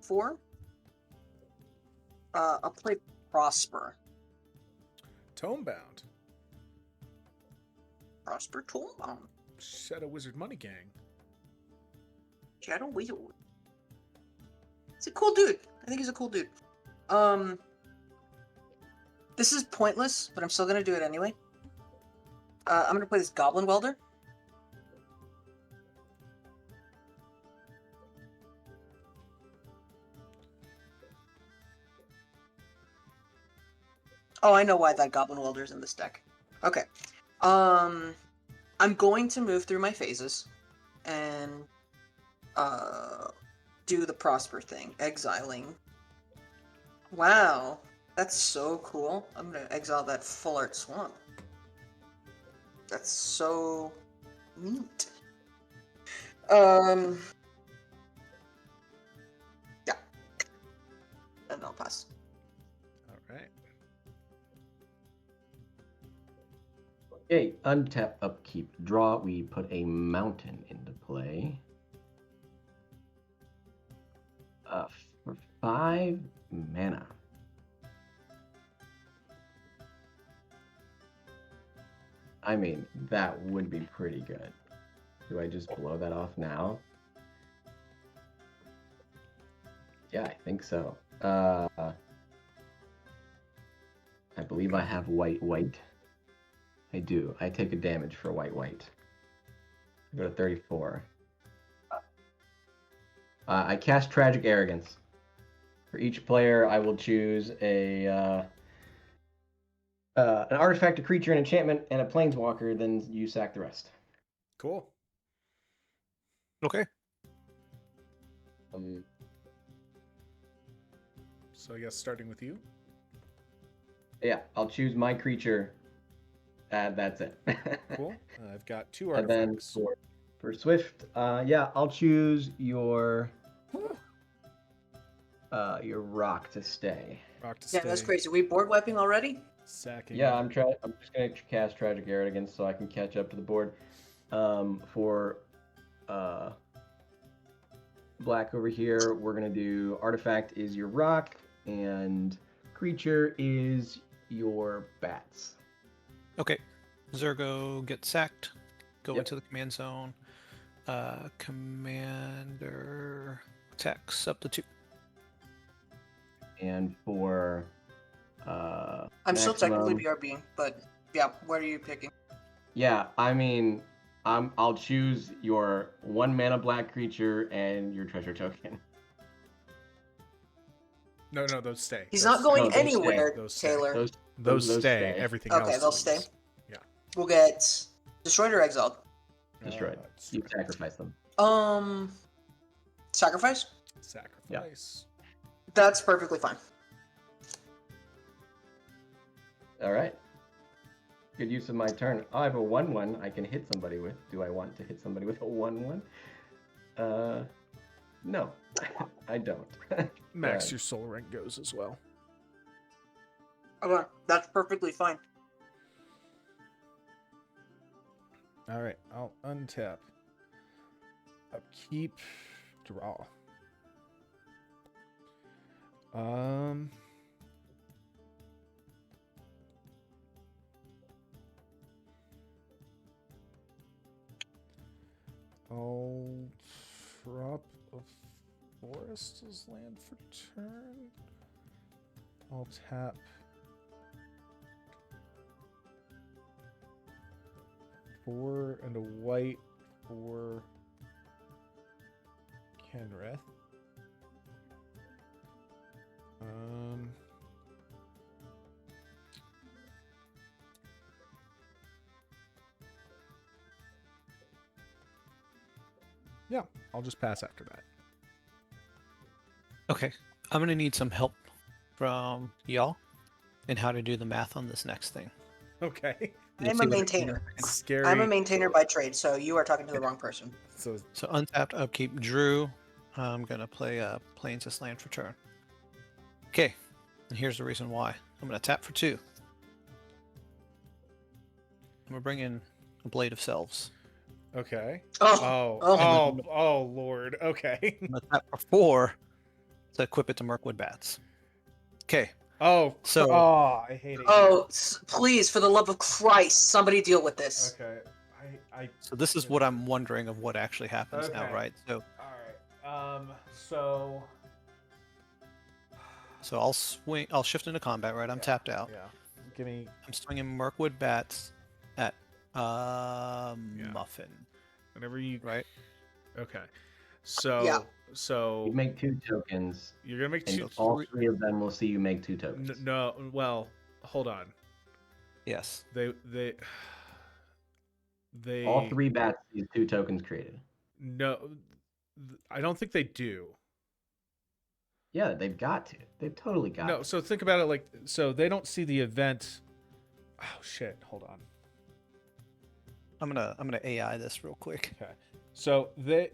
4. I'll play Prosper. Tomebound. Prosper Tomebound. Shadow Wizard Money Gang. Shadow Wizard. He's a cool dude. I think he's a cool dude. This is pointless, but I'm still gonna do it anyway. I'm gonna play this Goblin Welder. Oh, I know why that Goblin Welder is in this deck. Okay. I'm going to move through my phases and do the Prosper thing, exiling. Wow, that's so cool. I'm gonna exile that Full Art Swamp. That's so neat. Yeah. And I'll pass. All right. Okay, untap, upkeep, draw. We put a mountain into play. For 5 mana. I mean, that would be pretty good. Do I just blow that off now? Yeah, I think so. I believe I have white. I do. I take a damage for white. I go to 34. I cast Tragic Arrogance. For each player, I will choose an artifact, a creature, an enchantment, and a planeswalker. Then you sack the rest. Cool. Okay. So I guess starting with you. Yeah, I'll choose my creature. That's it. Cool. I've got 2 And then artifacts. For Swift, yeah, I'll choose your rock to stay. Rock to Yeah, stay. that's crazy. We board wiping already? Sacking. Yeah, I'm just gonna cast Tragic Arrogance so I can catch up to the board. For black over here, we're gonna do Artifact is your rock and creature is your bats. Okay. Zergo gets sacked. Go Yep. into the command zone. Commander attacks up to 2. And for I'm still technically maximum- BRBing, but yeah, what are you picking? Yeah, I mean, I'll choose your 1 mana black creature and your treasure token. No, those stay. He's Those not going no, those stay. anywhere, Those stay. Taylor. Those those stay. stay. Everything Okay, else. they'll stay. leaves. Yeah. We'll get destroyed or exiled. Destroyed. It's You sacrifice them. Sacrifice? sacrifice. That's perfectly fine. All right. Good use of my turn. Oh, I have a 1/1 I can hit somebody with. Do I want to hit somebody with a 1/1? No, I don't. Max, Bad. your soul ring goes as well. Okay, that's perfectly fine. All right, I'll untap. Upkeep, draw. I'll drop a forest as land for turn. I'll tap. Four and a white for Kenrith. Yeah, I'll just pass after that. Okay. I'm going to need some help from y'all in how to do the math on this next thing. Okay. I'm see a what- maintainer. Scary. I'm a maintainer by trade, so you are talking to the wrong person. So So untapped upkeep Drew. I'm going to play Plains this land for turn. Okay. And here's the reason why. I'm going to tap for 2. I'm going to bring in a Blade of Selves. okay. Oh, Oh, Lord. Okay. I'm going to tap for 4 to equip it to Mirkwood Bats. Okay. Oh, So- I hate it. Please, for the love of Christ, somebody deal with this. Okay. I So this is what I'm wondering of what actually happens now, Okay. right? So all right. So I'll swing. I'll shift into combat, right? I'm tapped out. Yeah. Give me. I'm swinging Mirkwood Bats at Muffin, Whenever you. right? Okay. So. Yeah. So You make 2 tokens, you're gonna make and two. all 3 of them will see you make 2 tokens. No. Well, hold on. Yes. They. All 3 bats use 2 tokens created. No, I don't think they do. Yeah, they've got to. They've totally got No, to. so think about it like so they don't see the event. Oh shit! Hold on. I'm gonna AI this real quick. Okay, so they.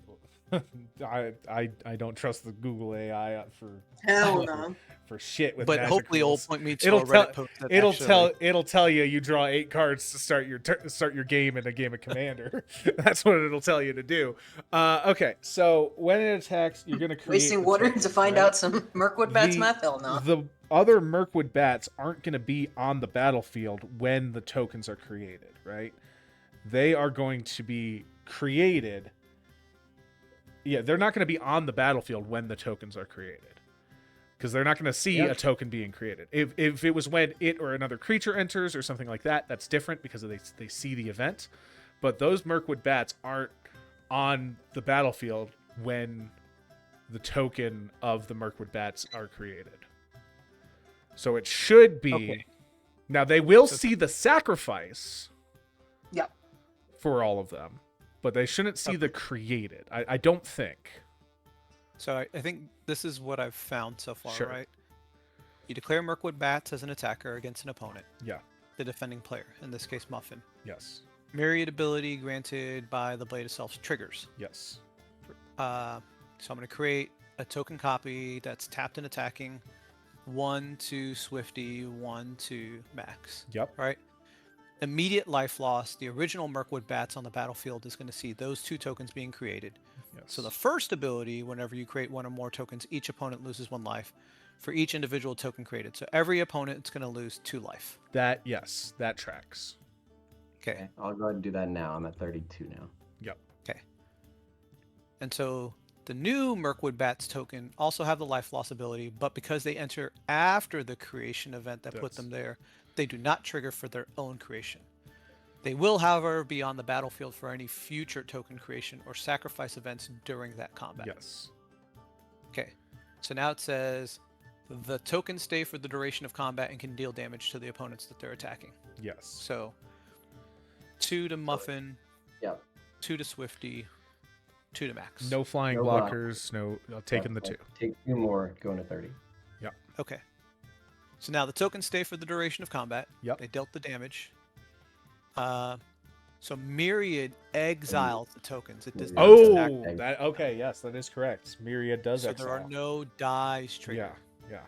I don't trust the Google AI for Hell no. for shit with But magic hopefully, it'll rules. point me to It'll a tell- Reddit post. That It'll tell you you draw 8 cards to start your game in a game of Commander. That's what it'll tell you to do. Okay, so when it attacks, you're gonna create Wasting the water token, to find right? out some Mirkwood Bats The- math? Hell no. The other Mirkwood Bats aren't going to be on the battlefield when the tokens are created, right? They are going to be created. Yeah, they're not going to be on the battlefield when the tokens are created. Because they're not going to see Yep. a token being created. If it was when it or another creature enters or something like that, that's different because they see the event. But those Mirkwood Bats aren't on the battlefield when the token of the Mirkwood Bats are created. So it should be. Okay. Now they will see the sacrifice. Yep. For all of them, but they shouldn't see the created. I don't think. So I think this is what I've found so far, Sure. right? You declare Mirkwood Bats as an attacker against an opponent, Yeah. the defending player, in this case Muffin. Yes. Myriad ability granted by the Blade itself triggers. Yes. So I'm going to create a token copy that's tapped and attacking. 1 to Swifty, 1 to Max. Yep. Right? Immediate life loss. The original Mirkwood Bats on the battlefield is going to see those 2 tokens being created. Yes. So the first ability, whenever you create 1 or more tokens, each opponent loses 1 life for each individual token created. So every opponent is going to lose 2 life. That tracks. Okay. I'll go ahead and do that now. I'm at 32 now. Yep. Okay. And so the new Mirkwood Bats token also have the life loss ability, but because they enter after the creation event that put them there, they do not trigger for their own creation. They will, however, be on the battlefield for any future token creation or sacrifice events during that combat. Yes. Okay. So now it says the tokens stay for the duration of combat and can deal damage to the opponents that they're attacking. Yes. So 2 to Muffin, Yep. 2 to Swifty, 2 to Max. No flying No blockers. No, taking the 2. Take 2 more, going to 30. Okay. So now the tokens stay for the duration of combat. Yep. They dealt the damage. So Myriad exiles the tokens. It does not stack. Okay, yes, that is correct. Myriad does So exile. there are no dies triggered. Yeah.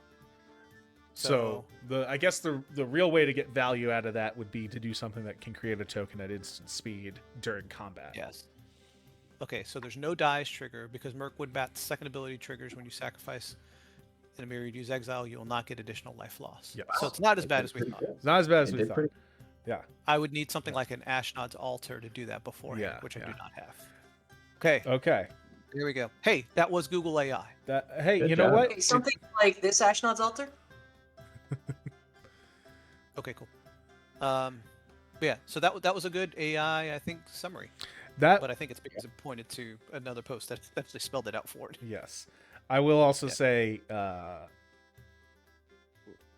So I guess the real way to get value out of that would be to do something that can create a token at instant speed during combat. Yes. Okay, so there's no dies trigger because Mirkwood Bat's second ability triggers when you sacrifice in a Myriad use exile. You will not get additional life loss. Yes. So it's not as bad as we thought. It's not as bad as They we did thought. pretty- Yeah. I would need something like an Ashnod's Altar to do that beforehand, Yeah, which I yeah. do not have. Okay, Okay. here we go. Hey, that was Google AI. Hey, Good you know job. what? Okay, something like this Ashnod's Altar? Okay, cool. Yeah, so that was a good AI, I think, summary. That But I think it's because it pointed to another post that actually spelled it out for it. yes. I will also Yeah. say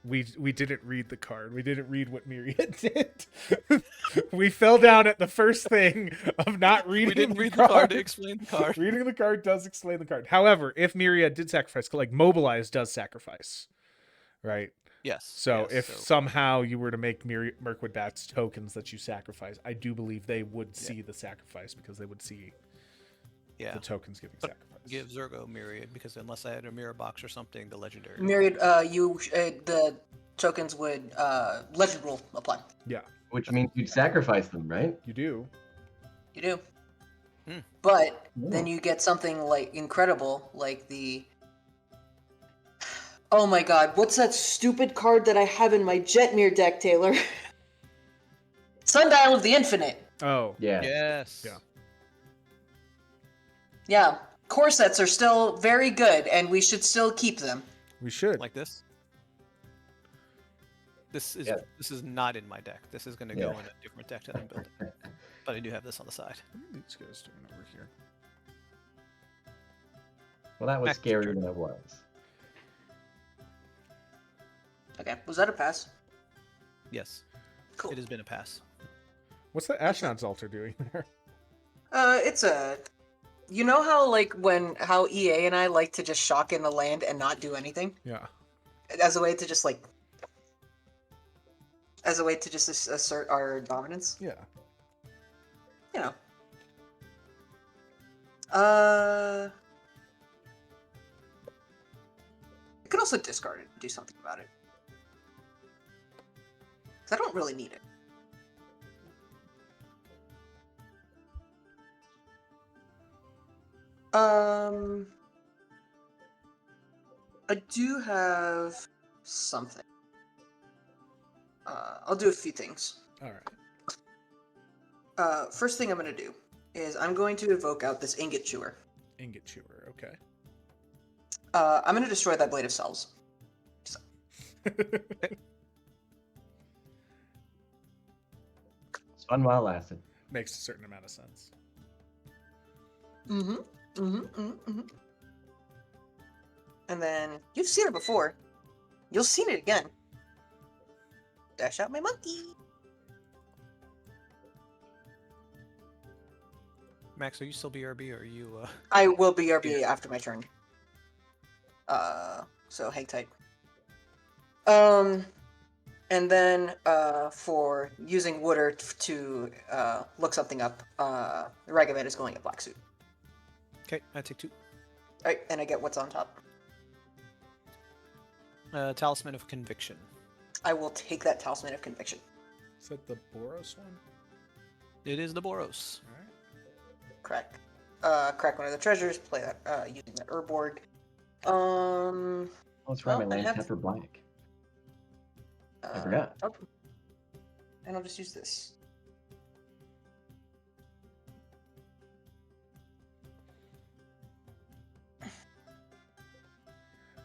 we didn't read the card. We didn't read what Myriad did. We fell down at the first thing of not reading. We didn't read the card to explain the card. Reading the card does explain the card. However, if Myriad did sacrifice, like Mobilize does sacrifice, right? Yes. So yes, if somehow you were to make Mirkwood Bats tokens that you sacrifice, I do believe they would see the sacrifice because they would see yeah, the tokens getting But sacrificed. give Zergo Myriad because unless I had a mirror box or something, the legendary. Myriad, the tokens would legend rule apply. Yeah, Which means you'd sacrifice them, right? you do. You do. Hmm. But then you get something like incredible, like the. Oh my god, what's that stupid card that I have in my Jetmir deck, Taylor? Sundial of the Infinite. Oh, Yeah. Yes. Yeah. Yeah, core sets are still very good, and we should still keep them. we should. Like this. This is Yeah. this is not in my deck. This is going to go Yeah. in a different deck that I'm building. But I do have this on the side. What are these guys doing over here? Well, that was Back to scarier turn. than it was. Okay, was that a pass? Yes. Cool. It has been a pass. What's the Ashnod's Altar doing there? It's a. You know how how EA and I like to just shock in the land and not do anything Yeah. as a way to just assert our dominance. Yeah. You know. I could also discard it and do something about it. 'Cause I don't really need it. I do have something. I'll do a few things. All right. First thing I'm going to do is I'm going to evoke out this Ingot Chewer. Ingot Chewer. Okay. I'm going to destroy that Blade of Cells. It's fun while it lasted. Makes a certain amount of sense. And then, you've seen it before. You'll seen it again. Dash out my monkey. Max, are you still BRB or are you I will be RBA after my turn. So hang tight. And then for using Wooder to look something up, Ragavan is going in black suit. Okay, I take 2. All right, and I get what's on top. Talisman of Conviction. I will take that Talisman of Conviction. Is that the Boros one? It is the Boros. All right. Crack one of the treasures. Play that using the Urborg. Oh, that's right. Well, My I land have- tap for black. I forgot. Oh. And I'll just use this.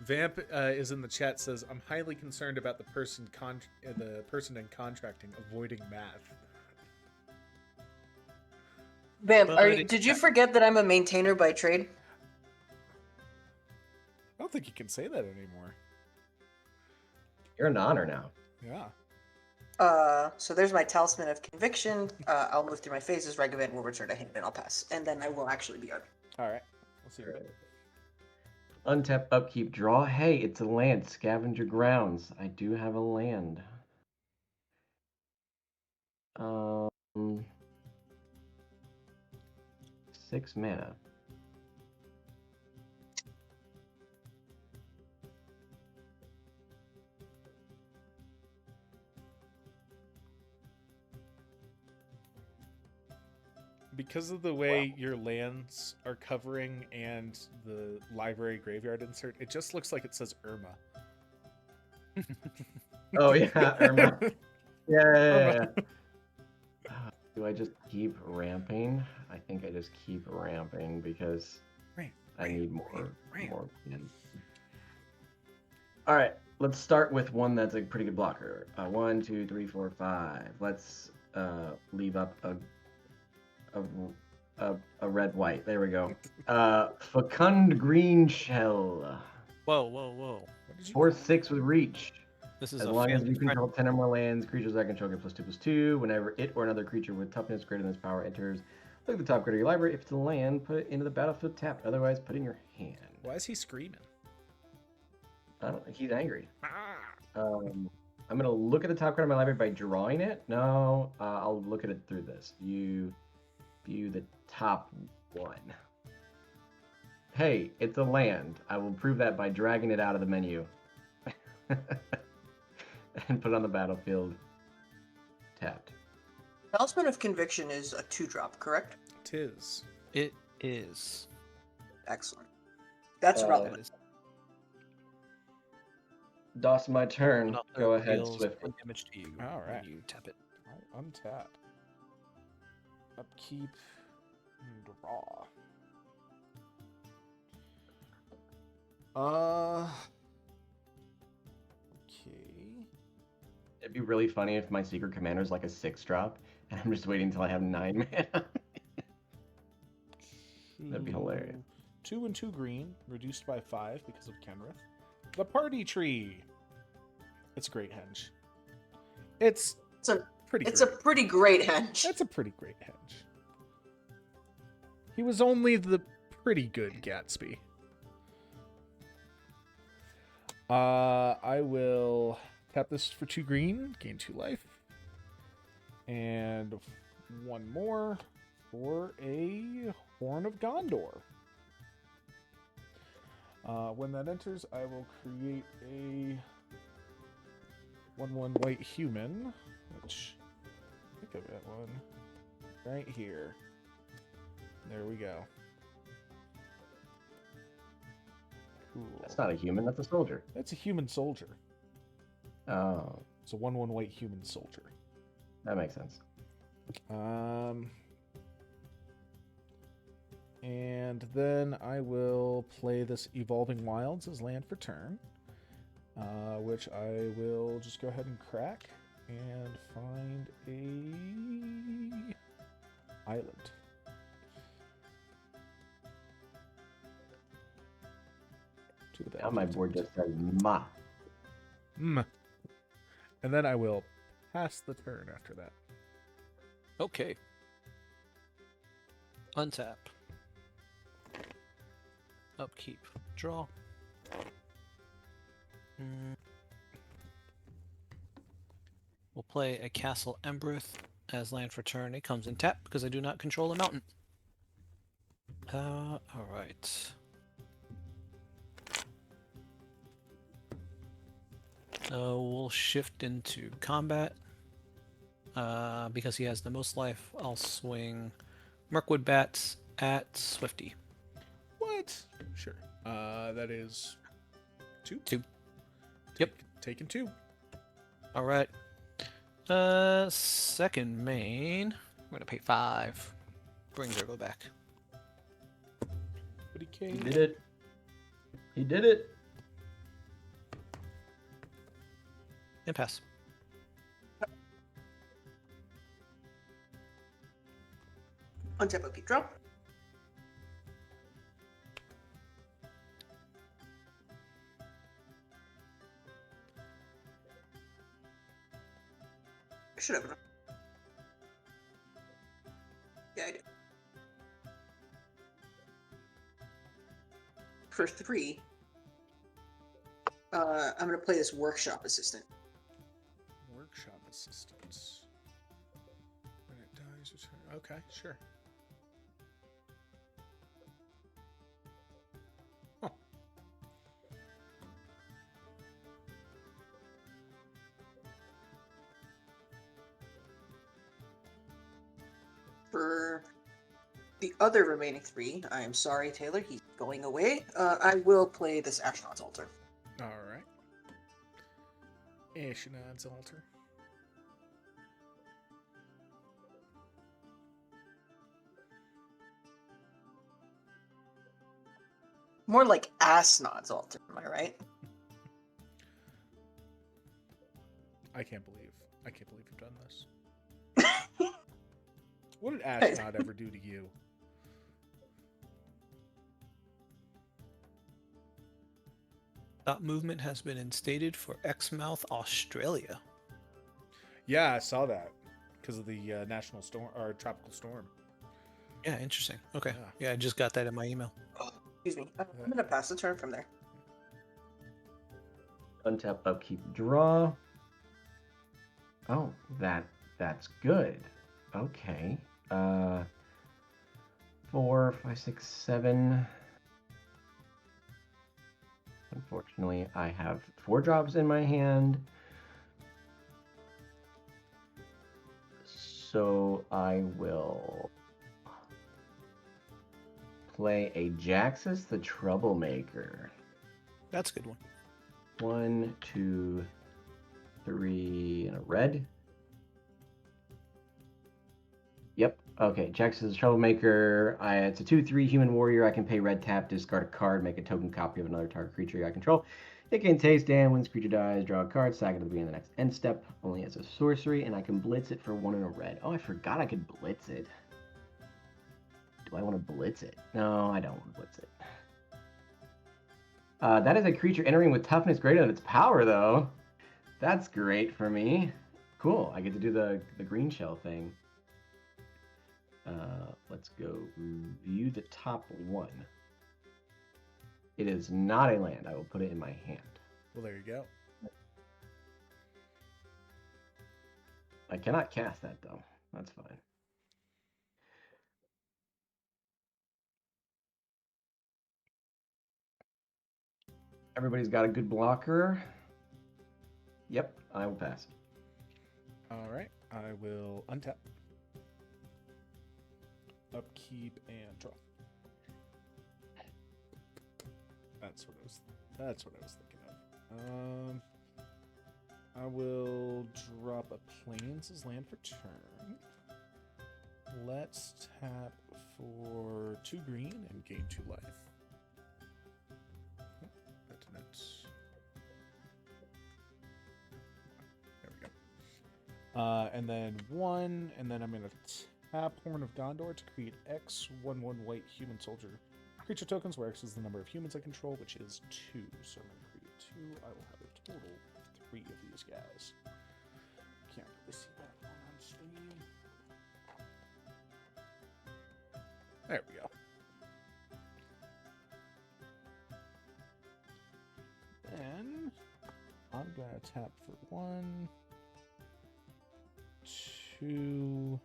Vamp is in the chat. Says I'm highly concerned about the person in contracting avoiding math. Vamp, But did you forget that I'm a maintainer by trade? I don't think you can say that anymore. You're an honor now. Yeah. So there's my Talisman of Conviction. I'll move through my phases. Ragavan will return to hand, and I'll pass. And then I will actually be on. All right. We'll see. Right. Untap, upkeep, draw. Hey, it's a land. Scavenger grounds. I do have a land. 6 mana. Because of the way your lands are covering and the library graveyard insert, it just looks like it says Irma. Oh yeah, Irma. Yeah. Irma. Do I just keep ramping? I think I just keep ramping because I need more. All right, let's start with one that's a pretty good blocker. 1, 2, 3, 4, 5. Let's leave up a red white. There we go. Fecund Green Shell. Whoa, whoa, whoa. 4/6 with reach. This is As a long as you fan- control 10 or more lands, creatures I control get +2/+2. Whenever it or another creature with toughness greater than its power enters, look at the top card of your library. If it's a land, put it into the battlefield tapped. Otherwise, put it in your hand. Why is he screaming? I don't. He's angry. I'm gonna look at the top card of my library by drawing it. No, I'll look at it through this. You view the top one. Hey, it's a land. I will prove that by dragging it out of the menu. And put it on the battlefield tapped. Talisman of Conviction is a 2-drop, correct? Tis. It is. Excellent. That's relevant. DOS, my turn. Also Go ahead, deals Swift. 1 damage to you All right. when you tap it. I'll untap. Upkeep. Draw. Okay. It'd be really funny if my secret commander is like a 6-drop, and I'm just waiting until I have 9 mana. That'd be hilarious. 2 and 2 green, reduced by 5 because of Kenrith. The Party Tree. It's a great henge. It's a pretty. It's a great. pretty great henge. That's a pretty great henge. He was only the pretty good Gatsby. I will tap this for 2 green, gain 2 life, and 1 more for a Horn of Gondor. When that enters, I will create a 1/1 white human, which I think I've got one right here. There we go. Cool. That's not a human, that's a soldier. That's a human soldier. Oh, It's a 1/1 white human soldier. that makes sense. And then I will play this Evolving Wilds as land for turn, which I will just go ahead and crack and find a island. To the Now my board just says ma. And then I will pass the turn after that. Okay. Untap. Upkeep. Draw. play a Castle Embereth as land for turn. It comes in tap because I do not control a mountain. All right. We'll shift into combat. Because he has the most life, I'll swing Mirkwood Bats at Swifty. What? Sure. That is 2. 2. Yep. Taking 2. All right. Second main. We're gonna pay 5. Bring Zergo back. But He did it. He did it. And pass. Untap, okay, draw. I should have. Yeah, I did. For 3, I'm gonna play this workshop assistant. Workshop assistants. When it dies, return. Okay, sure. Huh. For the other remaining 3, I am sorry, Taylor, he's going away. I will play this Ashnod's Altar. All right. Ashnod's Altar. More like Ashnod's Altar, am I right? I can't believe you've done this. What did Ashnod ever do to you? That movement has been instated for Exmouth, Australia. Yeah, I saw that because of the national storm or tropical storm. Yeah, interesting. Okay. Yeah, I just got that in my email. Excuse me. I'm gonna pass the turn from there. Untap, upkeep, draw. Oh, that's good. Okay. 4, 5, 6, 7. Unfortunately, I have 4 drops in my hand. So I will play a Jaxus the Troublemaker. That's a good one. 1, 2, 3, and a red. Yep. Okay. Jaxus the Troublemaker. It's a 2/3 human warrior. I can pay red tap, discard a card, make a token copy of another target creature I control. It can taste damn. When this creature dies, draw a card, sack it at the beginning of the next end step. Only as a sorcery, and I can blitz it for 1 and a red. Oh, I forgot I could blitz it. Do I want to blitz it? No, I don't want to blitz it. That is a creature entering with toughness greater than its power, though. That's great for me. Cool. I get to do the green shell thing. Let's go review the top 1. It is not a land. I will put it in my hand. Well, there you go. I cannot cast that, though. That's fine. Everybody's got a good blocker. Yep, I will pass. All right. I will untap. Upkeep and draw. That's what I was thinking of. I will drop a Plains as land for turn. Let's tap for 2 green and gain 2 life. That's there we go. And then 1, and then I'm gonna tap Horn of Gondor to create X 1/1 white human soldier creature tokens, where X is the number of humans I control, which is 2. So I'm gonna create 2. I will have a total of 3 of these guys. Can't really see that one on screen. There we go. Then I'm gonna tap for 1. 2,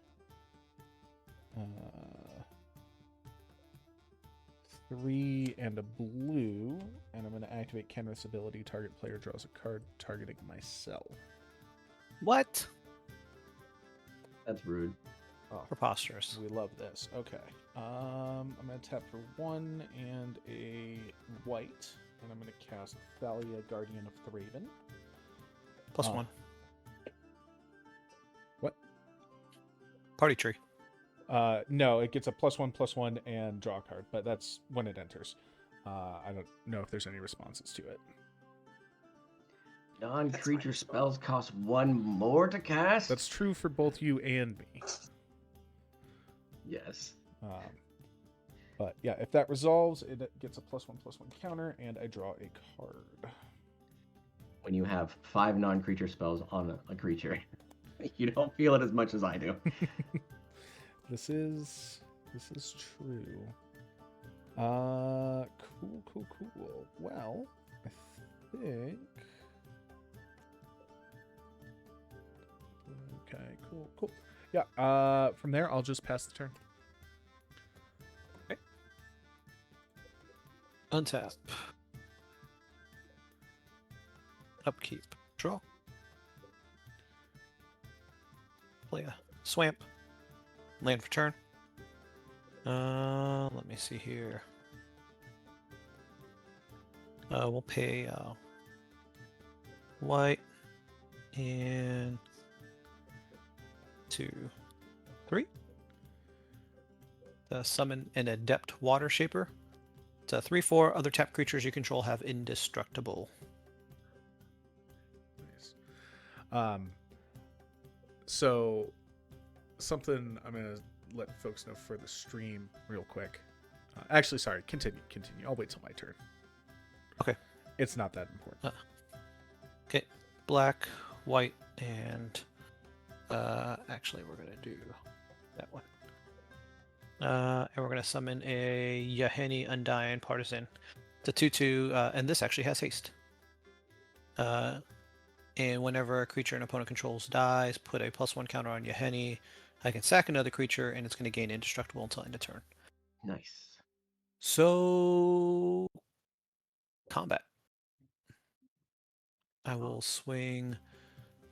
3, and a blue, and I'm going to activate Kenrith's ability. Target player draws a card targeting myself. What? That's rude. Oh, Preposterous. we love this. Okay. I'm going to tap for 1 and a white, and I'm going to cast Thalia, Guardian of Thraben. +1. What? Party tree. No, it gets a +1/+1 and draw a card, but that's when it enters. I don't know if there's any responses to it. Non-creature spells cost 1 more to cast? That's true for both you and me. Yes. But yeah, if that resolves, it gets a +1/+1 counter, and I draw a card. When you have 5 non-creature spells on a creature, you don't feel it as much as I do. This is true. Cool. Well, I think. Okay, cool. Yeah. From there, I'll just pass the turn. Okay. Untap. Upkeep. Draw. Play a swamp. Land for turn. Let me see here. We'll pay white and 2, 3. Summon an Adept Water Shaper. It's a 3/4. Other tap creatures you control have indestructible. Nice. So something I'm gonna let folks know for the stream real quick. Actually, sorry. Continue. I'll wait till my turn. Okay. It's not that important. Okay. Black, white, and actually we're gonna do that one. And we're gonna summon a Yaheni Undying Partisan. It's a 2/2, and this actually has haste. And whenever a creature an opponent controls dies, put a +1 counter on Yaheni. I can sack another creature, and it's going to gain indestructible until end of turn. Nice. So, combat. I will swing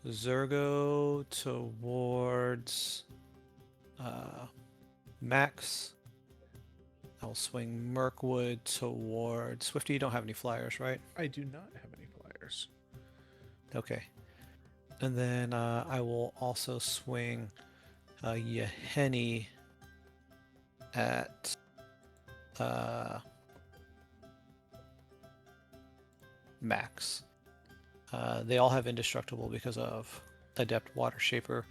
Zergo towards Max. I'll swing Mirkwood towards Swifty. You don't have any flyers, right? I do not have any flyers. Okay. And then I will also swing Yaheni at Max. They all have indestructible because of Adept Water Shaper.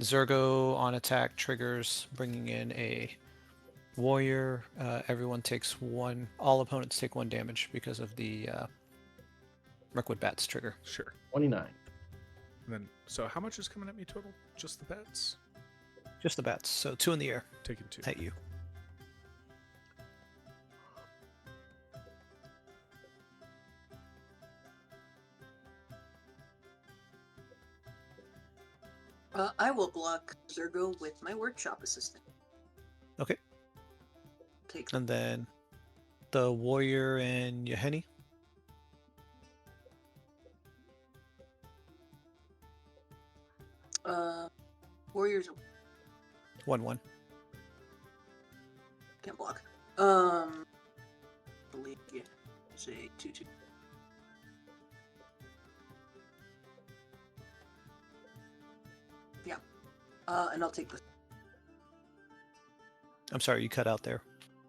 Zergo on attack triggers, bringing in a warrior. Everyone takes 1. All opponents take 1 damage because of the Mirkwood Bats trigger. Sure. 29. And then, so how much is coming at me total? Just the bets? Just the bats. So 2 in the air Taking 2. at you. I will block Zergo with my workshop assistant. Okay. Take And then the warrior and Yaheni. warriors 1/1. can't block. Believe you say 2/2. Yeah. And I'll take the. I'm sorry, you cut out there.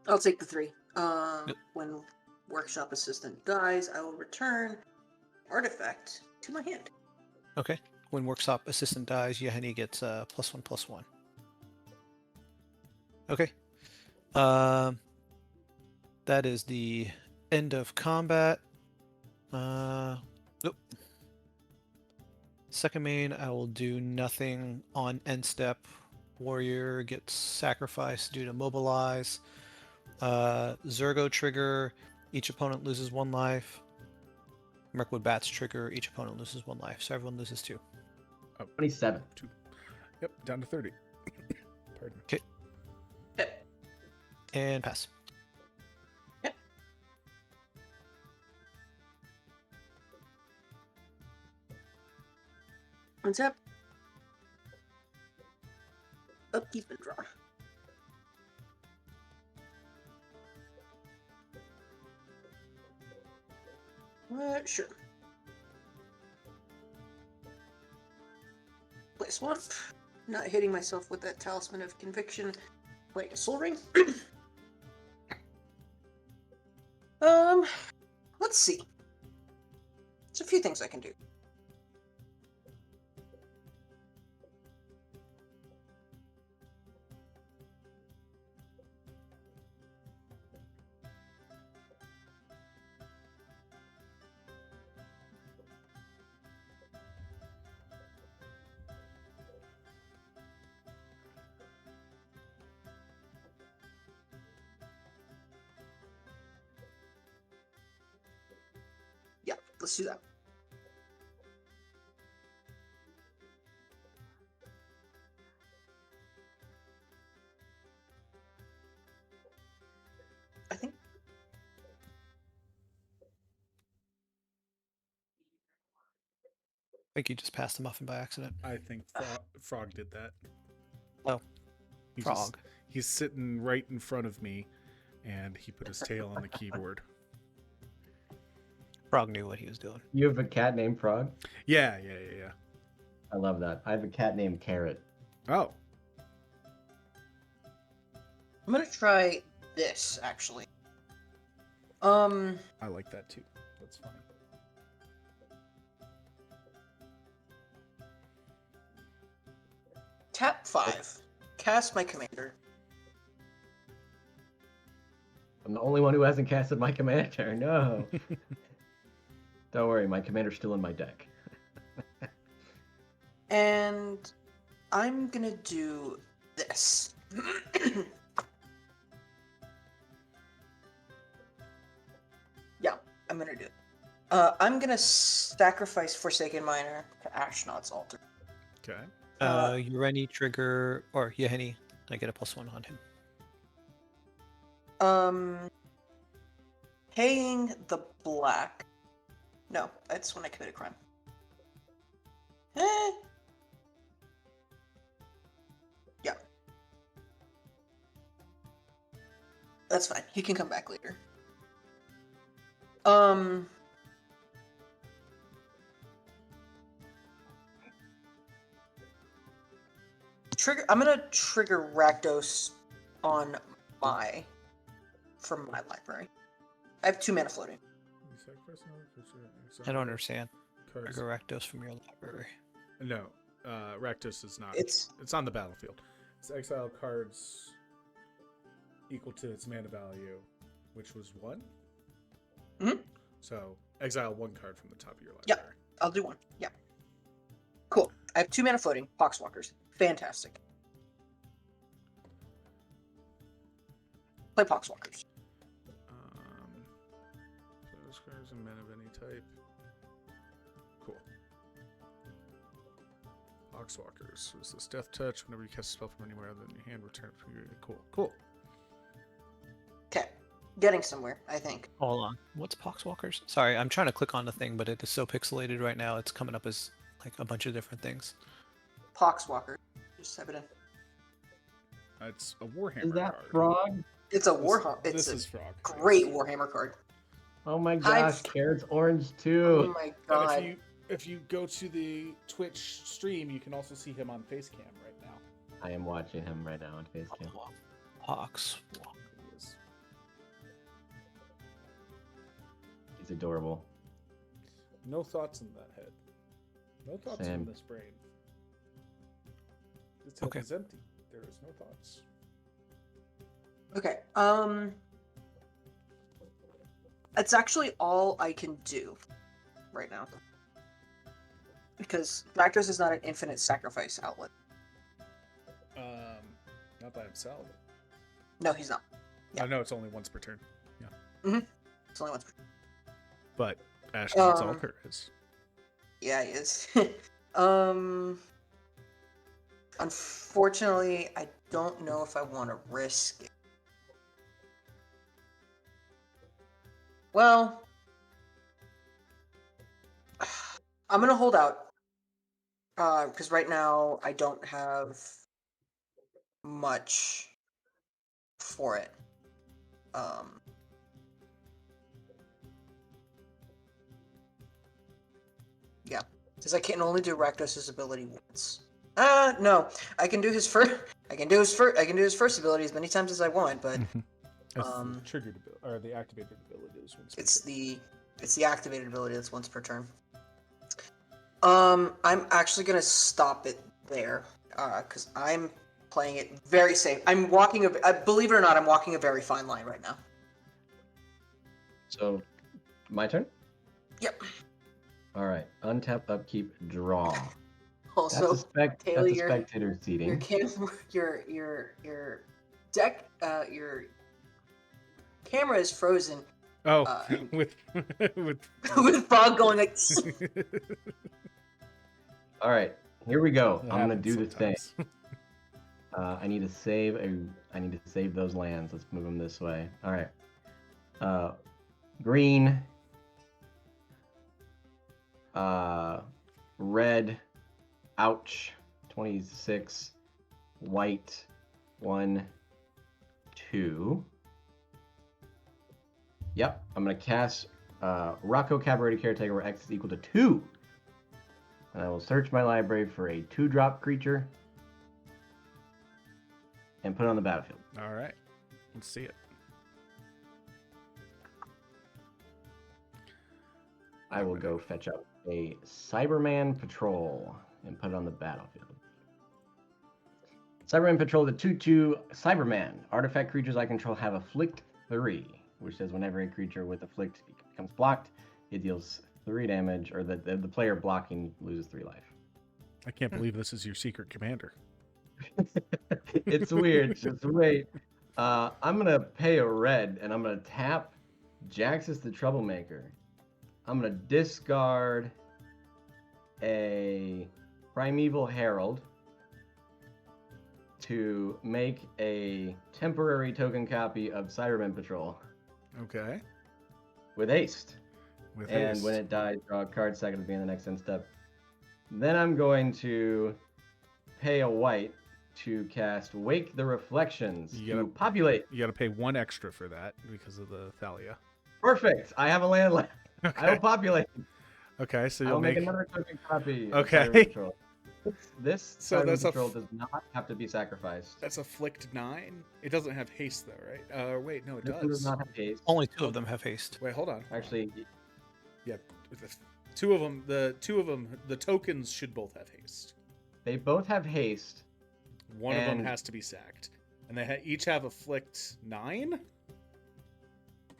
I'll take the 3. Yep. When workshop assistant dies, I will return artifact to my hand. Okay. When workshop assistant dies, Yaheni gets +1/+1. Okay. That is the end of combat. Nope. Second main, I will do nothing on end step. Warrior gets sacrificed due to mobilize. Zergo trigger, each opponent loses 1 life. Mirkwood Bats trigger, each opponent loses 1 life. So everyone loses 2. 27. Yep, down to 30. Pardon me. Okay. Yep. And pass. Untap. Upkeep and draw. Sure. Play swamp. Not hitting myself with that Talisman of Conviction. Playing a Soul Ring. Let's see. There's a few things I can do. Yeah, let's do that. I think. I think you just passed the muffin by accident. I think Frog did that. Oh, He's Frog. He's sitting right in front of me, and he put his tail on the keyboard. Frog knew what he was doing. You have a cat named Frog? Yeah. I love that. I have a cat named Carrot. Oh, I'm gonna try this actually. I like that too. That's funny. Tap 5. Cast my commander. I'm the only one who hasn't casted my commander. No. Don't worry, my commander's still in my deck. And I'm gonna do this. Yeah, I'm gonna do it. I'm gonna sacrifice Forsaken Miner to Ashnod's Altar. Okay. Ureni trigger, or Yeheni, I get a +1 on him. Paying the black. No, that's when I commit a crime. Yeah. That's fine. He can come back later. Trigger. I'm gonna trigger Rakdos on from my library. I have 2 mana floating. I don't understand. Cards. Trigger Rakdos from your library. No, Rakdos is not. It's on the battlefield. It's exile cards equal to its mana value, which was 1. Mhm. So exile 1 card from the top of your Yeah. library. I'll do 1. Yeah. Cool. I have 2 mana floating. Poxwalkers. Fantastic. Play Poxwalkers. Those cards and men of any type. Cool. Poxwalkers. Was this Death Touch? Whenever you cast a spell from anywhere other than your hand, return it from your. Cool. Okay. Getting somewhere, I think. Hold on. What's Poxwalkers? Sorry, I'm trying to click on the thing, but it is so pixelated right now. It's coming up as like a bunch of different things. Poxwalker. Just type it in. It's a Warhammer Is that card. Frog? It's a Warhammer. It's This a is Frog. great Warhammer card. Oh my gosh, Carrot's orange Oh too. my And god. if you go to the Twitch stream, you can also see him on Facecam right now. I am watching him right now on Facecam. Poxwalker. He's adorable. No thoughts in that head. No thoughts Same. in this brain. This head Okay. is empty. There is no thoughts. Okay. That's actually all I can do right now. Because Rakdos is not an infinite sacrifice outlet. Not by himself. No, he's not. Yeah. I know it's only once per turn. It's only once. But Ashton's Um, altar is. Yeah, he is. Unfortunately, I don't know if I want to risk it. Well, I'm gonna hold out. Because right now I don't have much for it. Yeah, because I can only do Rakdos' ability once. No, I can do his first. I can do his first ability as many times as I want, but That's the triggered ability, or the activated ability is once per it's turn. the activated ability that's once per turn. I'm actually gonna stop it there, because I'm playing it very safe. I'm walking believe it or not, I'm walking a very fine line right now. So, my turn? Yep. All right. Untap, upkeep, draw. Also, That's Taylor, a your spectator seating. your deck, your camera is frozen. Oh, with with fog going like. All right, here we go. It I'm gonna happens do this thing. sometimes. I need to save those lands. Let's move them this way. All right. Green. Red. Ouch. 26. White. 1. 2. Yep. I'm gonna cast Rocco Cavalry Caretaker where X is equal to 2. And I will search my library for a 2-drop creature and put it on the battlefield. All right, let's see it. I will go fetch up a Cyberman Patrol and put it on the battlefield. Cyberman Patrol, the 2/2 Cyberman. Artifact creatures I control have Afflict 3, which says whenever a creature with Afflict becomes blocked, it deals 3 damage, or the player blocking loses 3 life. I can't believe this is your secret commander. It's weird. Just wait. I'm going to pay a red, and I'm going to tap Jaxus the Troublemaker. I'm going to discard a Primeval Herald to make a temporary token copy of Cyberman Patrol. Okay. With haste. With and haste. when it dies, draw a card second to be in the next end step. Then I'm going to pay a white to cast Wake the Reflections to populate. You got to pay 1 extra for that because of the Thalia. Perfect. I have a land left. Okay. I will populate. Okay, so you'll I'll make another token copy. Okay. Of Cyberman Patrol. This So Cyberman that's Patrol does not have to be sacrificed. That's Afflict 9. It doesn't have haste though, right? Wait, no, it This one does. does not have haste. Only 2 of them have haste. Wait, hold on. Actually, Yeah, the 2 of them. The tokens should both have haste. they both have haste. One of them has to be sacked, and they each have Afflict 9.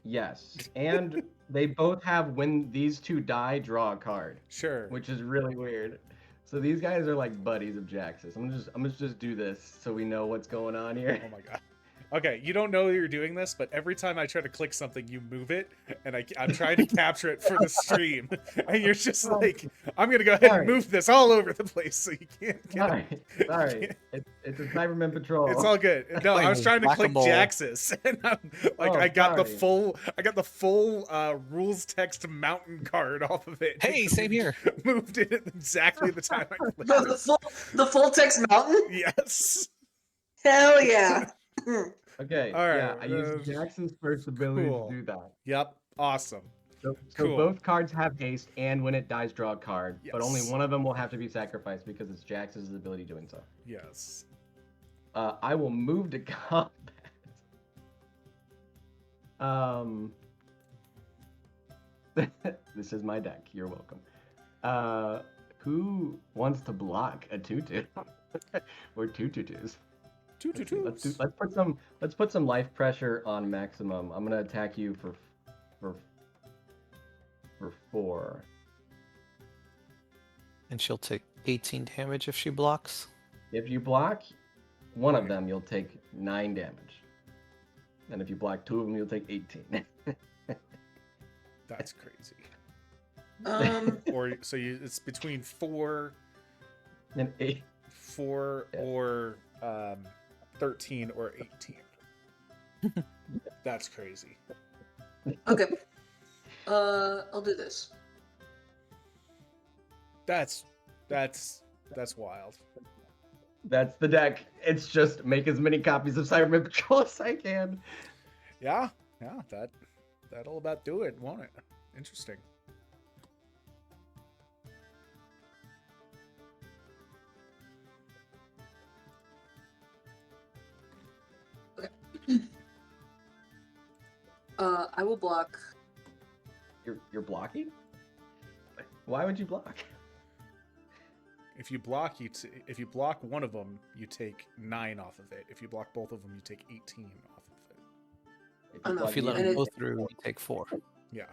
Yes, and they both have when these 2 die, draw a card. Sure. Which is really weird. So these guys are like buddies of Jaxus. I'm gonna just do this so we know what's going on here. Oh my god. Okay, you don't know you're doing this, but every time I try to click something, you move it, and I'm trying to capture it for the stream, and you're just like, I'm gonna go ahead and move this all over the place so you can't get it. Sorry. It's a Cyberman Patrol. It's all good. No, I was trying to click Whack-a-mole. Jaxus, and I'm, like Oh, I got the sorry. full rules text mountain card off of it. Hey, same here. Moved it at exactly the time I clicked. The full text mountain? Yes. Hell yeah. Okay. All right, Yeah, I used Jackson's first ability cool. to do that. Yep. Awesome. So Cool. both cards have haste, and when it dies, draw a card. But only Yes. one of them will have to be sacrificed because it's Jax's ability doing so. Yes. I will move to combat. This is my deck. You're welcome. Who wants to block a 2/2? Or 2/2s? 2/2. Let's put some life pressure on maximum. I'm gonna attack you for 4. And she'll take 18 damage if she blocks. If you block one of them, you'll take 9 damage. And if you block 2 of them, you'll take 18. That's crazy. Um, Or so it's between 4 and 8. 4 Yeah. or 13 or 18. That's crazy. Okay. I'll do this. That's wild. That's the deck. It's just make as many copies of Cyberman Patrol as I can. Yeah, that'll about do it, won't it? Interesting. I will block. You're blocking? Why would you block? If you block, if you block one of them, you take 9 off of it. If you block both of them, you take 18 off of it. Oh, no, If you let and them it- go through, you take 4. Yeah,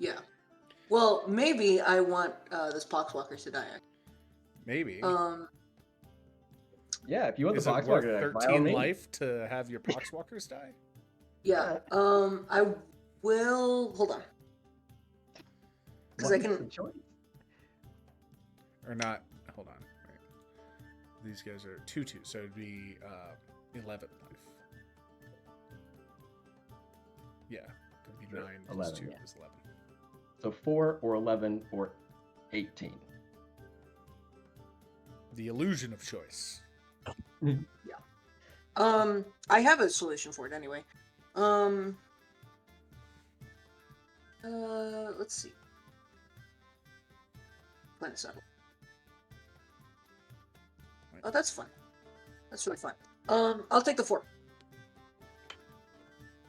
Yeah. Well, maybe I want this Poxwalker to die. maybe. Yeah, if you want Is the it box worth walker, by all 13 means. life to have your poxwalkers die? Yeah. I will hold on. Because I What is can. the choice? Or not? Hold on. Right. These guys are 2/2, so it'd be 11 life. Yeah, it'd be Sure, 9 plus 11, 2 yeah. is 11. So 4 or 11 or 18. The illusion of choice. I have a solution for it anyway. Let's see. Planet Saddle. Oh, that's fun. That's really fun. I'll take the 4.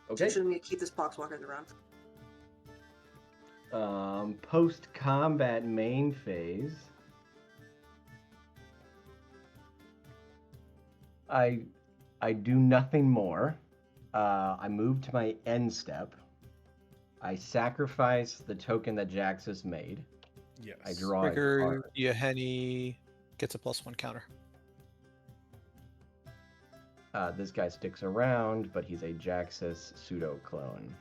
Okay. Should we keep this Poxwalker around? Post-combat main phase. I do nothing more. I move to my end step. I sacrifice the token that Jaxus made. Yes. I draw a Trigger card. Yahenni gets a +1 counter. This guy sticks around, but he's a Jaxus pseudo clone.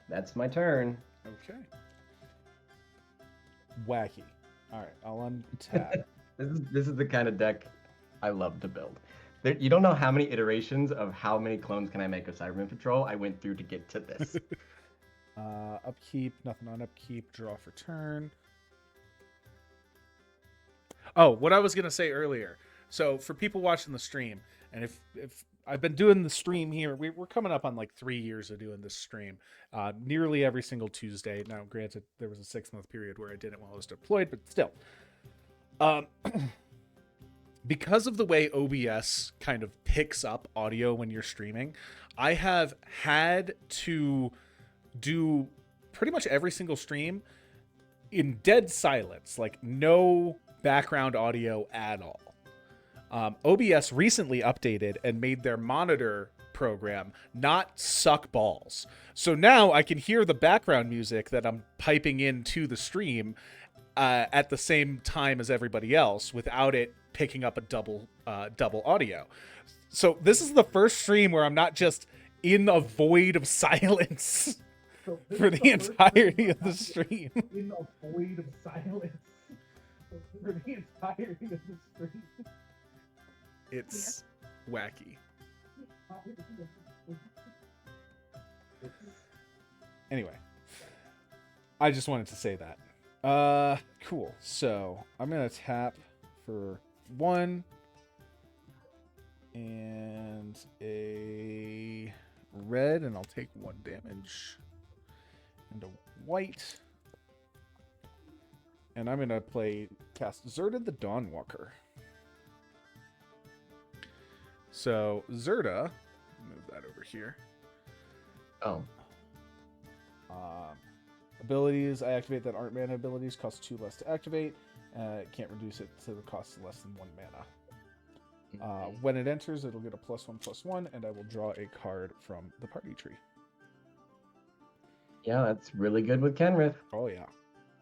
That's my turn. Okay. Wacky. All right, I'll untap. This is the kind of deck I love to build. You don't know how many iterations of how many clones can I make of Cyberman Patrol I went through to get to this. Upkeep, nothing on upkeep, draw for turn. Oh, what I was going to say earlier. So for people watching the stream, and if I've been doing the stream here, we're coming up on like 3 years of doing this stream, nearly every single Tuesday. Now, granted, there was a 6-month period where I did it while I was deployed, but still. Because of the way OBS kind of picks up audio when you're streaming, I have had to do pretty much every single stream in dead silence, like no background audio at all. OBS recently updated and made their monitor program not suck balls. So now I can hear the background music that I'm piping into the stream at the same time as everybody else without it picking up a double audio. So this is the first stream where I'm not just in a void of silence for the entirety of the stream. In a void of silence for the entirety of the stream. It's wacky. Anyway, I just wanted to say that. Cool. So I'm gonna tap for 1 and a red, and I'll take 1 damage. And a white. And I'm gonna cast Zerda the Dawnwalker. So Zerda, move that over here. Oh. Abilities I activate that aren't mana abilities cost 2 less to activate. It can't reduce it to the cost of less than 1 mana. When it enters, it'll get a +1/+1, and I will draw a card from the party tree. Yeah, that's really good with Kenrith. Oh yeah,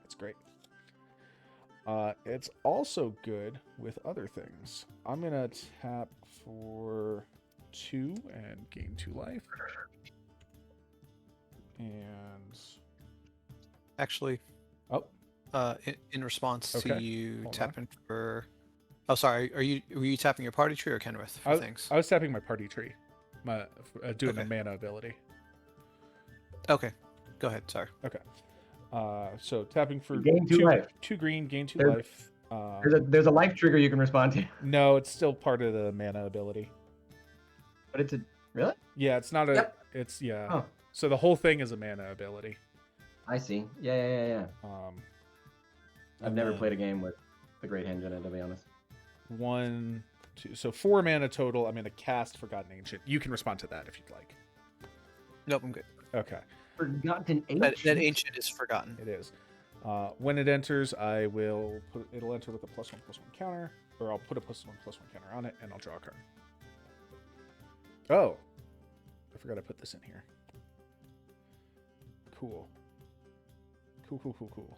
it's great. It's also good with other things. I'm gonna tap for 2 and gain 2 life. And Actually, oh, in response Okay, to you hold tapping for Oh, sorry. Were you tapping your party tree or Kenrith for things? I was tapping my party tree, doing a Okay. mana ability. Okay, go ahead. Sorry. Okay. So tapping for Gain 2 life. 2 green, gain 2 There's- life. There's a life trigger you can respond to. No, it's still part of the mana ability. But it's a really? Yeah, it's not a. Yep. It's yeah. Oh, So the whole thing is a mana ability. I see. Yeah. I've and never then played a game with the Great Henge in it, to be honest. 1, 2. So 4 mana total. I'm gonna cast Forgotten Ancient. You can respond to that if you'd like. Nope, I'm good. Okay, Forgotten Ancient. That ancient is forgotten. it is. When it enters, I will put it'll enter with a +1/+1 counter, or I'll put a +1/+1 counter on it, and I'll draw a card. Oh, I forgot to put this in here. Cool. Cool.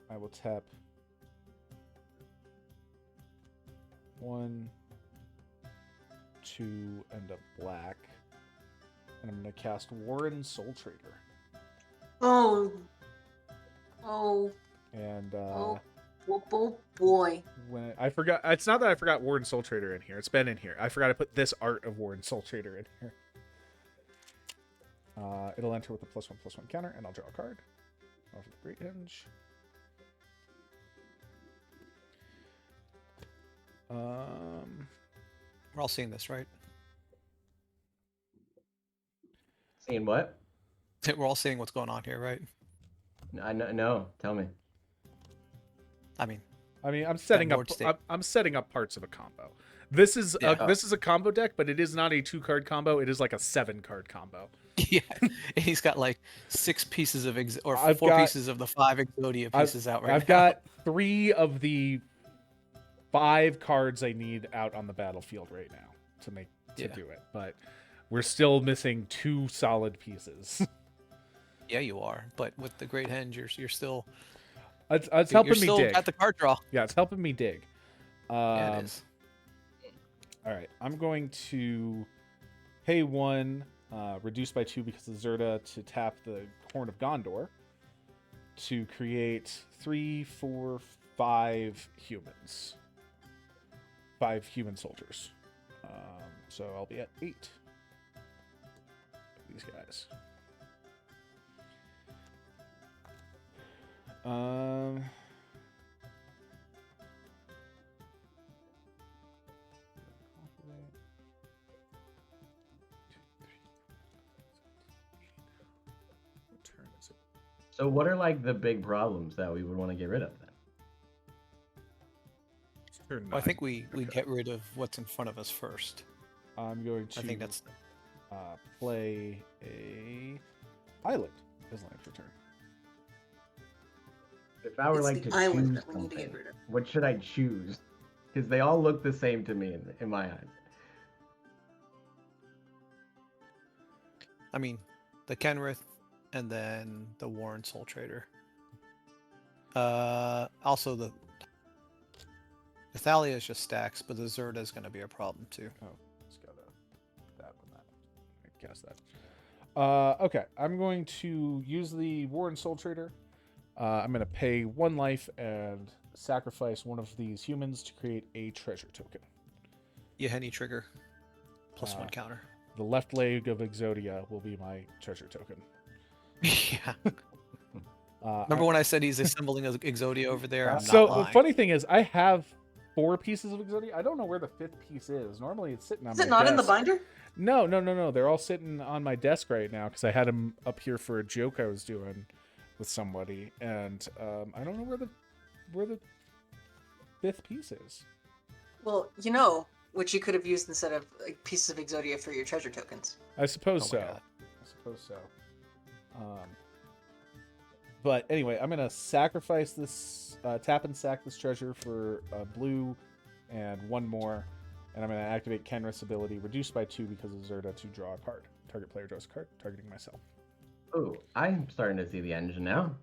I will tap 1, 2, and a black, and I'm gonna cast Warren Soul Trader. Oh And boy. when I forgot, it's not that I forgot Warren Soul Trader in here. It's been in here. I forgot to put this art of Warren Soul Trader in here. It'll enter with a +1/+1 counter, and I'll draw a card off of the Great Henge. We're all seeing this, right? Seeing what? We're all seeing what's going on here, right? I know. No, tell me. I mean, I'm setting up. board state. I'm setting up parts of a combo. This is Yeah. this is a combo deck, but it is not a 2-card combo. It is like a 7-card combo. yeah, and he's got like 6 pieces of or I've 4 got- pieces of the 5 Exodia pieces out right I've now. got 3 of the 5 cards I need out on the battlefield right now to Yeah. do it, but we're still missing 2 solid pieces. Yeah, you are. But with the Great Henge, you're still It's you're helping me still dig. at the card draw. Yeah, it's helping me dig. Yeah, it is. All right, I'm going to pay 1, reduce by 2 because of Zerta, to tap the Horn of Gondor to create 3, 4, 5 humans. 5 human soldiers. So I'll be at 8. These guys. What turn is it? So what are like the big problems that we would want to get rid of then? It's turn Well, I 9. think we Okay. get rid of what's in front of us first. I'm going to I think that's play a island as land for turn. If I were It's like the to island choose that we need to get something, rid of. what should I choose? Because they all look the same to me in my eyes. I mean, the Kenrith and then the Warren Soul Trader. Also the Thalia is just stacks, but the Zerda is going to be a problem too. Oh, just got that one. That. I guess that. Okay, I'm going to use the Warren Soul Trader. I'm going to pay 1 life and sacrifice one of these humans to create a treasure token. Yahenni trigger. +1 counter. The left leg of Exodia will be my treasure token. Yeah. Uh, Remember when I said he's assembling an Exodia over there? I'm so not the lying. funny thing is, I have 4 pieces of Exodia. I don't know where the 5th piece is. Normally, it's sitting on Is my it not in the desk. binder? No. They're all sitting on my desk right now because I had them up here for a joke I was doing with somebody, and I don't know where the 5th piece is. Well, which you could have used instead of like, pieces of Exodia for your treasure tokens. I suppose Oh so. my God. I suppose so. But anyway, I'm gonna sacrifice this, tap and sack this treasure for blue and 1 more, and I'm gonna activate Kenrith's ability, reduced by 2 because of Zerta, to draw a card. Target player draws a card, targeting myself. Oh, I'm starting to see the engine now.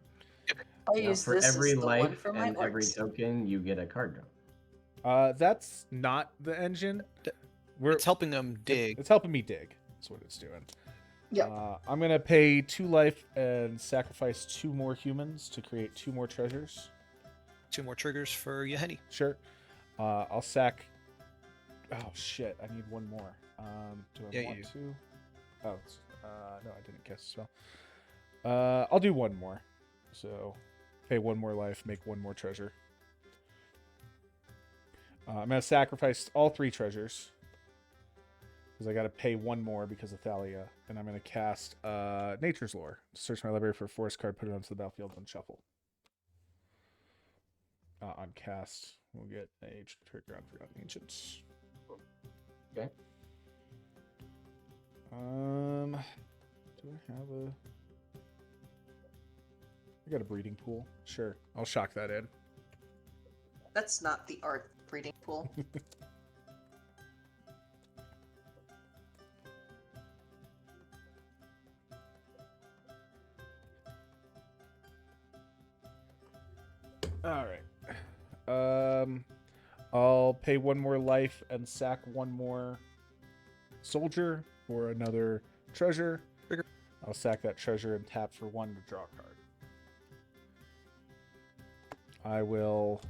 I Now, use for this every as the one life for my and every orcs. token, you get a card draw. That's not the engine. It's helping them dig. It's helping me dig. That's what it's doing. Yep. I'm gonna pay 2 life and sacrifice 2 more humans to create 2 more treasures. 2 more triggers for Yahenni. Sure. I'll sack. Oh shit! I need one more. Do I Yeah, you want do. to? Oh, no, I didn't cast a spell. I'll do one more. So, pay one more life, make one more treasure. I'm gonna sacrifice all 3 treasures because I got to pay one more because of Thalia, and I'm gonna cast Nature's Lore. Search my library for a forest card, put it onto the battlefield, and shuffle. On cast, we'll get a trigger on Forgotten Ancients. Okay. Do I have a? I got a breeding pool. Sure, I'll shock that in. That's not the art breeding pool. All right. I'll pay one more life and sack one more soldier for another treasure. Trigger. I'll sack that treasure and tap for 1 to draw a card. I will.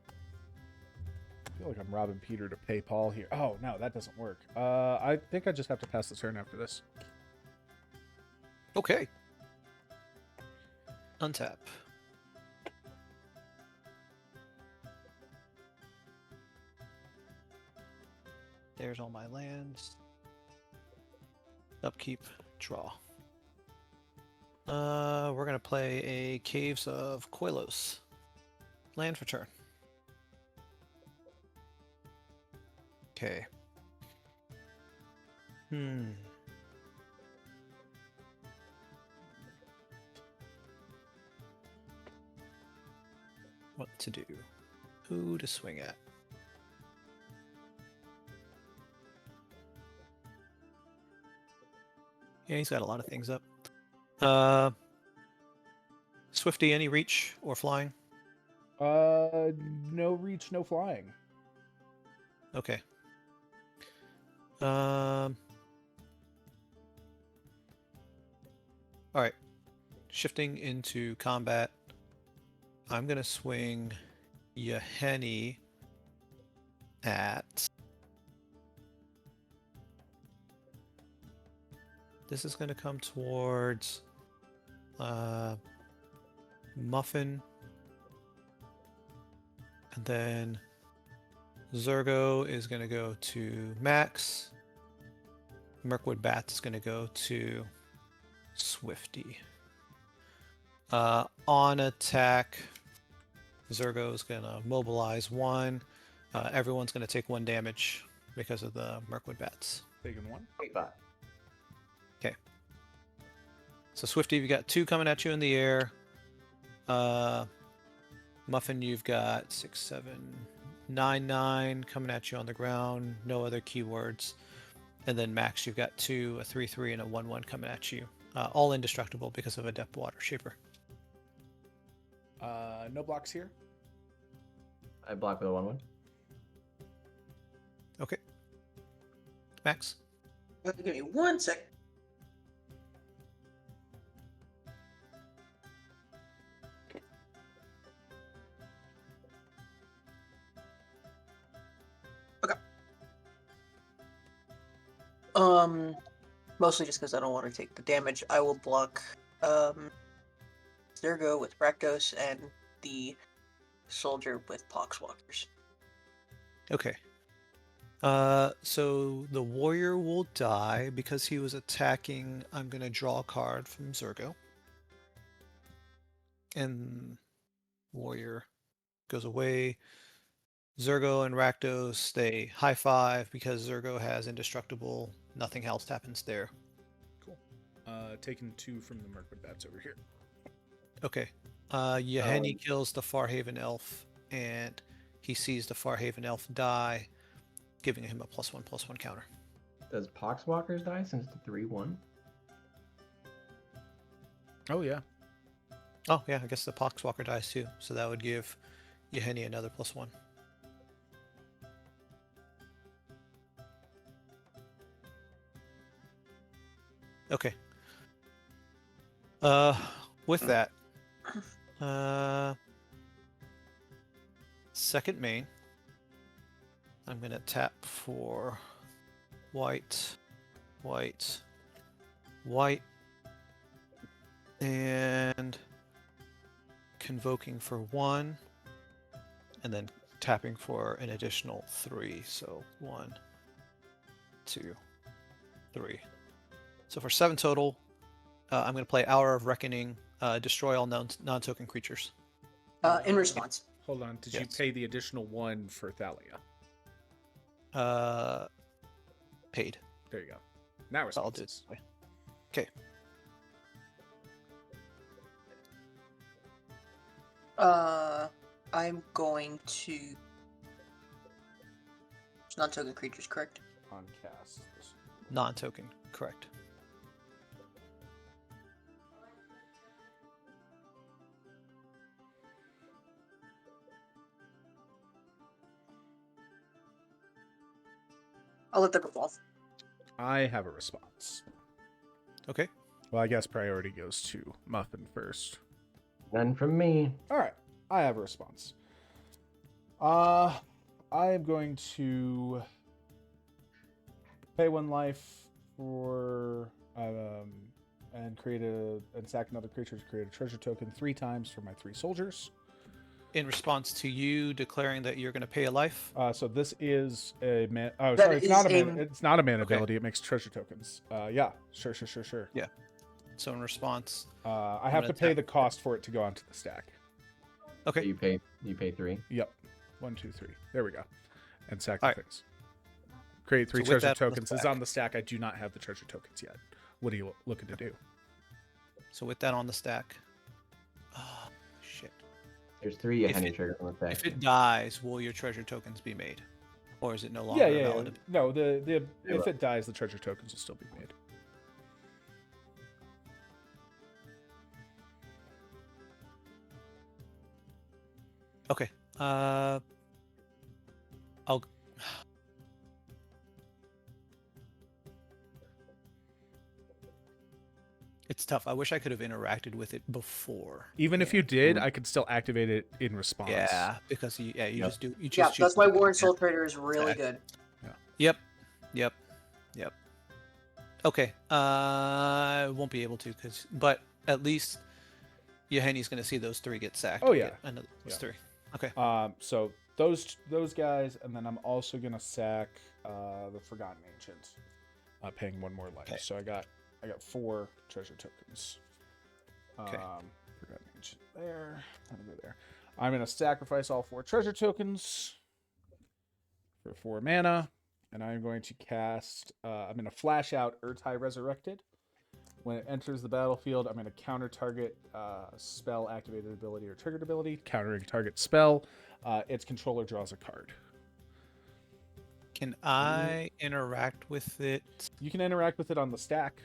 I feel like I'm robbing Peter to pay Paul here. Oh no, that doesn't work. I think I just have to pass the turn after this. Okay. Untap. There's all my lands. Upkeep, draw. We're gonna play a Caves of Koilos. Land for turn. Okay. What to do? Who to swing at? Yeah, he's got a lot of things up. Swifty, any reach or flying? No reach, no flying. Okay. All right. Shifting into combat, I'm gonna swing Yahenni at. This is gonna come towards Muffin, and then Zergo is gonna go to Max. Mirkwood Bat is gonna go to Swifty. On attack, Zergo is gonna mobilize 1. Everyone's gonna take 1 damage because of the Mirkwood Bats. Taking 1. Wait, but Okay. So Swifty, you've got 2 coming at you in the air. Muffin, you've got 6, 7, 9, 9 coming at you on the ground. No other keywords. And then Max, you've got 2, a 3, 3, and a 1, 1 coming at you. All indestructible because of Adept Water Shaper. No blocks here. I block with a 1/1. Okay. Max? Give me 1 sec. Okay. Mostly just because I don't want to take the damage. I will block Zergo with Rakdos and the soldier with Poxwalkers. Okay. So the warrior will die because he was attacking. I'm going to draw a card from Zergo. And warrior goes away. Zergo and Rakdos stay high 5 because Zergo has indestructible. Nothing else happens there. Cool. Taking 2 from the Mirkwood Bats over here. Okay. Yahenni kills the Farhaven elf, and he sees the Farhaven elf die, giving him a +1/+1 counter. Does Poxwalkers die since the 3/1? Oh yeah. Oh, yeah, I guess the Poxwalker dies too, so that would give Yahenni another +1. Okay. With that, second main. I'm going to tap for white, white, white, and convoking for 1, and then tapping for an additional 3. So 1, 2, 3. So for 7 total, I'm going to play Hour of Reckoning, destroy all non-token creatures. In response. Hold on. Did you Yes. pay the additional 1 for Thalia? Paid. There you go. Now I'll do it responses. this way. Okay. I'm going to. It's non-token creatures, correct? On cast. Non-token, correct. I'll let that evolve. I have a response. Okay. Well, I guess priority goes to Muffin first. None from me. All right, I have a response. I am going to pay 1 life for and sack another creature to create a treasure token 3 times for my 3 soldiers. In response to you declaring that you're going to pay a life. So this is a man. Oh, That sorry, it's is not a a- man. It's not a mana Okay. ability. It makes treasure tokens. Yeah, sure. So in response, I have to pay the cost for it to go onto the stack. okay. You pay 3. Yep. 1, 2, 3. There we go. And sack All the right. things. Create 3 So with treasure that on the tokens is stack. on the stack. I do not have the treasure tokens yet. What are you looking to do? So with that on the stack. Oh, shit. There's 3 If Yahani it- triggers on the stack. If it dies, will your treasure tokens be made? Or is it no longer Yeah. valid? No, the if will. it dies, the treasure tokens will still be made. Okay. I'll. It's tough. I wish I could have interacted with it before. Even if Yeah. you did, I could still activate it in response. Yeah, because you Yep. just do. You just Yeah, choose that's why to do Warren it. Soul Trader is really Attack. good. Yep. Okay. I won't be able to but at least Yaheni's going to see those 3 get sacked. Oh, and yeah. get another Yeah. 3. Okay. So those guys, and then I'm also gonna sack the Forgotten Ancient, paying 1 more life. Okay. So I got 4 treasure tokens. Okay. Forgotten Ancient there. I'm gonna go there. I'm gonna sacrifice all 4 treasure tokens for 4 mana, and I'm going to cast. I'm gonna flash out Urtai Resurrected. When it enters the battlefield, I'm going to counter target spell activated ability or triggered ability. Countering target spell. Its controller draws a card. Can I interact with it? You can interact with it on the stack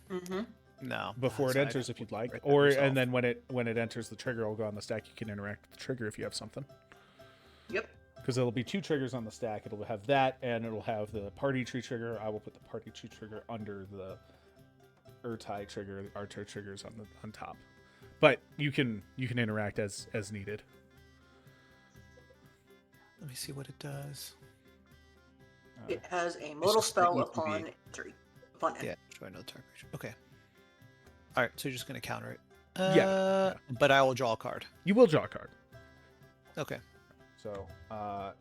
Mm-hmm. No. before it So I'd enters have if you'd to like, write that or myself. and then when it enters the trigger, will go on the stack. You can interact with the trigger if you have something. Yep. Because it'll be 2 triggers on the stack. It'll have that, and it'll have the party tree trigger. I will put the party tree trigger under the Urtai trigger, the Archer triggers on top. But you can interact as needed. Let me see what it does. It has a modal just spell the ETB. upon entry. Upon entry. Yeah, try another target. Okay. All right, so you're just going to counter it. Yeah. But I will draw a card. You will draw a card. Okay. So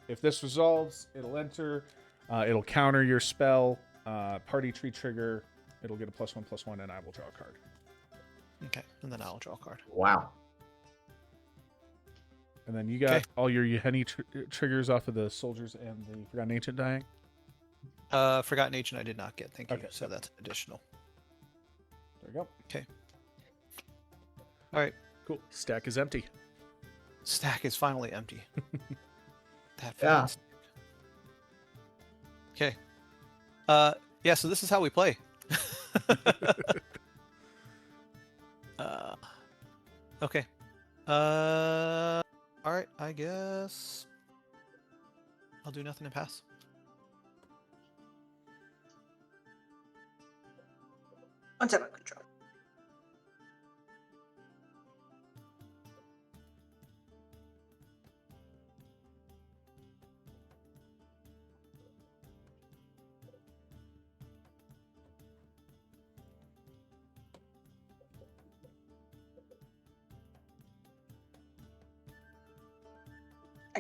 if this resolves, it'll enter. It'll counter your spell. Party tree trigger. It'll get a +1/+1, and I will draw a card. Okay, and then I'll draw a card. Wow. And then you got Okay. all your Yaheni triggers off of the soldiers and the Forgotten Ancient dying. Forgotten Agent I did not get, thank you. Okay. So that's additional. There you go. All right, Cool. Stack is empty. stack is finally empty. That Yeah. fucking stack. Okay. Yeah, so this is how we play. Okay. All right, I guess I'll do nothing and pass. Untap my control.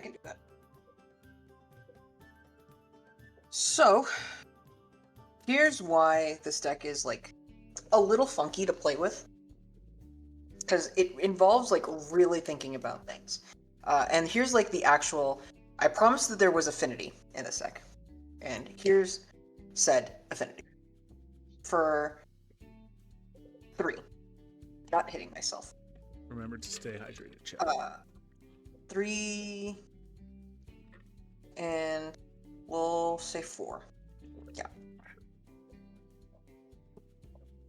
I can do that. So, here's why this deck is like a little funky to play with, because it involves like really thinking about things. And here's like the actual. I promised that there was affinity in this deck, and here's said affinity for 3. Not hitting myself. Remember to stay hydrated, chat. 3, and we'll say 4. Yeah.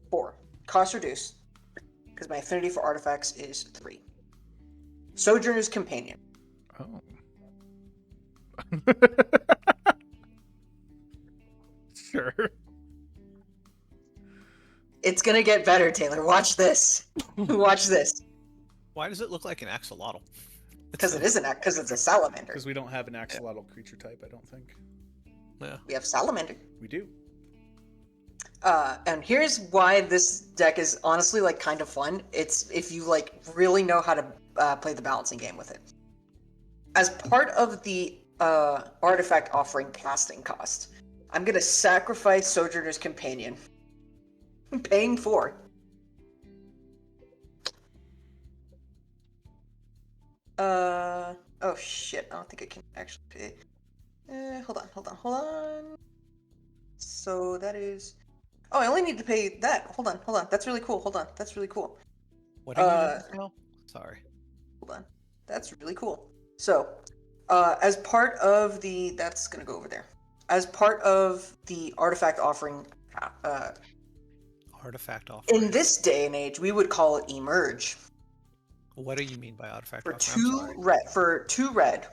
4. Cost reduced, because my affinity for artifacts is 3. Sojourner's Companion. Oh. Sure. It's gonna get better, Taylor. Watch this. Watch this. Why does it look like an axolotl? Because it isn't, because it's a salamander. Because we don't have an axolotl creature type, I don't think. Yeah. We have salamander. We do. And here's why this deck is honestly like kind of fun. It's if you like really know how to play the balancing game with it. As part of the artifact offering casting cost, I'm gonna sacrifice Sojourner's Companion. I'm paying 4. Oh shit, I don't think I can actually pay. Hold on. So that is. Oh, I only need to pay that. Hold on. That's really cool. That's really cool. What are you now? Sorry. Hold on. That's really cool. So, as part of the. That's gonna go over there. As part of the artifact offering. Artifact offering. In this day and age, we would call it emerge. What do you mean by artifact For offering? I'm sorry. 2 red. For 2 red.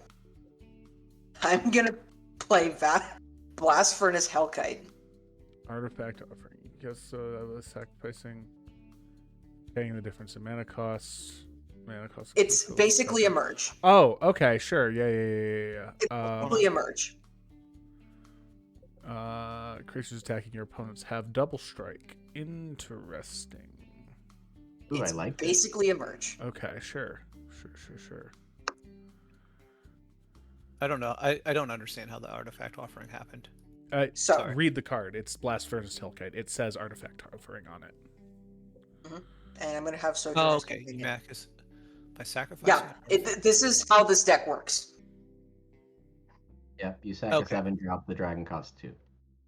I'm gonna play Blast Furnace Hellkite. Artifact offering. Yes, so that was sacrificing, paying the difference in mana costs. It's basically a merge. Oh, okay, sure. Yeah. It's basically a merge. Creatures attacking your opponents have double strike. Interesting. Ooh, It's I like basically a merge. Okay, sure. I don't know. I don't understand how the artifact offering happened. Sorry. Read the card. It's Blast Furnace Hellkite. It says artifact offering on it. And I'm gonna have Sojourner's Oh, okay. Companion. Mac is by sacrificing. Yeah, this is how this deck works. Yep, you sack Okay. a 7, drop the dragon cost 2.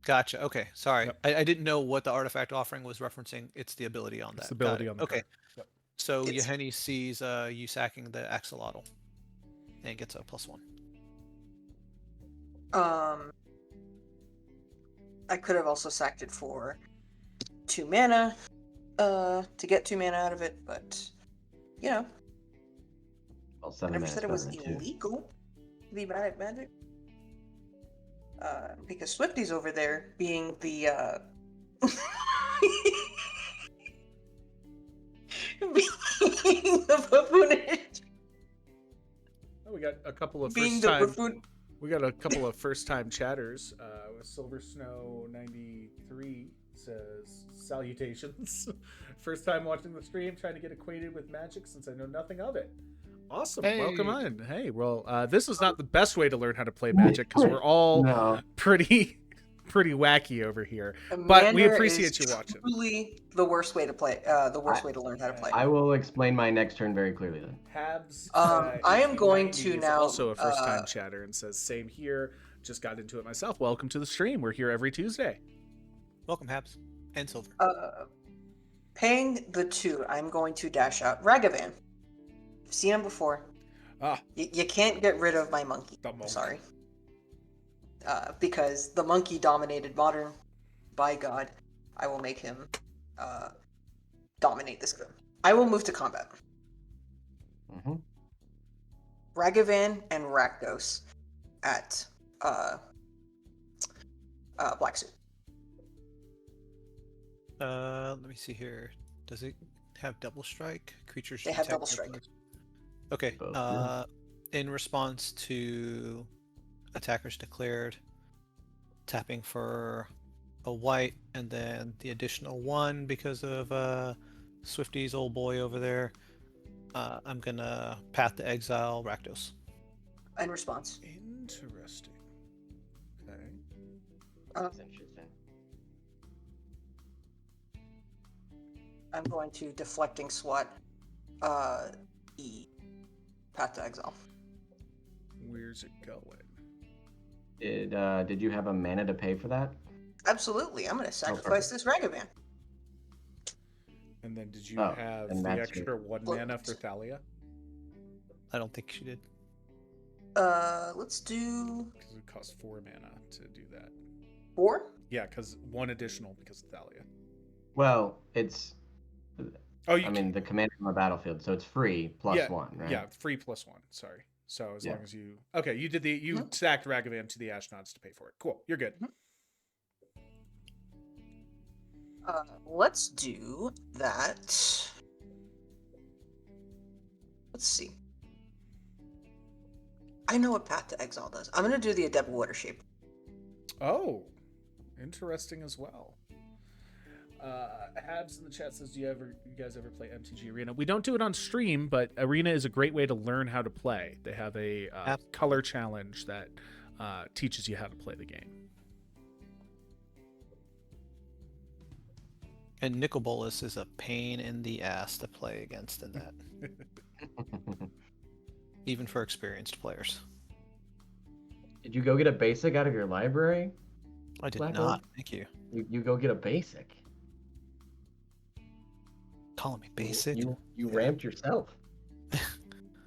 Gotcha. Okay. Sorry. Yep. I didn't know what the artifact offering was referencing. It's the ability on that. It's the ability Got it. on the Okay. card. Yep. So It's- Yeheni sees you sacking the axolotl and gets a +1. I could have also sacked it for 2 mana, to get 2 mana out of it, but you know, Well, I 7 never mana said it was better than 2. illegal to be bad at Magic. Because Swifty's over there being the being the buffoonish, Oh, we got a couple of being first the time. buffoon. We got a couple of first time chatters. Silver Snow 93 says salutations. First time watching the stream, trying to get acquainted with Magic since I know nothing of it. Awesome, welcome Hey. on. Hey, well, this is not the best way to learn how to play Magic because we're all No. pretty wacky over here. But we Commander appreciate is you watching. Truly the worst way to play. The worst way to learn how to play. I will explain my next turn very clearly then. Habs. I am going 1890 to is now, also a first time chatter and says same here. Just got into it myself. Welcome to the stream. We're here every Tuesday. Welcome, Habs and Silver. Paying the 2, I'm going to dash out Ragavan. I've seen him before. You can't get rid of my monkey. The monk. Sorry. Because the monkey dominated Modern. By God, I will make him dominate this game. I will move to combat. Mm-hmm. Ragavan and Rakdos at Black Suit. Let me see here. Does it have double strike? Creatures. They have detect double strike. weapons? Okay. Both, yeah. In response to attackers declared, tapping for a white and then the additional 1 because of Swifty's old boy over there. I'm gonna Path to Exile Rakdos. in response. Interesting. Okay. That's interesting. I'm going to deflecting swat E. Path to Exile. Where's it going? Did you have a mana to pay for that? Absolutely. I'm going to sacrifice this Ragavan. And then did you Oh, have and the that's extra your- 1 mana for Thalia? I don't think she did. Let's do Because it costs 4 mana to do that. 4. Yeah, because 1 additional because of Thalia. Well, it's. Oh, you I mean, the commander on the battlefield, so it's free plus yeah, 1, right? Yeah, free plus 1. Sorry. So as Yeah. long as you okay, you did you Mhm. stacked Ragavan to the Ashnods to pay for it. Cool, you're good. Let's do that. Let's see. I know what Path to Exile does. I'm going to do the Adept Water Shape. Oh, interesting as well. Habs in the chat says, "Do you guys ever play MTG Arena?" We don't do it on stream, but Arena is a great way to learn how to play. They have a color challenge that teaches you how to play the game. And Nicol Bolas is a pain in the ass to play against in that, even for experienced players. Did you go get a basic out of your library? I did Black not. Oak? Thank you. You go get a basic. Calling me basic. You ramped yourself. Hey,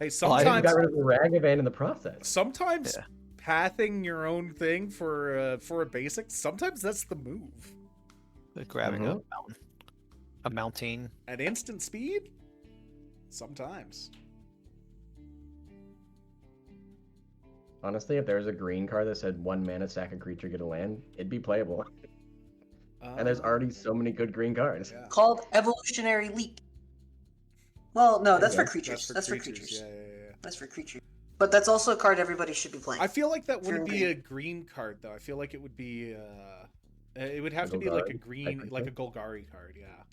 You sometimes got rid of the Ragavan in the process. sometimes Yeah. pathing your own thing for a basic, sometimes that's the move. Grabbing a mountain. At instant speed, sometimes. Honestly, if there was a green card that said 1 mana sack a creature, get a land, it'd be playable. And there's already so many good green cards. Yeah. Called Evolutionary Leap. Well, no, that's for Okay. creatures. That's for creatures. Yeah. That's for creatures. But that's also a card everybody should be playing. I feel like that wouldn't Green. be a green card though. I feel like it would be it would have to be like a Golgari green, type like a of Golgari card, yeah.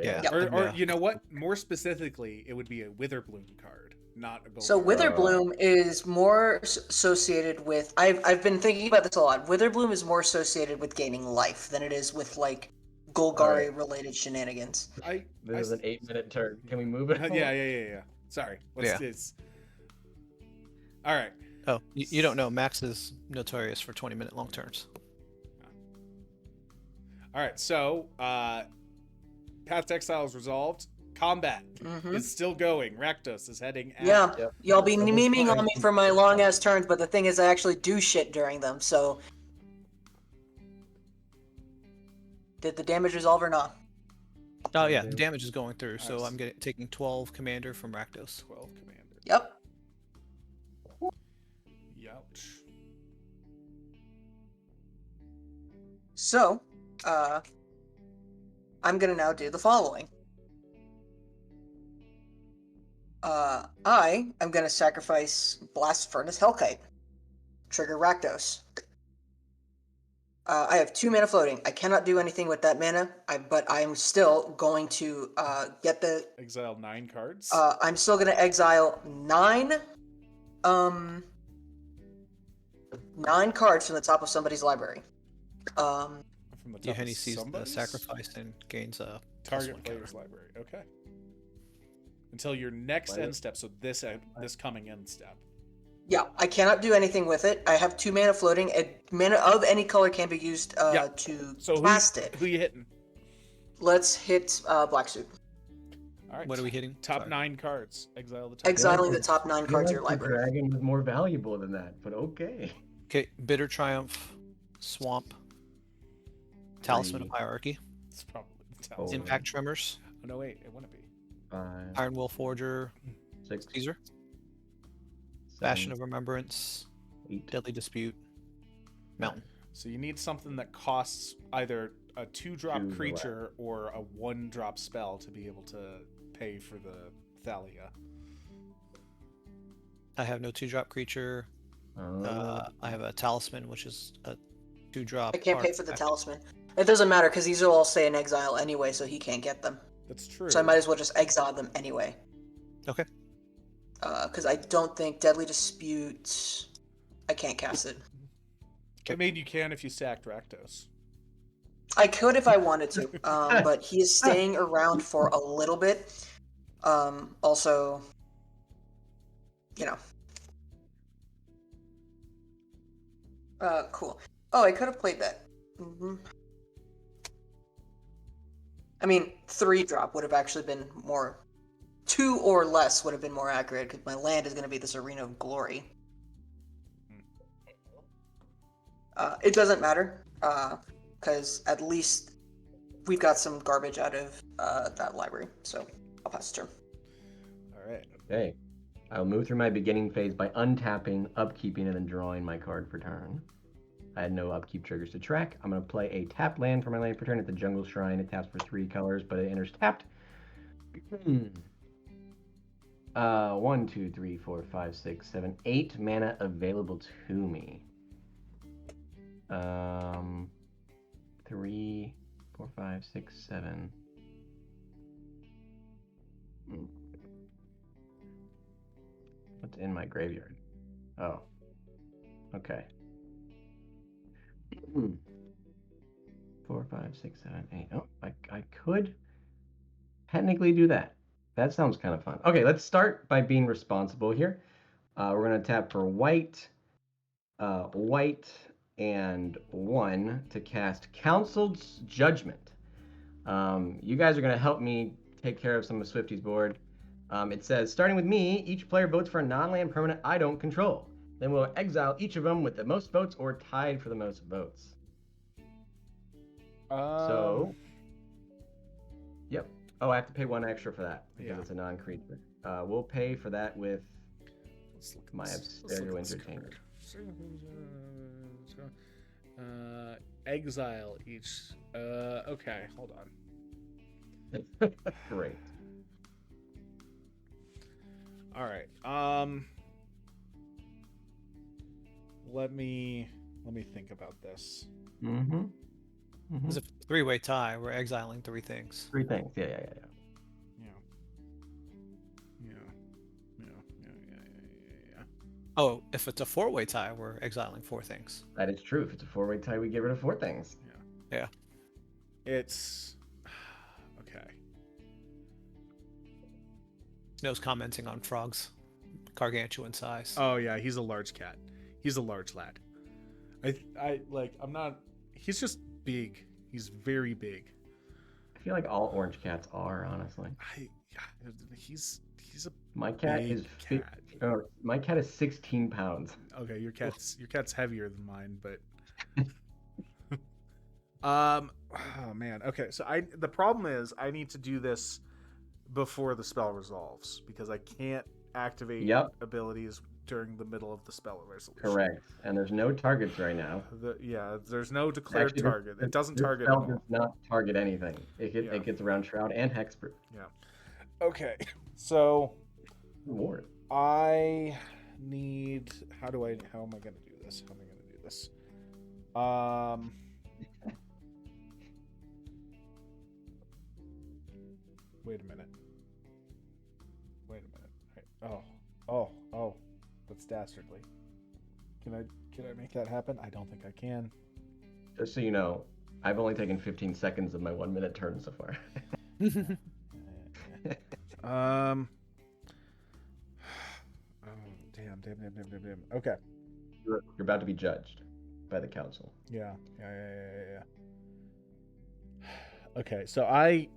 Yeah. Or you know what? More specifically, it would be a Witherbloom card, not a Golgari. So Witherbloom is more associated with. I've been thinking about this a lot. Witherbloom is more associated with gaining life than it is with like Golgari related shenanigans. This is an 8-minute turn. Can we move it? Yeah. Sorry. It's all right. Oh, you don't know. Max is notorious for 20-minute long turns. All right. So, Path to Exile is resolved. Combat is still going. Rakdos is heading out. Yeah, Yep. y'all be Double memeing on fine. me for my long ass turns, but the thing is, I actually do shit during them. So, did the damage resolve or not? Oh yeah, the damage is going through. So Nice. I'm taking 12 commander from Rakdos. 12 commander. Yep. Youch. So, I'm gonna now do the following. I am gonna sacrifice Blast Furnace Hellkite. Trigger Rakdos. I have 2 mana floating. I cannot do anything with that mana, but I'm still going to get the. Exile 9 cards. I'm still gonna exile 9 cards from the top of somebody's library. From the top Yuheni of sees the somebody's? sacrifice and gains a Target +1 player's counter. library. Okay. Until your next What? end step. So this coming end step. Yeah, I cannot do anything with it. I have 2 mana floating. Mana of any color can be used to So cast it. who you hitting? Let's hit Black Suit. All right. What are we hitting? Top Sorry. 9 cards. Exile the top. Exiling the top 9 I feel cards of like your the library. dragon was more valuable than that, but okay. Okay, Bitter Triumph, Swamp, Talisman of 3. Hierarchy, It's probably the Oh, talisman. Impact Tremors, Oh, no, wait. It wouldn't be. 5, Iron Will Forger, 6, Caesar, 7, Bastion of Remembrance, 8. Deadly Dispute, Mountain. So you need something that costs either a 2-drop 2 or creature or a 1-drop spell to be able to pay for the Thalia. I have no 2-drop creature. Oh. I have a Talisman, which is a 2-drop. I can't pay for the artifact. talisman. It doesn't matter because these will all stay in exile anyway, so he can't get them. That's true. So I might as well just exile them anyway. Okay. because I don't think Deadly Dispute. I can't cast it. I mean, you can if you sacked Rakdos. I could if I wanted to, but he is staying around for a little bit. Also, you know. Cool. Oh, I could have played that. I mean, 3-drop would have actually been more. 2 or less would have been more accurate because my land is going to be this Arena of Glory. It doesn't matter because at least we've got some garbage out of that library. So I'll pass the turn. All right. Okay. I'll move through my beginning phase by untapping, upkeeping, and then drawing my card for turn. I had no upkeep triggers to track. I'm going to play a tapped land for my land for turn at the Jungle Shrine. It taps for 3 colors, but it enters tapped. 1, 2, 3, 4, 5, 6, 7, 8 mana available to me. 3, 4, 5, 6, 7. What's in my graveyard? Oh. Okay. 4, 5, 6, 7, 8. Oh, I could technically do that. That sounds kind of fun. Okay, let's start by being responsible here. We're going to tap for white, and 1 to cast Counseled Judgment. You guys are going to help me take care of some of Swifty's board. It says, starting with me, each player votes for a non-land permanent I don't control. Then we'll exile each of them with the most votes or tied for the most votes. So, yep. Oh, I have to pay 1 extra for that because it's a non-creature. We'll pay for that with my Stereo Entertainer. Exile each. Okay, hold on. Great. All right. Let me think about this. It's a 3-way tie. We're exiling 3 things. 3 things. Yeah. Oh, if it's a 4-way tie, we're exiling 4 things. That is true. If it's a 4-way tie, we get rid of 4 things. Yeah. It's okay. Snow's commenting on frogs, gargantuan size. Oh yeah, he's a large cat. He's a large lad. I'm not. He's just big. He's very big. I feel like all orange cats are, honestly. He's a my cat big is cat. My cat is 16 pounds. Okay, your cat's heavier than mine, but oh man. Okay, so the problem is I need to do this before the spell resolves because I can't activate abilities during the middle of the spell resolution. Correct. And there's no targets right now. There's no declared target. It doesn't target spell at all. does not target anything. It gets around Shroud and Hexproof. Yeah. Okay. So Reward. I need. How am I going to do this? Wait a minute. Right. Oh, that's dastardly. Can I make that happen? I don't think I can. Just so you know, I've only taken 15 seconds of my 1-minute turn so far. Oh, damn. Okay. You're about to be judged by the council. Yeah. Okay, so I.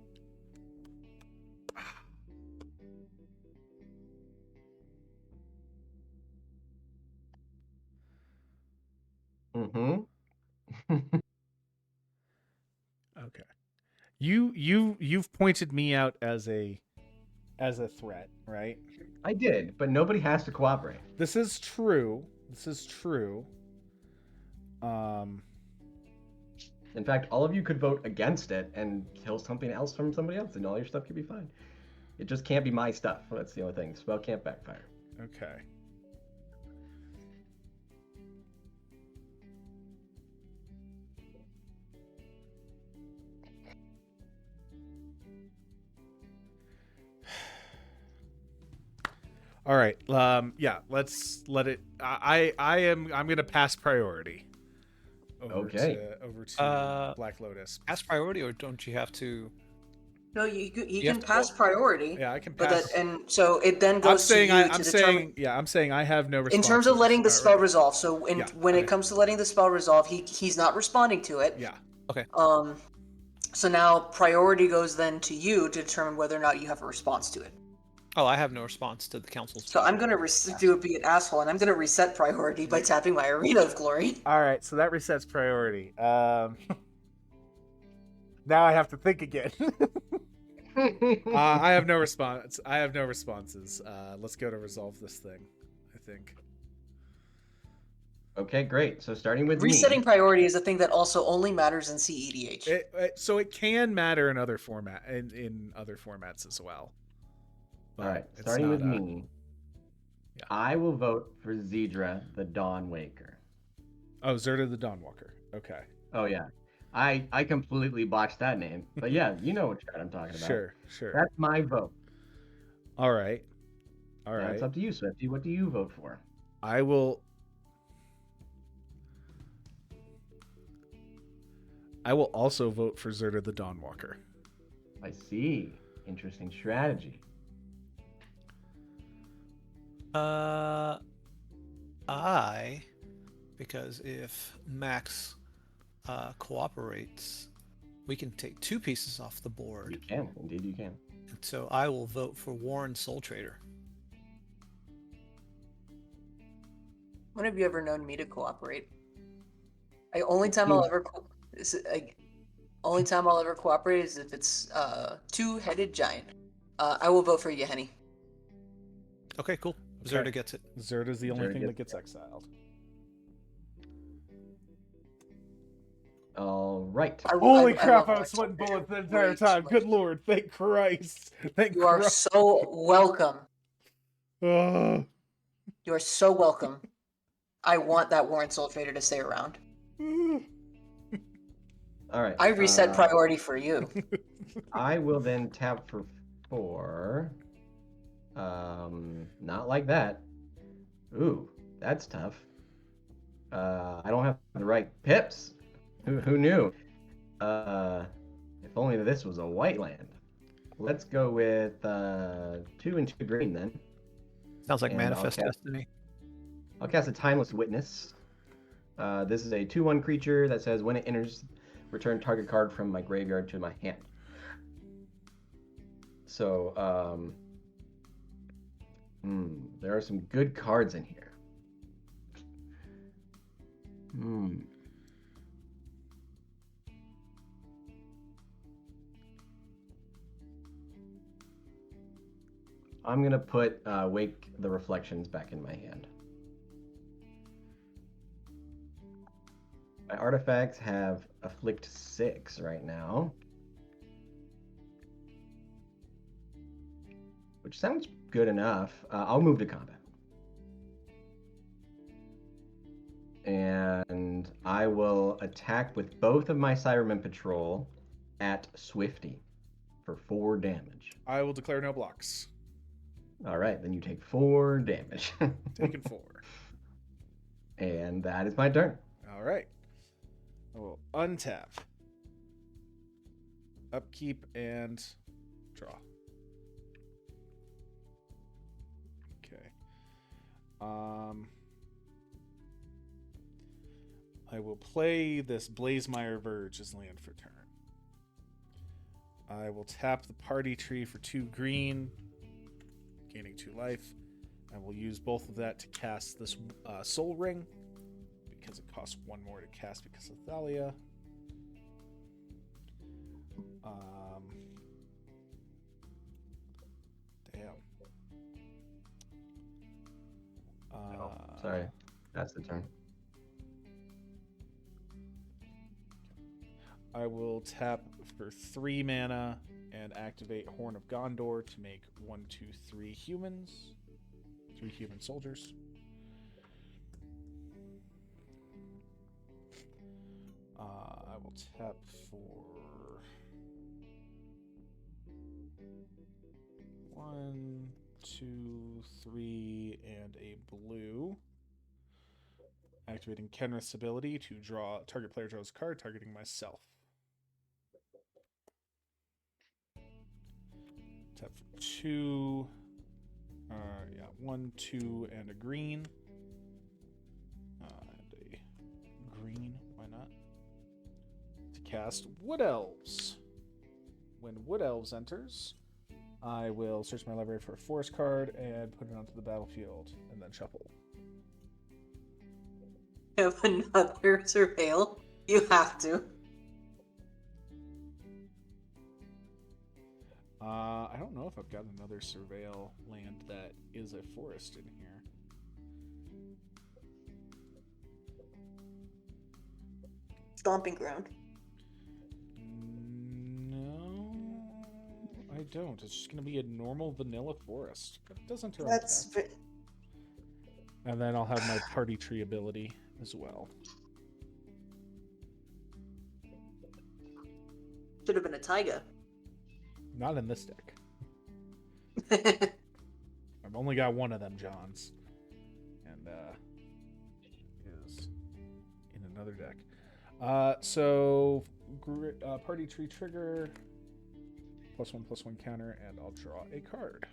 Okay. You've pointed me out as a threat, right? I did, but nobody has to cooperate. This is true. In fact, all of you could vote against it and kill something else from somebody else, and all your stuff could be fine. It just can't be my stuff. That's the only thing. Spell can't backfire. Okay. All right. Yeah. Let's let it. I'm gonna pass priority. Okay. Over to Black Lotus. Pass priority, or don't you have to? No, he You can have to pass priority. Yeah, I can But pass. so it then I'm goes to saying you to determine. I'm saying I have no In responses. terms of letting the spell right. resolve, so Yeah, when okay. it comes to letting the spell resolve, he's not responding to it. Yeah. Okay. So now priority goes then to you to determine whether or not you have a response to it. Oh, I have no response to the council's. So I'm gonna do be an asshole, and I'm gonna reset priority by tapping my Arena of Glory. All right. So that resets priority. Now I have to think again. I have no response. I have no responses. Let's go to resolve this thing, I think. Okay, great. So starting with Resetting me. priority is a thing that also only matters in CEDH. So it can matter in other in other formats as well. All right, It's starting not with me. Yeah. I will vote for Zedra, the Dawn Waker. Oh, Zerta the Dawnwalker. Okay. Oh yeah, I completely botched that name, but yeah, you know which card I'm talking about. Sure. That's my vote. All right. Now it's up to you, Swifty. What do you vote for? I will also vote for Zerta the Dawnwalker. I see. Interesting strategy. Because if Max cooperates, we can take 2 pieces off the You board. can, indeed you can. And so I will vote for Warren Soul Trader. When have you ever known me to cooperate? Only time I'll ever cooperate is if it's two-headed giant. I will vote for Yeheni. Okay, cool. Okay. Zerta gets it. Zerta's the only Zerta thing that gets gets exiled. All right. Holy crap, love I was Soul sweating Trader bullets the way entire too time. much. Good lord. Thank Christ. Thank You are Christ. so welcome. Uh, You are so welcome. I want that Warren Soul Trader to stay around. All right. I reset priority for you. I will then tap for 4. Not like that. Ooh, that's tough. I don't have the right pips. Who knew? If only this was a white land. Let's go with 2 and 2 green then. Sounds like And Manifest Destiny. I'll cast a Timeless Witness. This is a 2/1 creature that says when it enters, return target card from my graveyard to my hand. So, there are some good cards in here. I'm going to put Wake the Reflections back in my hand. My artifacts have Afflict 6 right now, which sounds good enough. I'll move to combat. And I will attack with both of my Cybermen Patrol at Swifty for 4 damage. I will declare no blocks. All right, then you take 4 damage. Taking 4. And that is my turn. All right. I will untap, upkeep, and draw. Okay. I will play this Blazemire Verge as land for turn. I will tap the party tree for 2 green, gaining 2 life. I will use both of that to cast this Soul Ring, because it costs 1 more to cast because of Thalia. Damn. Sorry, that's the turn. I will tap for 3 mana and activate Horn of Gondor to make 1, 2, 3 humans. 3 human soldiers. I will tap for 1, 2, 3, and a blue. Activating Kenrith's ability to draw target player draws a card, targeting myself. Tap for 2. 1, 2, and a green. And a green, why not? To cast Wood Elves. When Wood Elves enters, I will search my library for a forest card and put it onto the battlefield, and then shuffle. Have another surveil. You have to. I don't know if I've got another surveil land that is a forest in here. Stomping ground. No, I don't. It's just going to be a normal vanilla forest. It doesn't turn That's untapped. And then I'll have my party tree ability as well. Should have been a taiga. Not in this deck. I've only got one of them Johns. And is in another deck. So party tree trigger, +1/+1 counter, and I'll draw a card.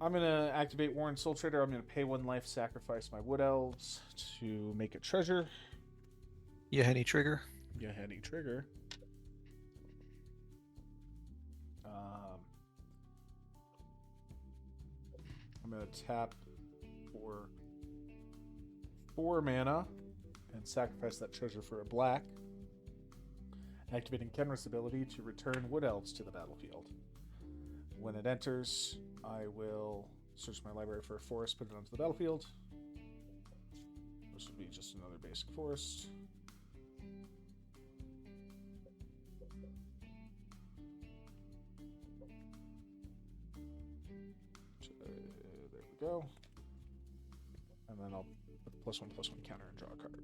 I'm going to activate Warren Soul Trader. I'm going to pay 1 life, sacrifice my Wood Elves to make a treasure. Yahedi trigger. Yahedi trigger. I'm going to tap for 4 mana and sacrifice that treasure for a black. Activating Kenrith's ability to return Wood Elves to the battlefield. When it enters, I will search my library for a forest, put it onto the battlefield. This would be just another basic forest. There we go. And then I'll put +1/+1 counter and draw a card.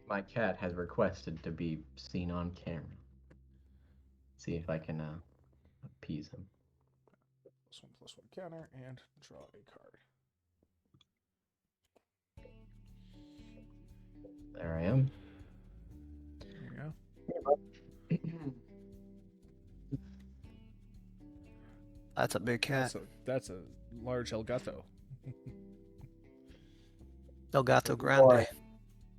My cat has requested to be seen on camera. See if I can appease him. +1/+1 counter and draw a card. There I am. There you go. That's a big cat. That's a large El Gato. El Gato Boy. Grande.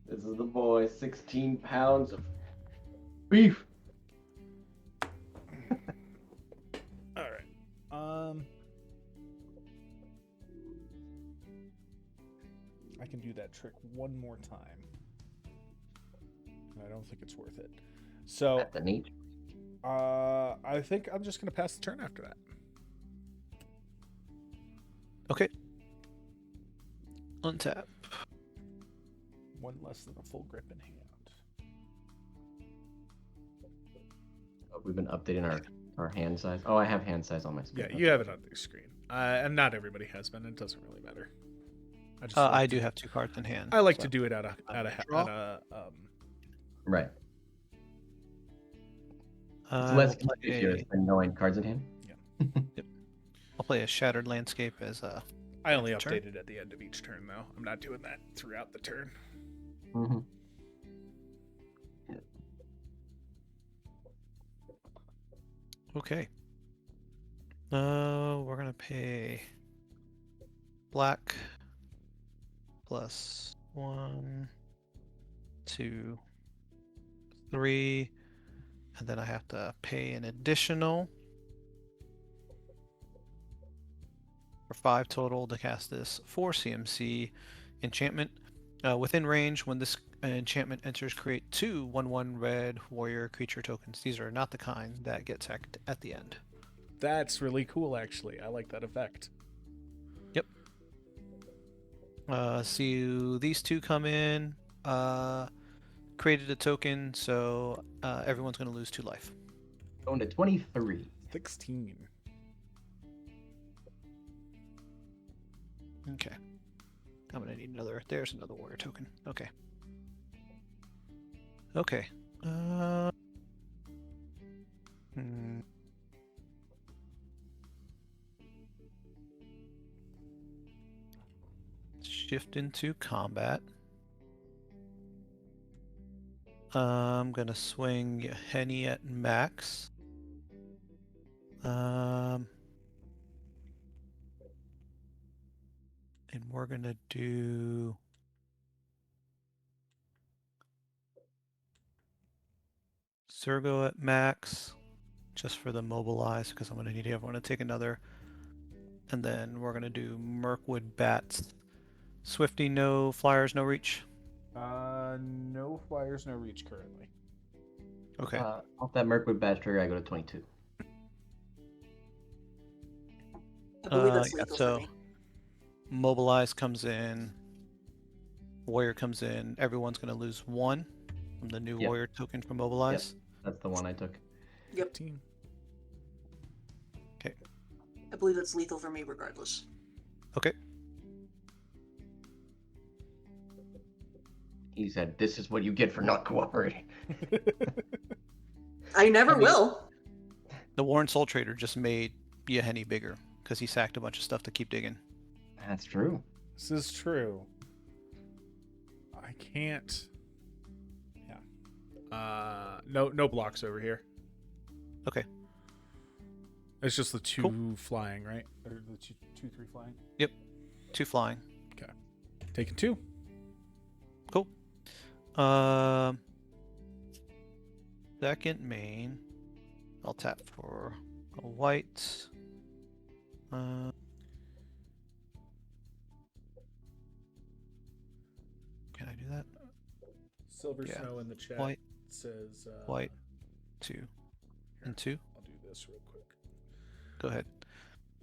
This is the boy. 16 pounds of beef. All right. I can do that trick one more time. I don't think it's worth it. So At the neat. I think I'm just gonna pass the turn after that. Okay. Untap. One less than a full grip in hand. Oh, we've been updating our hand size. Oh, I have hand size on my screen. Yeah, you have it on the screen. And not everybody has been. It doesn't really matter. I do have 2 cards in hand. I like so. to do it at a Right. It's I less will play confusing than knowing cards in hand. I'll play a Shattered Landscape as a... I only turn. update it at the end of each turn, though. I'm not doing that throughout the turn. Mm-hmm. Okay. We're gonna pay black +1, 2, 3, and then I have to pay an additional for 5 total to cast this 4 CMC enchantment. Within range, when this enchantment enters, create 2 1/1 red warrior creature tokens. These are not the kind that get sacked at the end. That's really cool, actually. I like that effect. See these two come in. Created a token, so everyone's going to lose 2 life. Going to 23. 16. Okay. I'm going to need another. There's another warrior token. Okay. Okay. Hmm. Shift into combat. I'm gonna swing Henny at max. And we're gonna do Zergo at max, just for the mobilize, because I'm gonna need everyone to take another. And then we're gonna do Mirkwood bats. Swifty, no flyers, no reach. No flyers, no reach currently. Okay. Off that Mirkwood badge trigger, I go to 22. I believe that's Yeah, lethal so for me. mobilize comes in. Warrior comes in. Everyone's gonna lose 1 from the new Yep. warrior token for mobilize. That's the one I took. Yep. 15. I believe that's lethal for me regardless. Okay. He said, "This is what you get for not cooperating." I never I mean- will. The Warren Soul Trader just made Yahenni bigger because he sacked a bunch of stuff to keep digging. That's true. This is true. I can't. Yeah. No blocks over here. Okay. It's just the 2 Cool. flying, right? Or the 2, 3 flying. 2 flying. Taking 2. Cool. Second main. I'll tap for a white. Can I do that? Silver Yeah. Snow in the chat White, says white, 2, and 2. I'll do this real quick. Go ahead.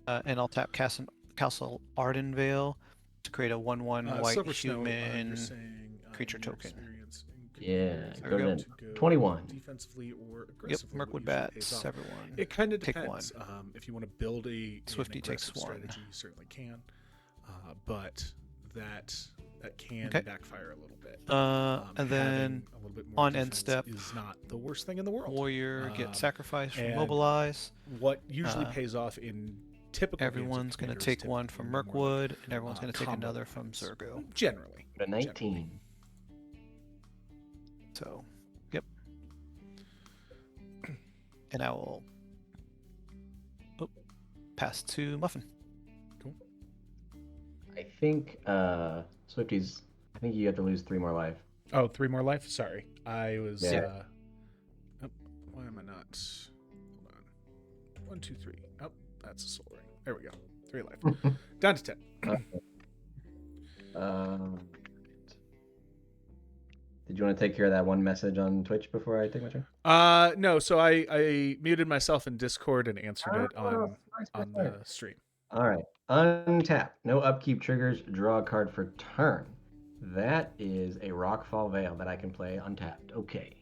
And I'll tap Castle Ardenvale to create a 1/1 white Silver Snow, human. you're saying, creature your token. experience Yeah, increases go to to go 21. defensively or Yep, aggressively. what Mirkwood usually pays bats. off. Everyone. It kind of Pick depends. If you want to build an Swifty takes aggressive 1. strategy, you certainly can. But that can Okay. backfire a little bit. And Having then a little bit more on end defense step, is not the worst thing in the world. warrior Um, get sacrificed from and mobilize. What usually Uh, pays off in typical games of Everyone's going to Commander is take 1 typically from more like, Mirkwood, and everyone's going to take combo another from points. Zergo. Generally. Go to 19. So, yep. And I will pass to Muffin. I think Swifties. I think you have to lose 3 more life. Oh, 3 more life? Sorry. I was Yeah. why am I not? Hold on. 1, 2, 3. Oh, that's a soul ring. There we go. 3 life. Down to 10. Did you want to take care of that one message on Twitch before I take my turn? No, so I muted myself in Discord and answered it on the stream. All right. Untap. No upkeep triggers. Draw a card for turn. That is a Rockfall Veil that I can play untapped. Okay.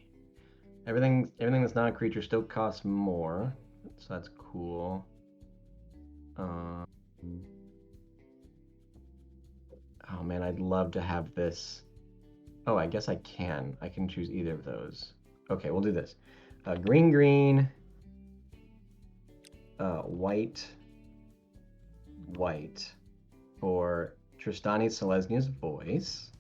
Everything that's not a creature still costs more, so that's cool. Oh man, I'd love to have this. Oh, I guess I can. I can choose either of those. Okay, we'll do this. Green, white for Tristani Selesnia's Voice.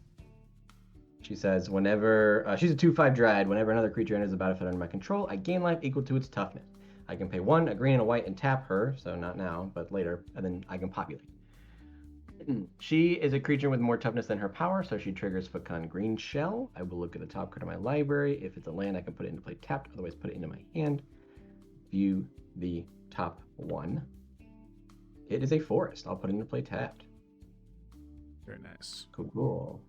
She says, whenever she's a 2/5 Dryad, whenever another creature enters the battlefield under my control, I gain life equal to its toughness. I can pay 1, a green and a white, and tap her, so not now, but later, and then I can populate. She is a creature with more toughness than her power, so she triggers Fecund Green Shell. I will look at the top card of my library. If it's a land, I can put it into play tapped, otherwise put it into my hand. View the top one. It is a forest. I'll put it into play tapped. Very nice. Cool.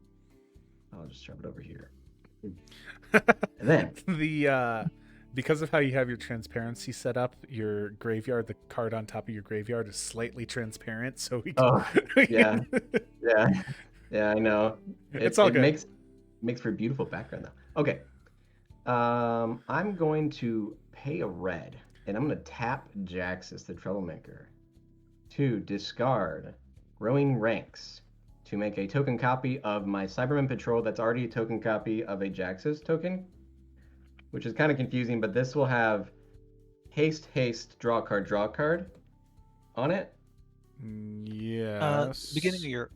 I'll just shove it over here. And then The because of how you have your transparency set up, your graveyard, the card on top of your graveyard is slightly transparent, so we can, Oh, yeah. Yeah. Yeah, I know. It's all it good. makes for a beautiful background though. Okay. I'm going to pay a red, and I'm going to tap Jaxus, the Troublemaker, to discard Growing Ranks to make a token copy of my Cyberman Patrol that's already a token copy of a Jaxus token, which is kind of confusing, but this will have haste, draw a card on it. Yes. Beginning of your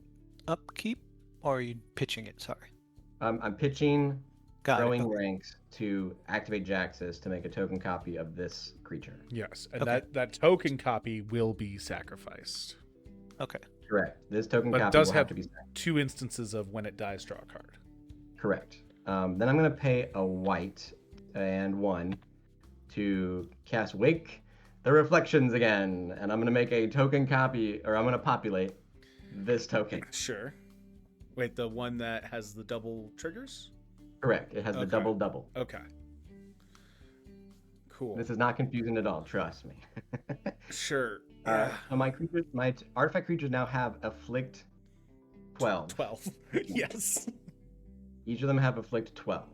upkeep, or are you pitching it? Sorry. I'm pitching Got it. Growing Okay. Ranks to activate Jaxus to make a token copy of this creature. Yes, and Okay. that token copy will be sacrificed. Okay. Correct. This token But it copy does will have have to be sacrificed. 2 instances of when it dies, draw a card. Correct. Then I'm going to pay a white and 1 to cast Wake the Reflections again. And I'm going to make a token copy, or I'm going to populate this token. Sure. Wait, the one that has the double triggers? Correct. It has the Okay. double. Okay. Cool. This is not confusing at all, trust me. Sure. So my artifact creatures now have Afflict 12. 12. Yes. Each of them have Afflict 12.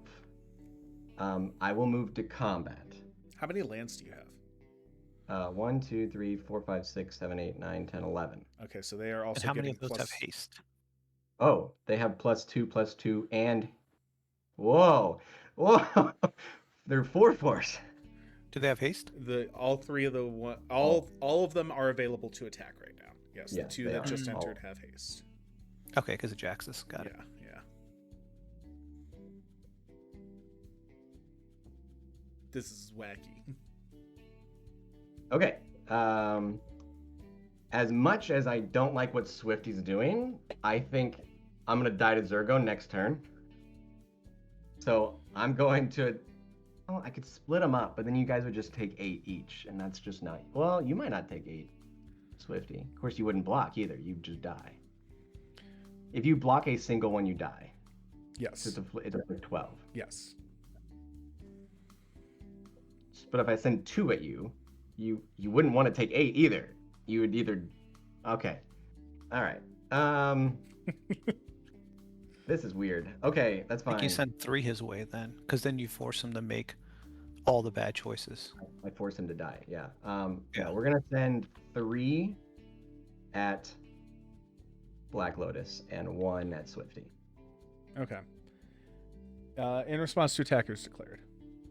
I will move to combat. How many lands do you have? 1, 2, 3, 4, 5, 6, 7, 8, 9, 10, 11. Okay, so they are also And how many getting of those plus... have haste? Oh, they have +2, and whoa. They're 4/4s. Do they have haste? All three of the one, all of them are available to attack right now. Yes, Yeah, the 2 they that are. just All. entered have haste. Okay, because of Jaxus. Got it. Yeah. This is wacky. Okay. As much as I don't like what Swifty's doing, I think I'm gonna die to Zurgo next turn. So I'm going to. Oh, I could split them up, but then you guys would just take 8 each, and that's just not. Well, you might not take 8, Swifty. Of course, you wouldn't block either. You'd just die. If you block a single one, you die. Yes. It's a 12. Yes. But if I send 2 at you, you wouldn't want to take 8 either. You would either. Okay. All right. This is weird. Okay, that's I fine. think you send 3 his way then, because then you force him to make all the bad choices. I force him to die. Yeah. Yeah. Yeah. We're gonna send 3 at Black Lotus and 1 at Swifty. Okay. In response to attackers declared.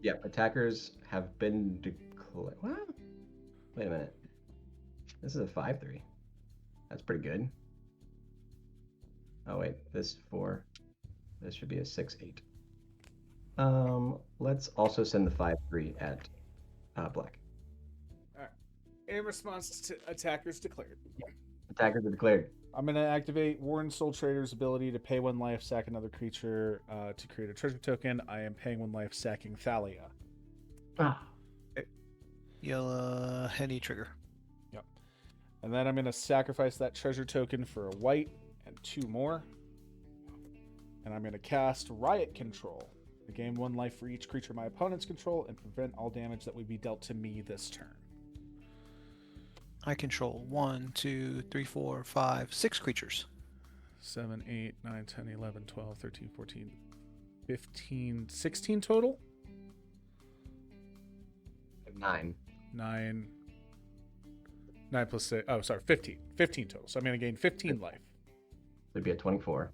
Yep. Attackers have been declared. What? Wait a minute. This is a 5/3. That's pretty good. Oh wait, this 4. This should be a 6/8. Let's also send the 5/3 at Black. All right. In response to attackers declared. Attackers are declared. I'm going to activate Warren Soul Trader's ability to pay 1 life, sack another creature to create a treasure token. I am paying 1 life, sacking Thalia. Ah. Yellow Henny trigger. Yep. And then I'm going to sacrifice that treasure token for a white and 2 more. And I'm going to cast Riot Control. I gain 1 life for each creature my opponents control and prevent all damage that would be dealt to me this turn. I control 1, 2, 3, 4, 5, 6 creatures. 7, 8, 9, 10, 11, 12, 13, 14, 15, 16 total? 9. 9 plus 6. Oh, sorry, 15. 15 total. So I'm going to gain 15 life. It'd be a 24.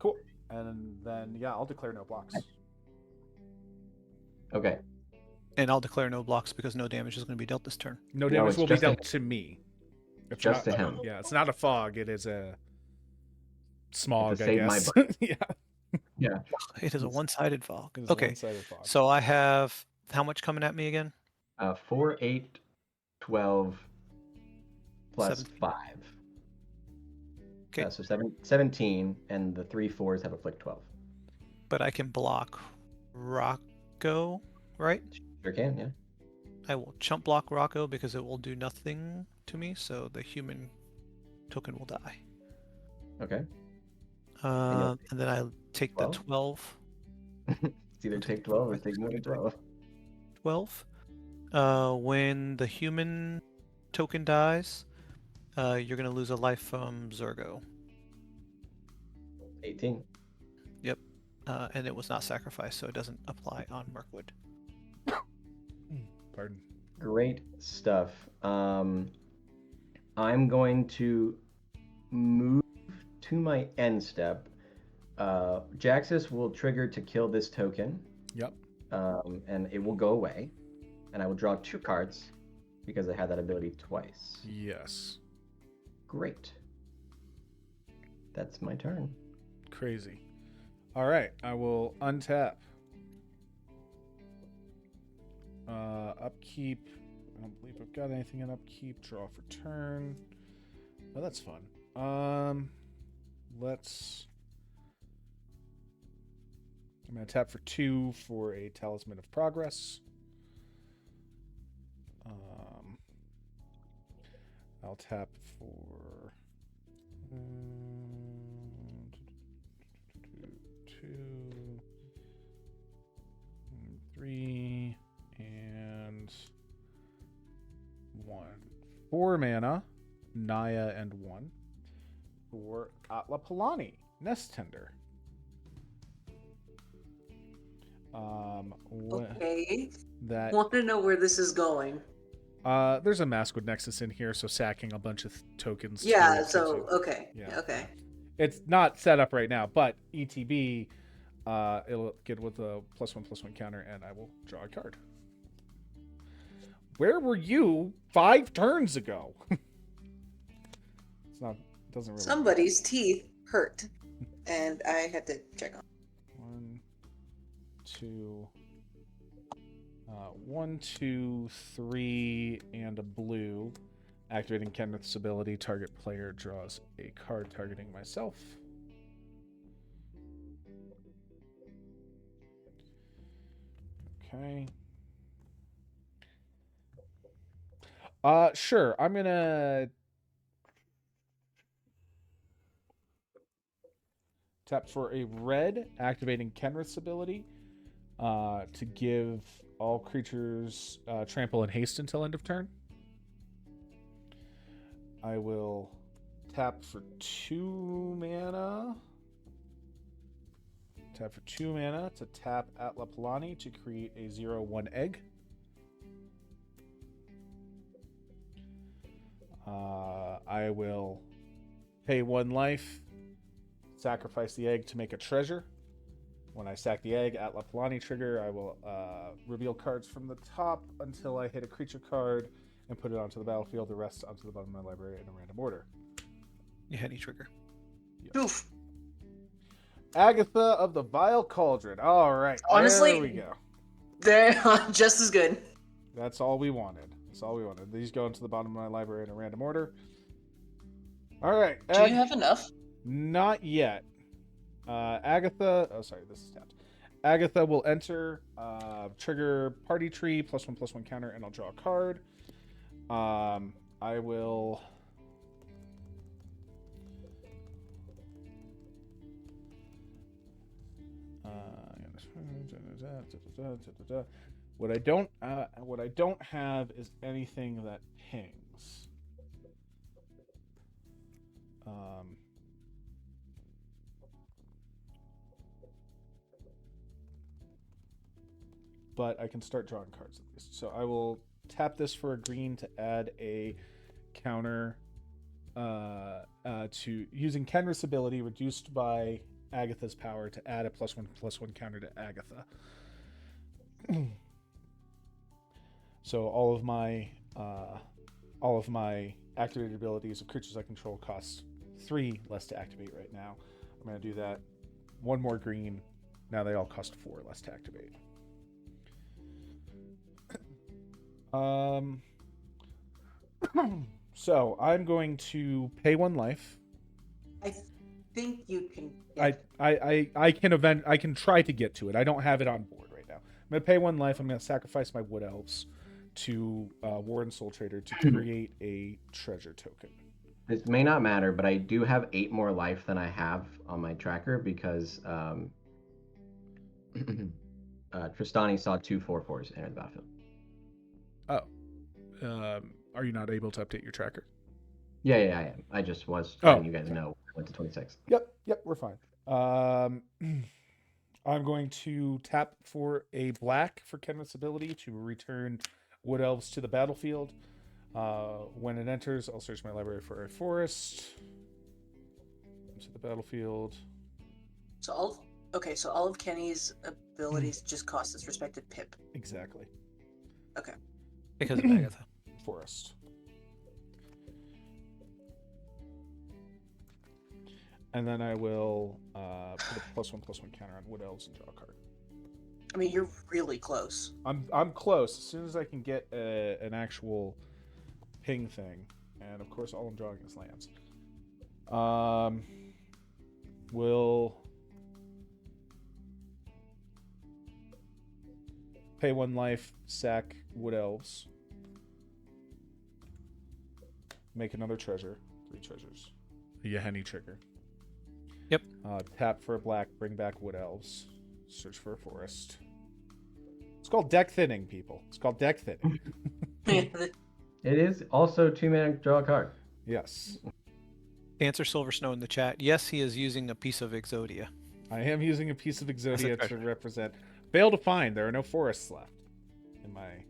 Cool. And then, yeah, I'll declare no blocks. Okay. And I'll declare no blocks because no damage is going to be dealt this turn. No No, damage it's will be just dealt to me. It's Just not- to him. Yeah, it's not a fog. It is a smog, It's a I save my guess. Yeah. Yeah. It is a one-sided fog. It is a Okay, one-sided fog. so I have how much coming at me again? 4, 8, 12, plus 17. 5. Okay. So 17, and the 3 4s have Afflict 12. But I can block Rocco, right? Sure can, yeah. I will chump block Rocco because it will do nothing to me, so the human token will die. Okay. And then I take the 12? 12. It's either take 12 or take more than 12. 12. When the human token dies, You're going to lose a life from Zergo. 18. Yep. And it was not sacrificed, so it doesn't apply on Mirkwood. Pardon. Great stuff. I'm going to move to my end step. Jaxus will trigger to kill this token. Yep. And it will go away. And I will draw 2 cards because I had that ability twice. Yes. Great. That's my turn. Crazy. All right, I will untap. Upkeep. I don't believe I've got anything in upkeep. Draw for turn. Oh, that's fun. Let's. I'm gonna tap for 2 for a Talisman of Progress. I'll tap for 2, 3, and 1. 4 mana, Naya and 1 for Atla Palani, Nest Tender. Okay. That Want to know where this is going? there's a Maskwood Nexus in here, so sacking a bunch of tokens. Yeah. to So you. okay. Yeah. Okay. It's not set up right now, but ETB, it'll get with a +1/+1 counter, and I will draw a card. Where were you 5 turns ago? It's not. Doesn't really. Somebody's teeth hurt, and I had to check on. 1, 2. 1, 2, 3, and a blue. Activating Kenneth's ability, target player draws a card targeting myself. Okay. Sure. I'm gonna tap for a red, activating Kenrith's ability, to give all creatures trample and haste until end of turn. I will tap for 2 mana. Tap for 2 mana to tap Atla Palani to create a 0/1 egg. I will pay 1 life, sacrifice the egg to make a treasure. When I sack the egg, Atla Palani trigger, I will reveal cards from the top until I hit a creature card and put it onto the battlefield, the rest onto the bottom of my library in a random order. You had any trigger. Yep. Oof. Agatha of the Vile Cauldron. All right. Honestly- there we go. They're just as good. That's all we wanted. That's all we wanted. These go into the bottom of my library in a random order. All right. Do you have enough? Not yet. Agatha. Oh, sorry. This is tapped. Agatha will enter, trigger party tree, +1/+1 counter, and I'll draw a card. I will. What I don't have is anything that pings. But I can start drawing cards at least. So I will tap this for a green to add a counter to using Kenrith's ability reduced by Agatha's power to add a +1/+1 counter to Agatha. So all of my activated abilities of creatures I control cost 3 less to activate right now. I'm going to do that. 1 more green. Now they all cost 4 less to activate. So I'm going to pay 1 life. I think you can. I can try to get to it. I don't have it on board right now. I'm gonna pay 1 life. I'm gonna sacrifice my Wood Elves to Warren Soul Trader to create a treasure token. This may not matter, but I do have 8 more life than I have on my tracker because Tristani saw 2 4/4s enter the battlefield. Oh, are you not able to update your tracker? Yeah, I am. I just was Oh, letting you guys okay. know I went to 26. Yep, we're fine. I'm going to tap for a black for Kenneth's ability to return Wood Elves to the battlefield. When it enters, I'll search my library for a forest. To the battlefield. So all of Kenny's abilities just cost its respective pip. Exactly. Okay. Because of Agatha. Forest. And then I will put a +1/+1 counter on Wood Elves and draw a card. I mean, you're really close. I'm close. As soon as I can get an actual ping thing, and of course all I'm drawing is lands. Will pay 1 life, sack Wood Elves, make another treasure, 3 treasures, a Yaheni trigger. Yep. Tap for a black, bring back Wood Elves, search for a forest. It's called deck thinning, people. It's called deck thinning. It is also 2 mana draw a card. Yes. Answer Silver Snow in the chat. Yes, he is using a piece of Exodia. I am using a piece of Exodia to treasure. represent. Fail to find. There are no forests left in my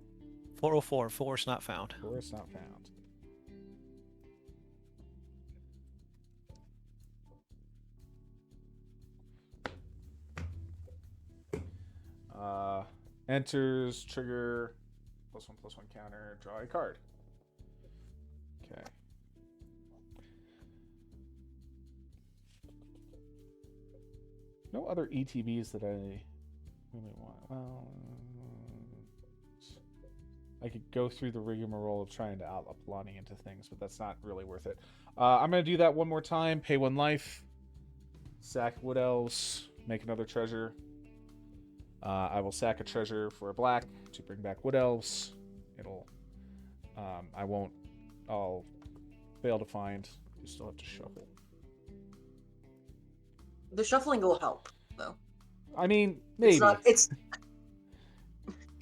404, forest not found. forest not found. Enters, trigger, +1/+1 counter, draw a card. Okay. No other ETBs that I really want. Well, I could go through the rigmarole of trying to outlaw Lonnie into things, but that's not really worth it. I'm going to do that one more time. Pay 1 life. Sack Wood Elves. Make another treasure. I will sack a treasure for a black to bring back Wood Elves. It'll... I'll fail to find. You still have to shuffle. The shuffling will help, though. I mean, maybe.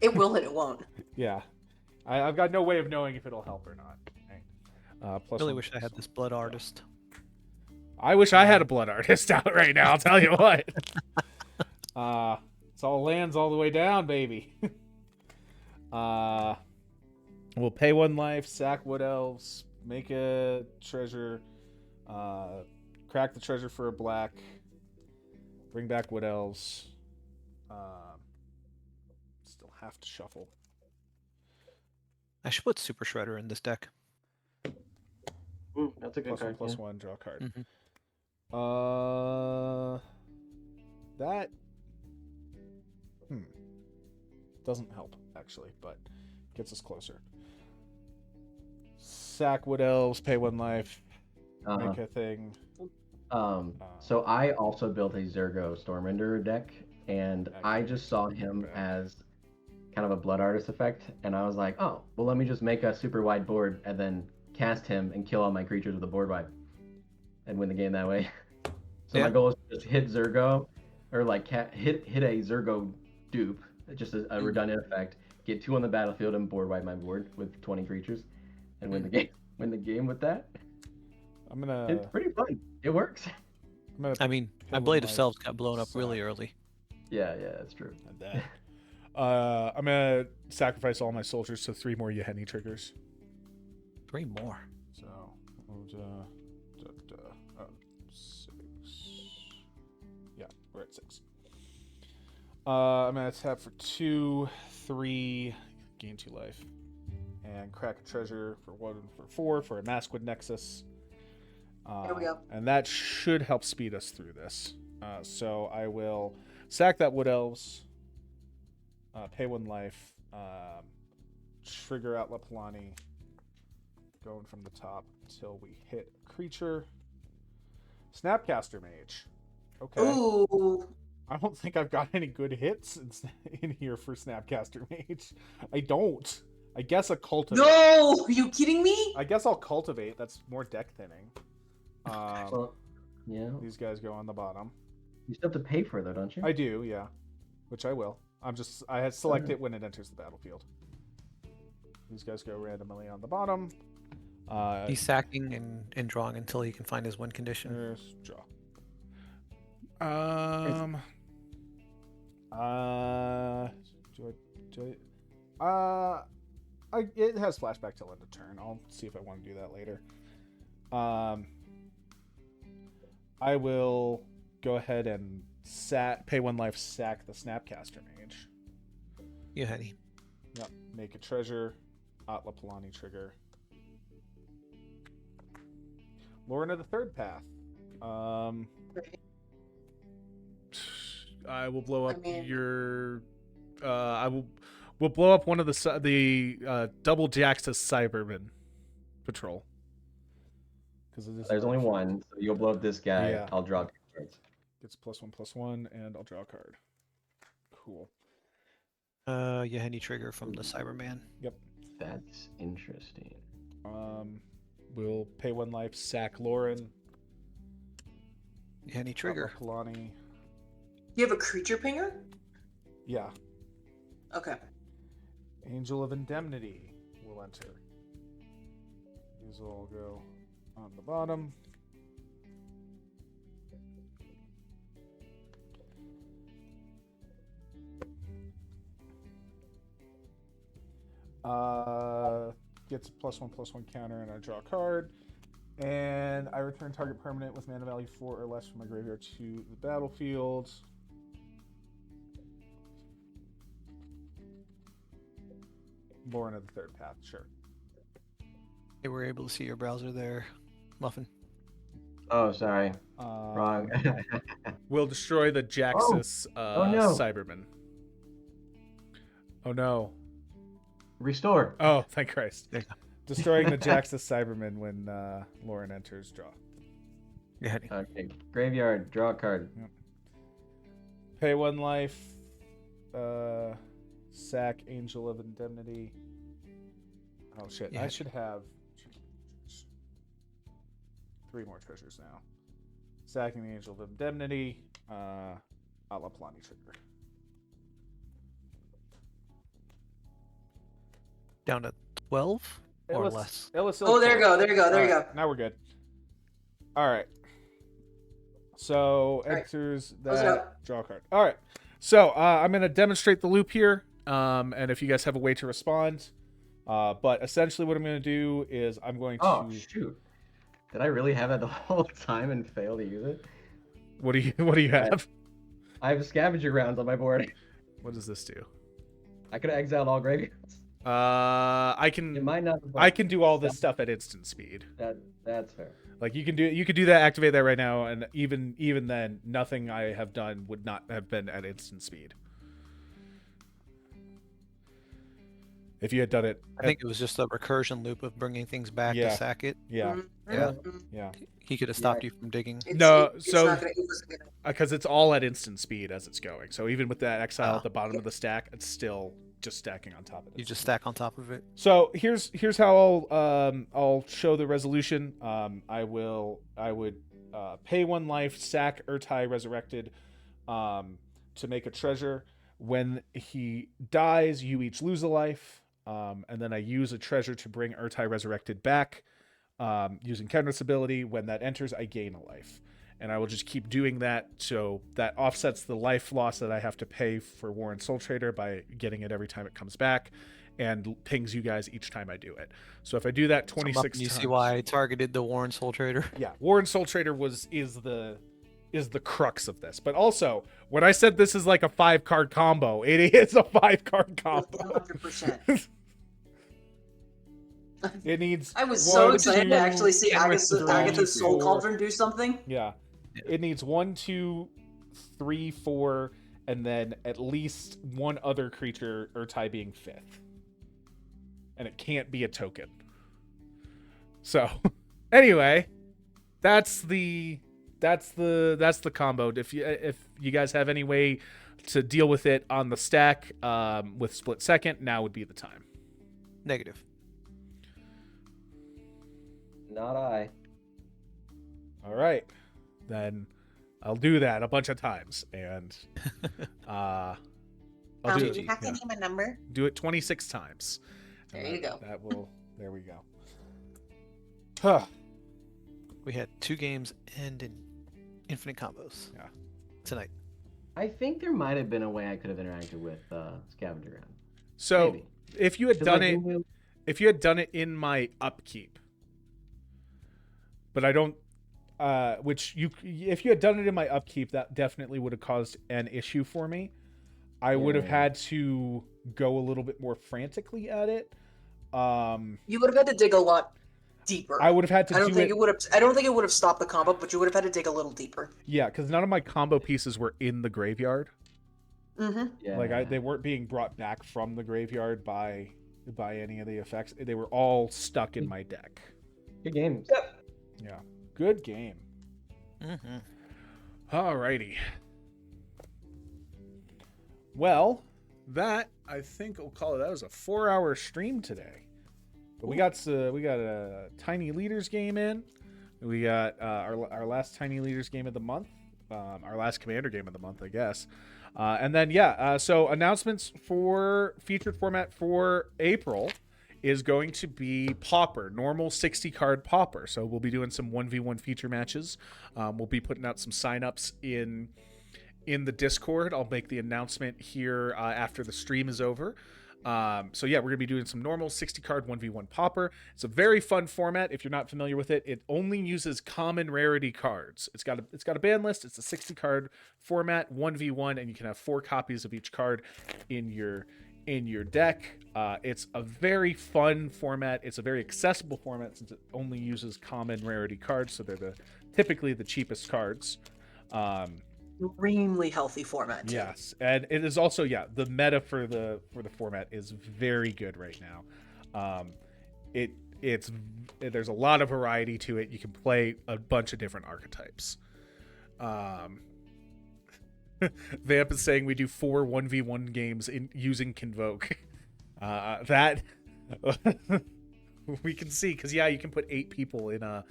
It will and it won't. Yeah. I've got no way of knowing if it'll help or not. Right. Really wish I had this blood artist. I wish I had a blood artist out right now, I'll tell you what. It's all lands all the way down, baby. We'll pay 1 life, sack Wood Elves, make a treasure, crack the treasure for a black, bring back Wood Elves. Still have to shuffle. I should put Super Shredder in this deck. That's a good card. +1/+1, draw a card. Mm-hmm. That doesn't help actually, but gets us closer. Sack Wood Elves, pay 1 life, make a thing. So I also built a Zergo Stormrender deck, and I just saw him as kind of a Blood Artist effect, and I was like, oh, well, let me just make a super wide board and then cast him and kill all my creatures with a board wipe and win the game that way. So my goal is to just hit Zergo, or like hit a Zergo dupe, just a redundant effect, get 2 on the battlefield and board wipe my board with 20 creatures, and win the game. Win the game with that. It's pretty fun. It works. I mean, my Blade of Selves got blown up really early. Yeah, that's true. I'm gonna sacrifice all my soldiers to 3 more Yaheni triggers. 3 more. So, 6. Yeah, we're at 6. I'm gonna tap for 2, 3, gain 2 life, and crack a treasure for 1 for 4 for a Maskwood Nexus. There we go. And that should help speed us through this. So I will sack that Wood Elves, pay 1 life, trigger out Lapalani, going from the top until we hit a creature. Snapcaster Mage. Okay. Ooh. I don't think I've got any good hits in here for Snapcaster Mage. I don't. I guess a Cultivate. No! Are you kidding me? I guess I'll Cultivate. That's more deck thinning. Well, yeah. These guys go on the bottom. You still have to pay for it, though, don't you? I do, yeah. Which I will. I had select it when it enters the battlefield. These guys go randomly on the bottom. He's sacking and drawing until he can find his win condition. There's draw. Do it has flashback till end of turn. I'll see if I want to do that later. I will go ahead and pay 1 life, sack the Snapcaster Mage. Yeah, honey. Yep. Make a treasure. Atla Palani trigger. Lorna the Third Path. I will blow up your. We'll blow up one of the double Jaxus Cyberman patrol. Because There's only one, so you'll blow up this guy. Yeah. I'll draw 2 cards. Gets +1/+1, and I'll draw a card. Cool. Yeheni trigger from the Cyberman. Yep. That's interesting. We'll pay 1 life, sack Lauren. Yeheni trigger. Kalani. You have a creature pinger? Yeah. Okay. Angel of Indemnity will enter. These will all go on the bottom. Gets a +1/+1 counter, and I draw a card. And I return target permanent with mana value 4 or less from my graveyard to the battlefield. Lauren of the Third Path, sure. They were able to see your browser there, Muffin. Oh, sorry. Wrong. We'll destroy the Jaxus no. Cyberman. Oh no. Restore. Oh, thank Christ. There you go. Destroying the Jaxus Cyberman when Lauren enters draw. Yeheni. Okay. Graveyard. Draw a card. Pay 1 life. Sack Angel of Indemnity. Oh shit. Yeah. I should have 3 more treasures now. Sacking the Angel of Indemnity. Atla Palani trigger. Down to 12 or less. Oh, there you go. There you go. There you go. Now we're good. All right. So right. enters Close it that out. draw card. All right. So I'm going to demonstrate the loop here, and if you guys have a way to respond. But essentially, what I'm going to do is I'm going to. Oh shoot! Did I really have it the whole time and fail to use it? What do you have? I have scavenger rounds on my board. What does this do? I could have exiled all graveyards. I It can might not. I can do all this stuff at instant speed. That's fair. Like you could do that, activate that right now, and even then, nothing I have done would not have been at instant speed. If you had done it, I think it was just a recursion loop of bringing things back Yeah. to sack it. yeah, Mhm. He could have stopped you from digging. It's- No, it's so- not gonna- it wasn't gonna- because it's all at instant speed as it's going. So even with that exile Ah. at the bottom of the stack, it's still just stacking on top of it. You just stack on top of it. So here's how I'll show the resolution. I would pay 1 life, sack Urtai Resurrected, to make a treasure. When he dies, you each lose a life, and then I use a treasure to bring Urtai Resurrected back, using Kenrith's ability. When that enters, I gain a life. And I will just keep doing that, so that offsets the life loss that I have to pay for Warren Soul Trader by getting it every time it comes back, and pings you guys each time I do it. So if I do that 26 You times, see why I targeted the Warren Soul Trader? yeah, Warren Soul Trader is the crux of this. But also, when I said this is like a 5-card combo, it is a 5-card combo. 100%. It needs. I was so 1, excited 2, to actually see Kenrith's three, Agatha's Soul 4. Cauldron do something. Yeah. It needs 1, 2, 3, 4, and then at least one other creature, Urtai being 5th. And it can't be a token. So, anyway, that's the combo. If you guys have any way to deal with it on the stack with split second, now would be the time. Negative. Not I. All right. Then I'll do that a bunch of times, and I'll do You have to name a number. it 26 times. There you go. There we go. Huh. We had 2 games end in infinite combos. Yeah. Tonight. I think there might have been a way I could have interacted with Scavenger Ground. So Maybe. if you had 'Cause, done like, it, when we- if you had done it in my upkeep, but I don't, if you had done it in my upkeep, that definitely would have caused an issue for me. I would have Yeah. had to go a little bit more frantically at it. You would have had to dig a lot deeper. I would have had to I don't do think it. it would have. I don't think it would have stopped the combo, but you would have had to dig a little deeper. Yeah, because none of my combo pieces were in the graveyard. Mm-hmm. Yeah. Like they weren't being brought back from the graveyard by any of the effects. They were all stuck in my deck. Good games. Yep. Yeah, good game. Mm-hmm. Alrighty. Well, that I think we'll call it. That was a 4-hour stream today. But we got a Tiny Leaders game in. We got our last Tiny Leaders game of the month. Our last Commander game of the month, I guess. And then so announcements for featured format for April is going to be Pauper, normal 60 card Pauper. So we'll be doing some 1v1 feature matches. We'll be putting out some signups in the Discord. I'll make the announcement here after the stream is over. So yeah, we're gonna be doing some normal 60 card 1v1 Pauper. It's a very fun format. If you're not familiar with it, it only uses common rarity cards. It's got a ban list. It's a 60 card format 1v1, and you can have 4 copies of each card in your deck. It's a very fun format. It's a very accessible format since it only uses common rarity cards, so they're typically the cheapest cards. Extremely healthy format. Too. Yes, and it is also the meta for the format is very good right now. There's a lot of variety to it. You can play a bunch of different archetypes. Vamp is saying we do 4 1v1 games using Convoke. That we can see because you can put 8 people in a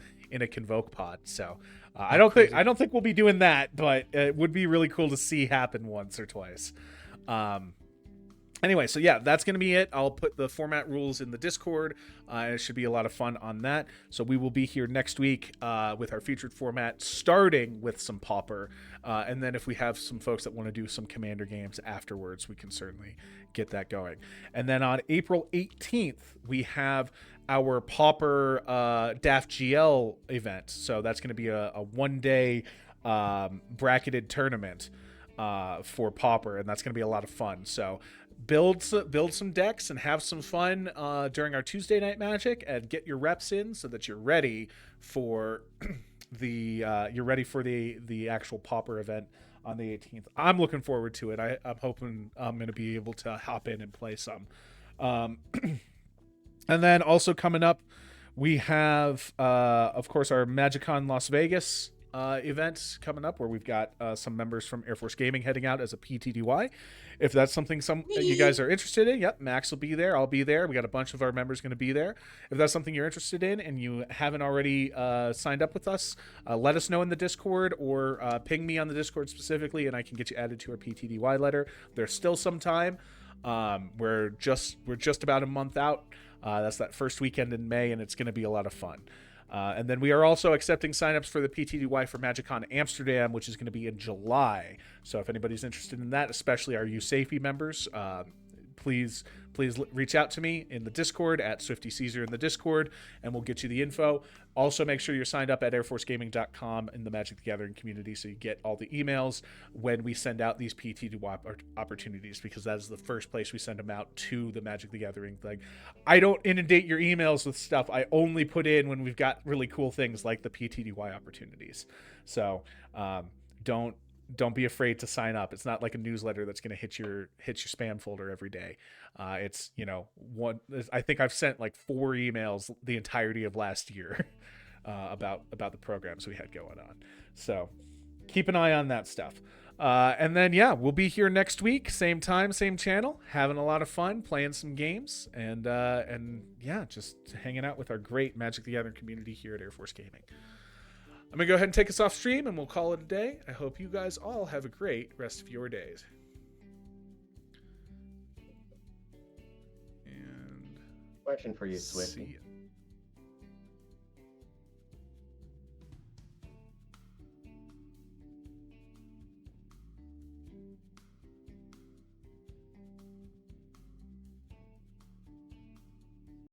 Convoke pod. So I don't think we'll be doing that, but it would be really cool to see happen once or twice. Anyway, so that's going to be it. I'll put the format rules in the Discord. It should be a lot of fun on that. So we will be here next week with our featured format, starting with some Pauper. And then if we have some folks that want to do some Commander games afterwards, we can certainly get that going. And then on April 18th, we have our Pauper DAF GL event. So that's going to be a one-day bracketed tournament for Pauper, and that's going to be a lot of fun. So build some decks and have some fun during our Tuesday night Magic, and get your reps in so that you're ready for the actual Pauper event on the 18th. I'm looking forward to it. I'm hoping I'm going to be able to hop in and play some. And then also coming up, we have of course our MagicCon Las Vegas event coming up, where we've got some members from Air Force Gaming heading out as a PTDY. If that's something you guys are interested in, Max will be there. I'll be there. We got a bunch of our members going to be there. If that's something you're interested in and you haven't already signed up with us, let us know in the Discord, or ping me on the Discord specifically, and I can get you added to our PTDY letter. There's still some time. We're just about a month out. That's that first weekend in May, and it's going to be a lot of fun. And then we are also accepting signups for the PTDY for MagicCon Amsterdam, which is going to be in July. So if anybody's interested in that, especially our USAF members, please reach out to me in the Discord at SwiftyCaesar in the Discord, and we'll get you the info. Also, make sure you're signed up at airforcegaming.com in the Magic the Gathering community, so you get all the emails when we send out these PTDY opportunities, because that is the first place we send them out to the Magic the Gathering thing. I don't inundate your emails with stuff. I only put in when we've got really cool things like the PTDY opportunities. So don't be afraid to sign up. It's not like a newsletter that's going to hit your spam folder every day. It's I think I've sent like 4 emails the entirety of last year about the programs we had going on. So keep an eye on that stuff. And then we'll be here next week, same time, same channel, having a lot of fun, playing some games, and just hanging out with our great Magic the Gathering community here at Air Force Gaming. I'm going to go ahead and take us off stream, and we'll call it a day. I hope you guys all have a great rest of your days. And Question for you, Swift. see ya.